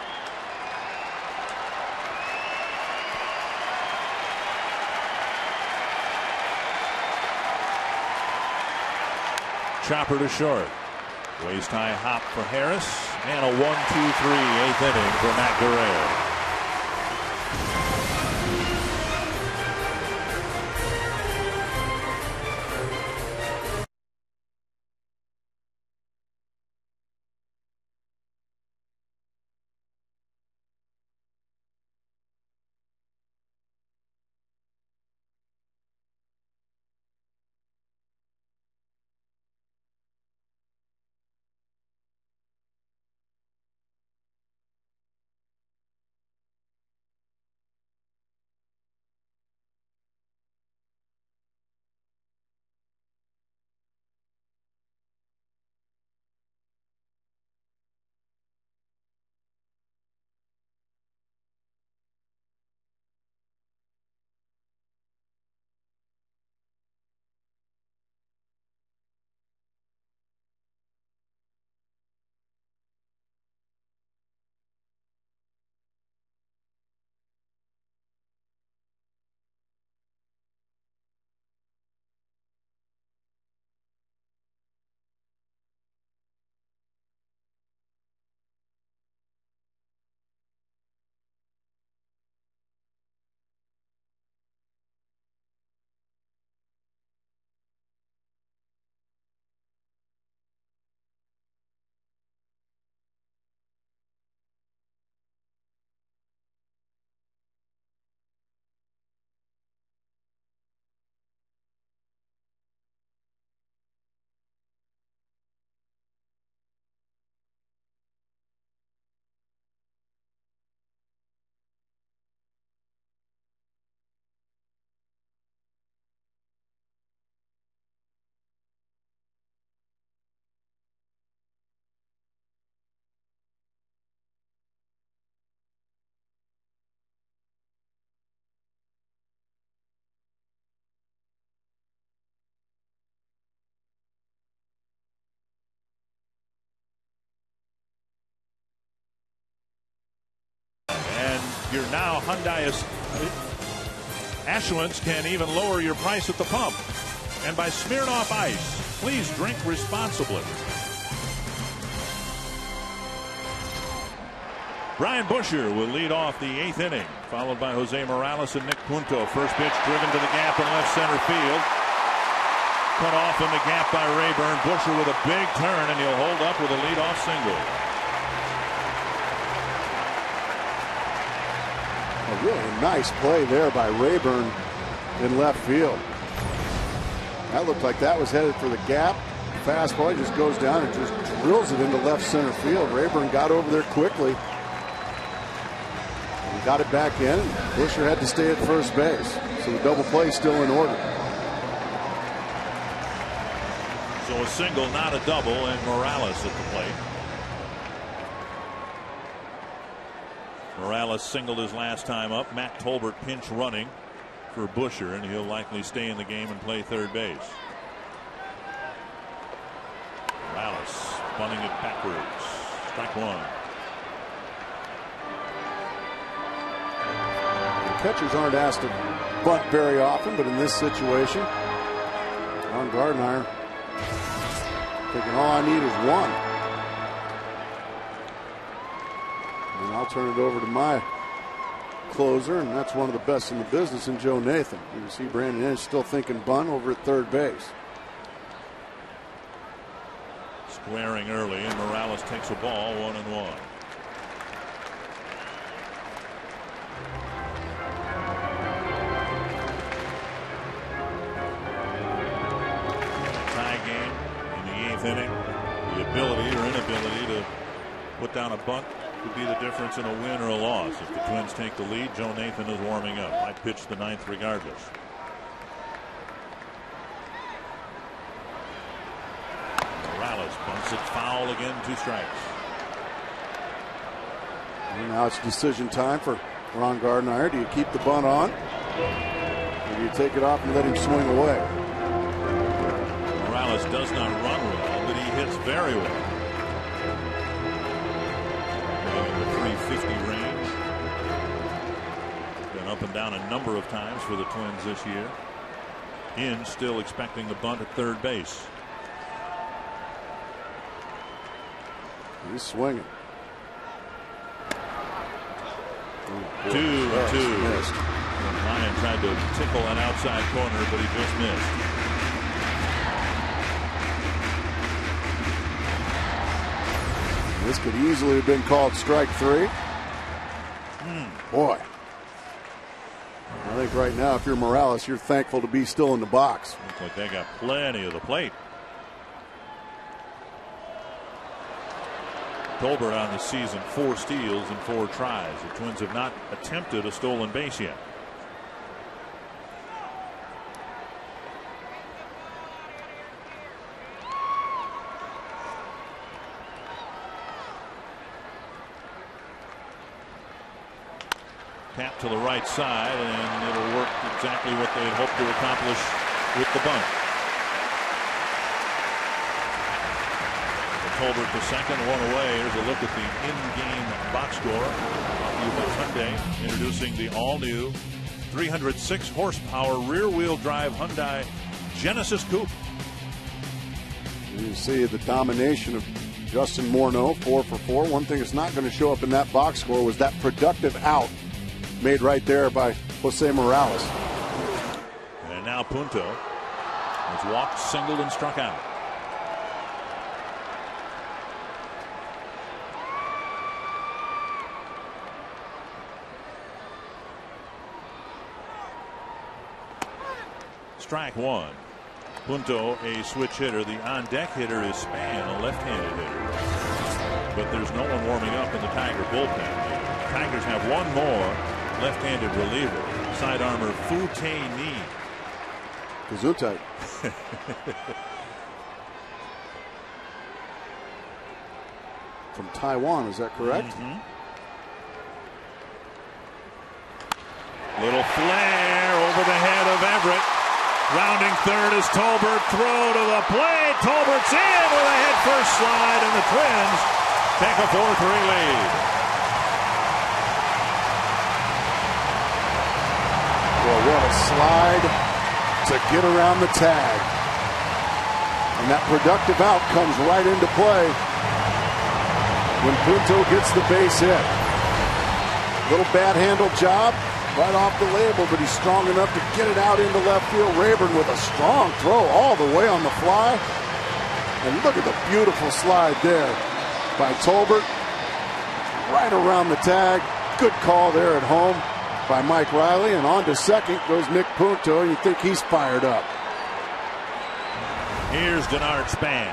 Chopper to short. Waist high hop for Harris, and a 1-2-3 8th inning for Matt Guerrero. Your now Hyundai Ashlands can even lower your price at the pump. And by Smirnoff Ice, please drink responsibly. Brian Busher will lead off the 8th inning, followed by Jose Morales and Nick Punto. First pitch driven to the gap in left center field. Cut off in the gap by Rayburn. Busher with a big turn, and he'll hold up with a leadoff single. A really nice play there by Rayburn in left field. That looked like that was headed for the gap. Fastball just goes down and just drills it into left center field. Rayburn got over there quickly. He got it back in. Busher had to stay at first base. So the double play still in order. So a single, not a double, and Morales at the plate. Morales singled his last time up. Matt Tolbert pinch running for Busher, and he'll likely stay in the game and play third base. Morales bunting it backwards. Strike one. Catchers aren't asked to bunt very often, but in this situation, Ron Gardenhire thinking all I need is one. And I'll turn it over to my closer, and that's one of the best in the business in Joe Nathan. You see Brandon Inge still thinking bunt over at third base. Squaring early, and Morales takes a ball, 1-1. Inning. The ability or inability to put down a bunt could be the difference in a win or a loss. If the Twins take the lead, Joe Nathan is warming up. Might pitch the ninth regardless. Morales bunts it foul again, 2 strikes. And now it's decision time for Ron Gardenhire. Do you keep the bunt on, or do you take it off and let him swing away? Morales does not run well, but he hits very well. In the 350 range. Been up and down a number of times for the Twins this year. Inge still expecting the bunt at third base. He's swinging. 2-2. Ryan tried to tickle an outside corner, but he just missed. This could easily have been called strike 3. Boy. I think right now, if you're Morales, you're thankful to be still in the box. Looks like they got plenty of the plate. Tolbert on the season, 4 steals and 4 tries. The Twins have not attempted a stolen base yet. Tap to the right side, and it'll work exactly what they had hoped to accomplish with the bunt. Tolbert to second, 1 away. Here's a look at the in-game box score. Hyundai introducing the all-new 306 horsepower rear-wheel drive Hyundai Genesis Coupe. You see the domination of Justin Morneau, 4 for 4. One thing that's not going to show up in that box score was that productive out made right there by Jose Morales. And now Punto has walked, singled, and struck out. Strike 1. Punto, a switch hitter. The on-deck hitter is Span, a left-handed hitter. But there's no one warming up in the Tiger bullpen. The Tigers have one more left-handed reliever, sidearmer Fu-Tae-Ni. Gesundheit. From Taiwan, is that correct? Little flare over the head of Everett. Rounding third is Tolbert. Throw to the plate. Tolbert's in with a head-first slide, and the Twins take a 4-3 lead. Well, what a slide to get around the tag. And that productive out comes right into play when Punto gets the base hit. Little bad-handled job right off the label, but he's strong enough to get it out into left field. Rayburn with a strong throw all the way on the fly. And look at the beautiful slide there by Tolbert. Right around the tag. Good call there at home by Mike Riley, and on to second goes Nick Punto, and you think he's fired up. Here's Denard Span.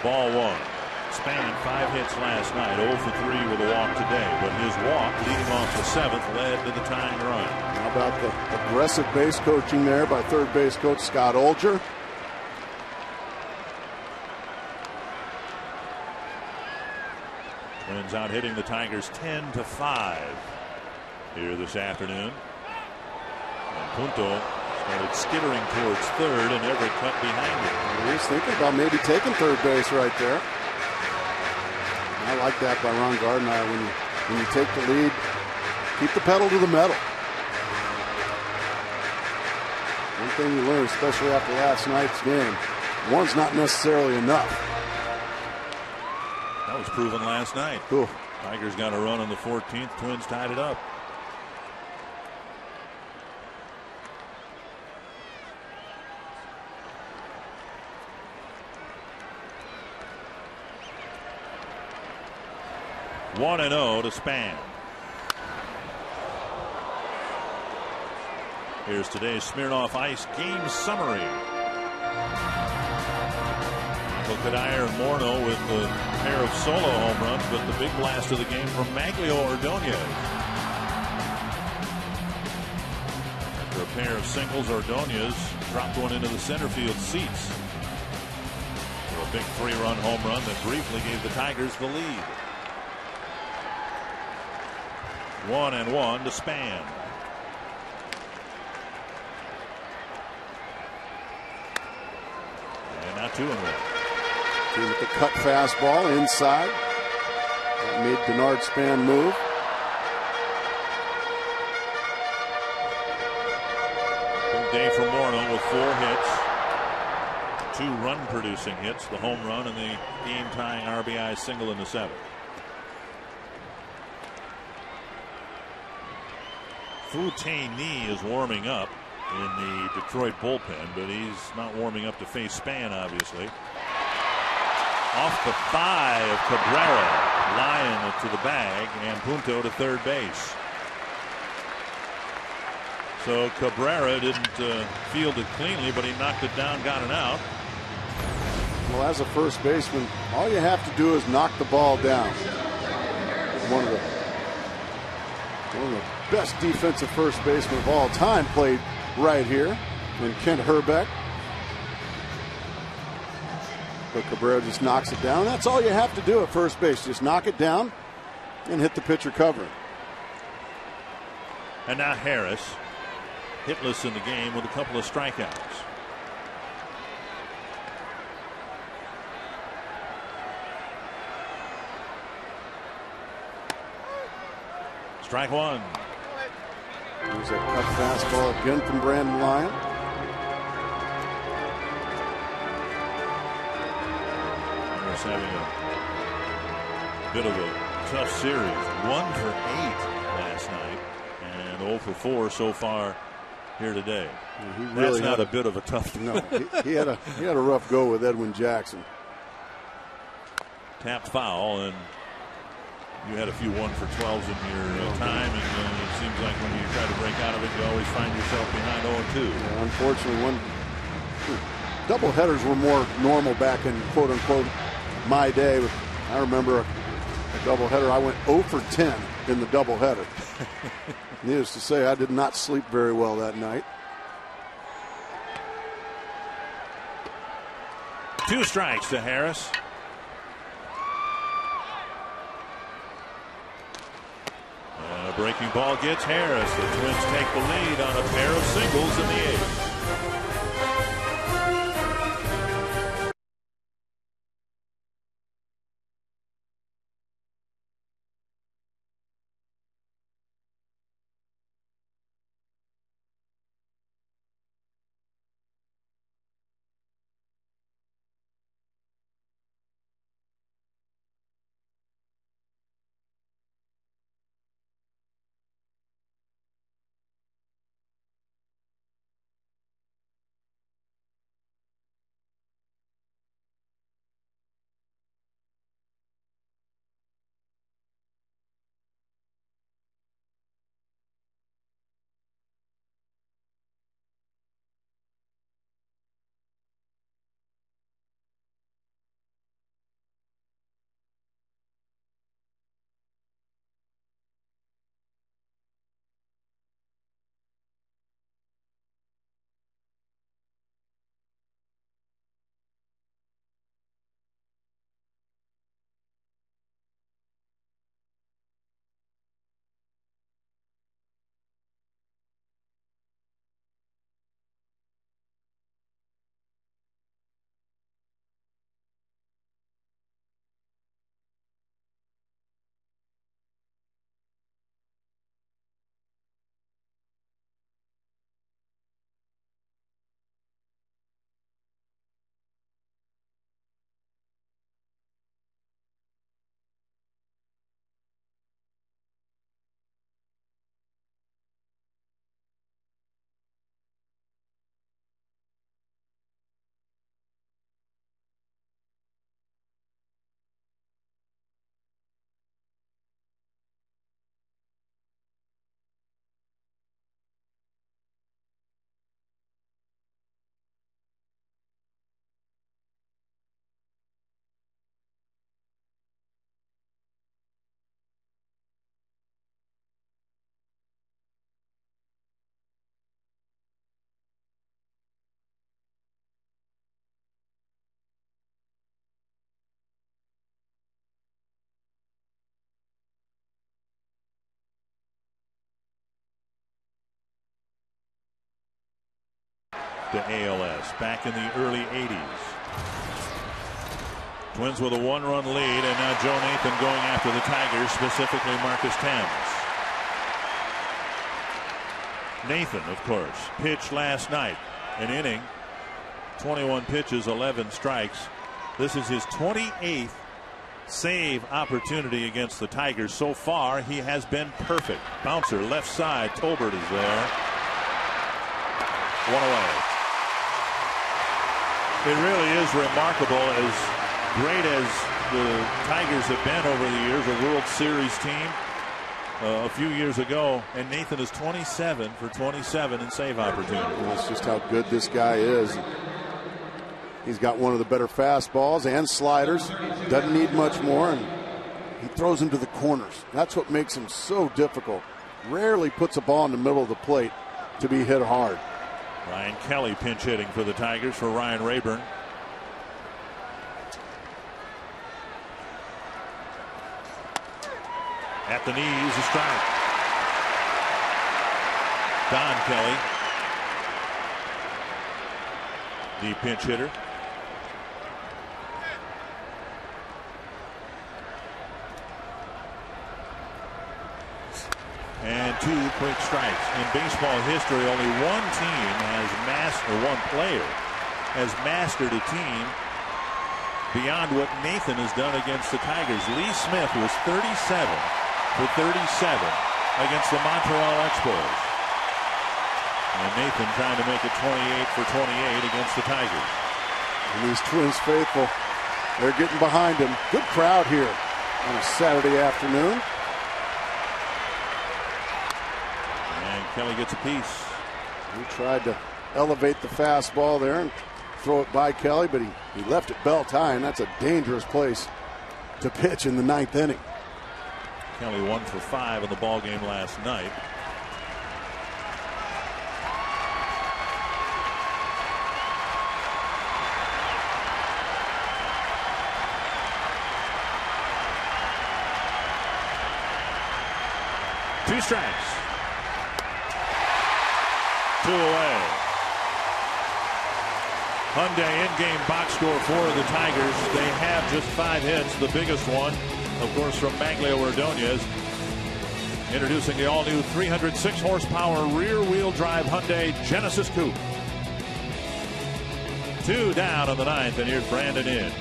Ball 1. Span, 5 hits last night, 0 for 3 with a walk today. But his walk, leading off the 7th, led to the tying run. How about the aggressive base coaching there by third base coach Scott Olger? Twins out hitting the Tigers 10-5 here this afternoon. And Punto started skittering towards third, and Everett cut behind him. He's thinking about maybe taking third base right there. I like that by Ron Gardner. When you take the lead, keep the pedal to the metal. One thing you learn, especially after last night's game, one's not necessarily enough. That was proven last night. Cool. Tigers got a run on the 14th. Twins tied it up. One and 0 to Span. Here's today's Smirnoff Ice game summary. Cuddyer and Morneau with a pair of solo home runs, but the big blast of the game from Maglio Ordonez. After a pair of singles, Ordonez dropped one into the center field seats. For a big 3-run home run that briefly gave the Tigers the lead. 1-1 to Span. And now 2-1. With the cut fastball inside. That made Denard Span move. Big day for Morneau with 4 hits. 2 run-producing hits, the home run and the game-tying RBI single in the 7th. Fu Ni is warming up in the Detroit bullpen, but he's not warming up to face Span, obviously. Off the thigh of Cabrera, Lyon to the bag, and Punto to third base. So Cabrera didn't field it cleanly, but he knocked it down, got it out. Well, as a first baseman, all you have to do is knock the ball down. One of the best defensive first basemen of all time played right here, and Kent Herbeck. But Cabrera just knocks it down. That's all you have to do at first base. Just knock it down and hit the pitcher covering. And now Harris, hitless in the game with a couple of strikeouts. Strike one. There's a cut fastball again from Brandon Lyon. Having a bit of a tough series. 1 for 8 last night and 0 for 4 so far here today. That's not a bit of a tough. No, he had a rough go with Edwin Jackson. Tapped foul, and you had a few 1 for 12s in your time, and it seems like when you try to break out of it, you always find yourself behind 0-2. Yeah, unfortunately, double headers were more normal back in quote unquote my day. I remember a doubleheader. I went 0 for 10 in the doubleheader. Needless to say, I did not sleep very well that night. 2 strikes to Harris. And a breaking ball gets Harris. The Twins take the lead on a pair of singles in the 8th. to ALS back in the early 80s. Twins with a 1-run lead, and now Joe Nathan going after the Tigers, specifically Marcus Thames. Nathan, of course, pitched last night, an inning, 21 pitches, 11 strikes. This is his 28th save opportunity against the Tigers. So far, he has been perfect. Bouncer left side. Tolbert is there. One away. It really is remarkable, as great as the Tigers have been over the years, a World Series team a few years ago, and Nathan is 27 for 27 in save opportunities. That's just how good this guy is. He's got one of the better fastballs and sliders. Doesn't need much more, and he throws them to the corners. That's what makes him so difficult. Rarely puts a ball in the middle of the plate to be hit hard. Ryan Kelly pinch hitting for the Tigers for Ryan Rayburn. At the knees, a strike. Don Kelly, the pinch hitter. And 2 quick strikes. In baseball history, only one team has one player has mastered a team beyond what Nathan has done against the Tigers. Lee Smith was 37 for 37 against the Montreal Expos. And Nathan trying to make it 28 for 28 against the Tigers. And these Twins faithful, they're getting behind him. Good crowd here on a Saturday afternoon. And Kelly gets a piece. He tried to elevate the fastball there and throw it by Kelly, but he left it belt high, and that's a dangerous place to pitch in the 9th inning. Kelly 1 for 5 in the ball game last night. Two strikes. 2 away. Hyundai in-game box score for the Tigers. They have just 5 hits. The biggest one, of course, from Maglio Ordonez. Introducing the all-new 306 horsepower rear-wheel drive Hyundai Genesis Coupe. 2 down in the 9th, and here's Brandon in.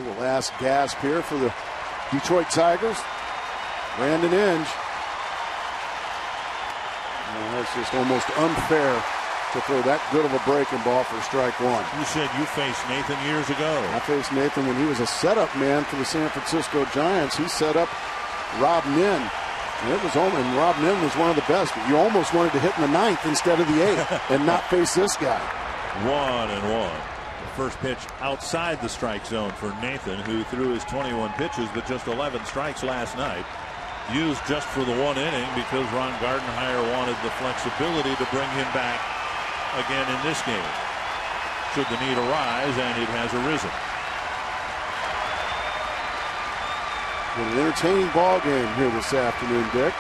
The last gasp here for the Detroit Tigers. Brandon Inge. That's just almost unfair to throw that good of a breaking ball for strike 1. You said you faced Nathan years ago. I faced Nathan when he was a setup man for the San Francisco Giants. He set up Rob Nin. And it was only, and Rob Nin was one of the best, but you almost wanted to hit in the 9th instead of the 8th and not face this guy. 1-1. The first pitch outside the strike zone for Nathan, who threw his 21 pitches but just 11 strikes last night. Used just for the 1 inning because Ron Gardenhire wanted the flexibility to bring him back again in this game, should the need arise, and it has arisen. An entertaining ball game here this afternoon, Dick.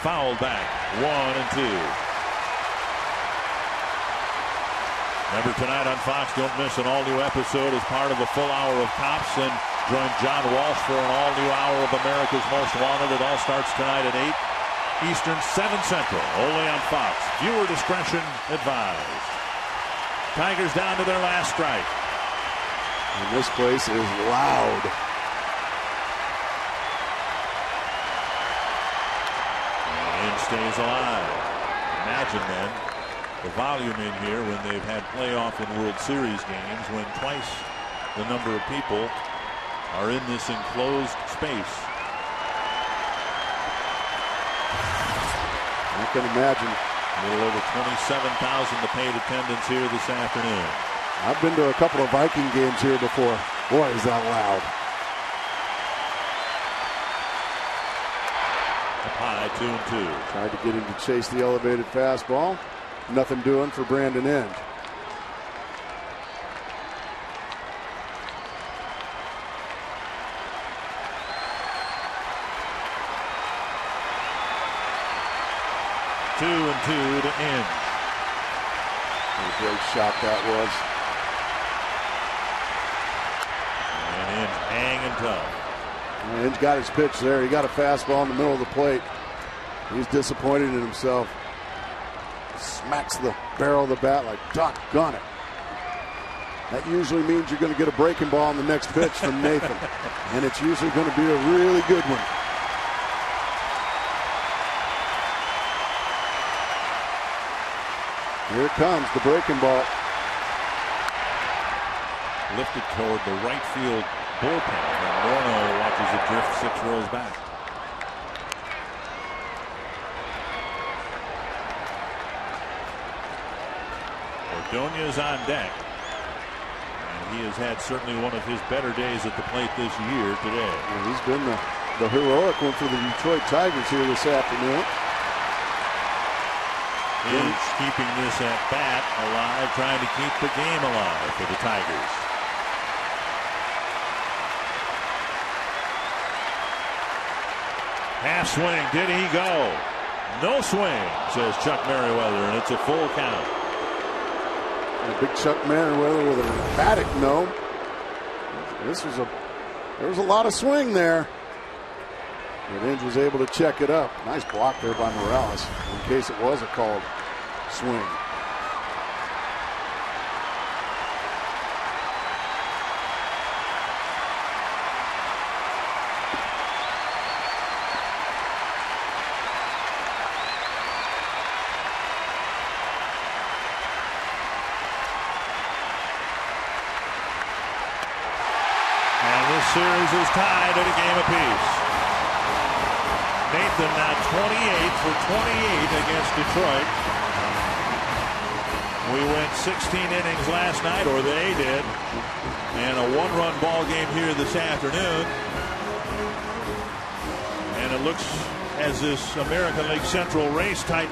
Fouled back, 1-2. Remember, tonight on Fox, don't miss an all-new episode as part of a full hour of Cops, and join John Walsh for an all-new hour of America's Most Wanted. It all starts tonight at 8 Eastern, 7 Central, only on Fox. Viewer discretion advised. Tigers down to their last strike. And this place is loud. And stays alive. Imagine then the volume in here when they've had playoff and World Series games, when twice the number of people are in this enclosed space. I can imagine. A little over 27,000 to paid attendance here this afternoon. I've been to a couple of Viking games here before. Boy, is that loud. Up high, 2-2. Tried to get him to chase the elevated fastball. Nothing doing for Brandon Inge. 2-2 to end. What a great shot that was. And Inge hanging tough. Inge got his pitch there. He got a fastball in the middle of the plate. He's disappointed in himself. Smacks the barrel of the bat like, doggone it. That usually means you're going to get a breaking ball on the next pitch from Nathan. And it's usually going to be a really good one. Here it comes, the breaking ball. Lifted toward the right field bullpen. And Morneau watches it drift 6 rows back. Ordonez on deck. And he has had certainly one of his better days at the plate this year today. Yeah, he's been the heroic one for the Detroit Tigers here this afternoon. Inge keeping this at bat alive, trying to keep the game alive for the Tigers. Half swing, did he go? No swing, says Chuck Merriweather, and it's a full count. And big Chuck Merriweather with an emphatic no. There was a lot of swing there. But Inge was able to check it up. Nice block there by Morales in case it was a called swing. And this series is tied at a game apiece. Nathan now 28 for 28 against Detroit. We went 16 innings last night, or they did, and a 1-run ball game here this afternoon. And it looks as this American League Central race tight.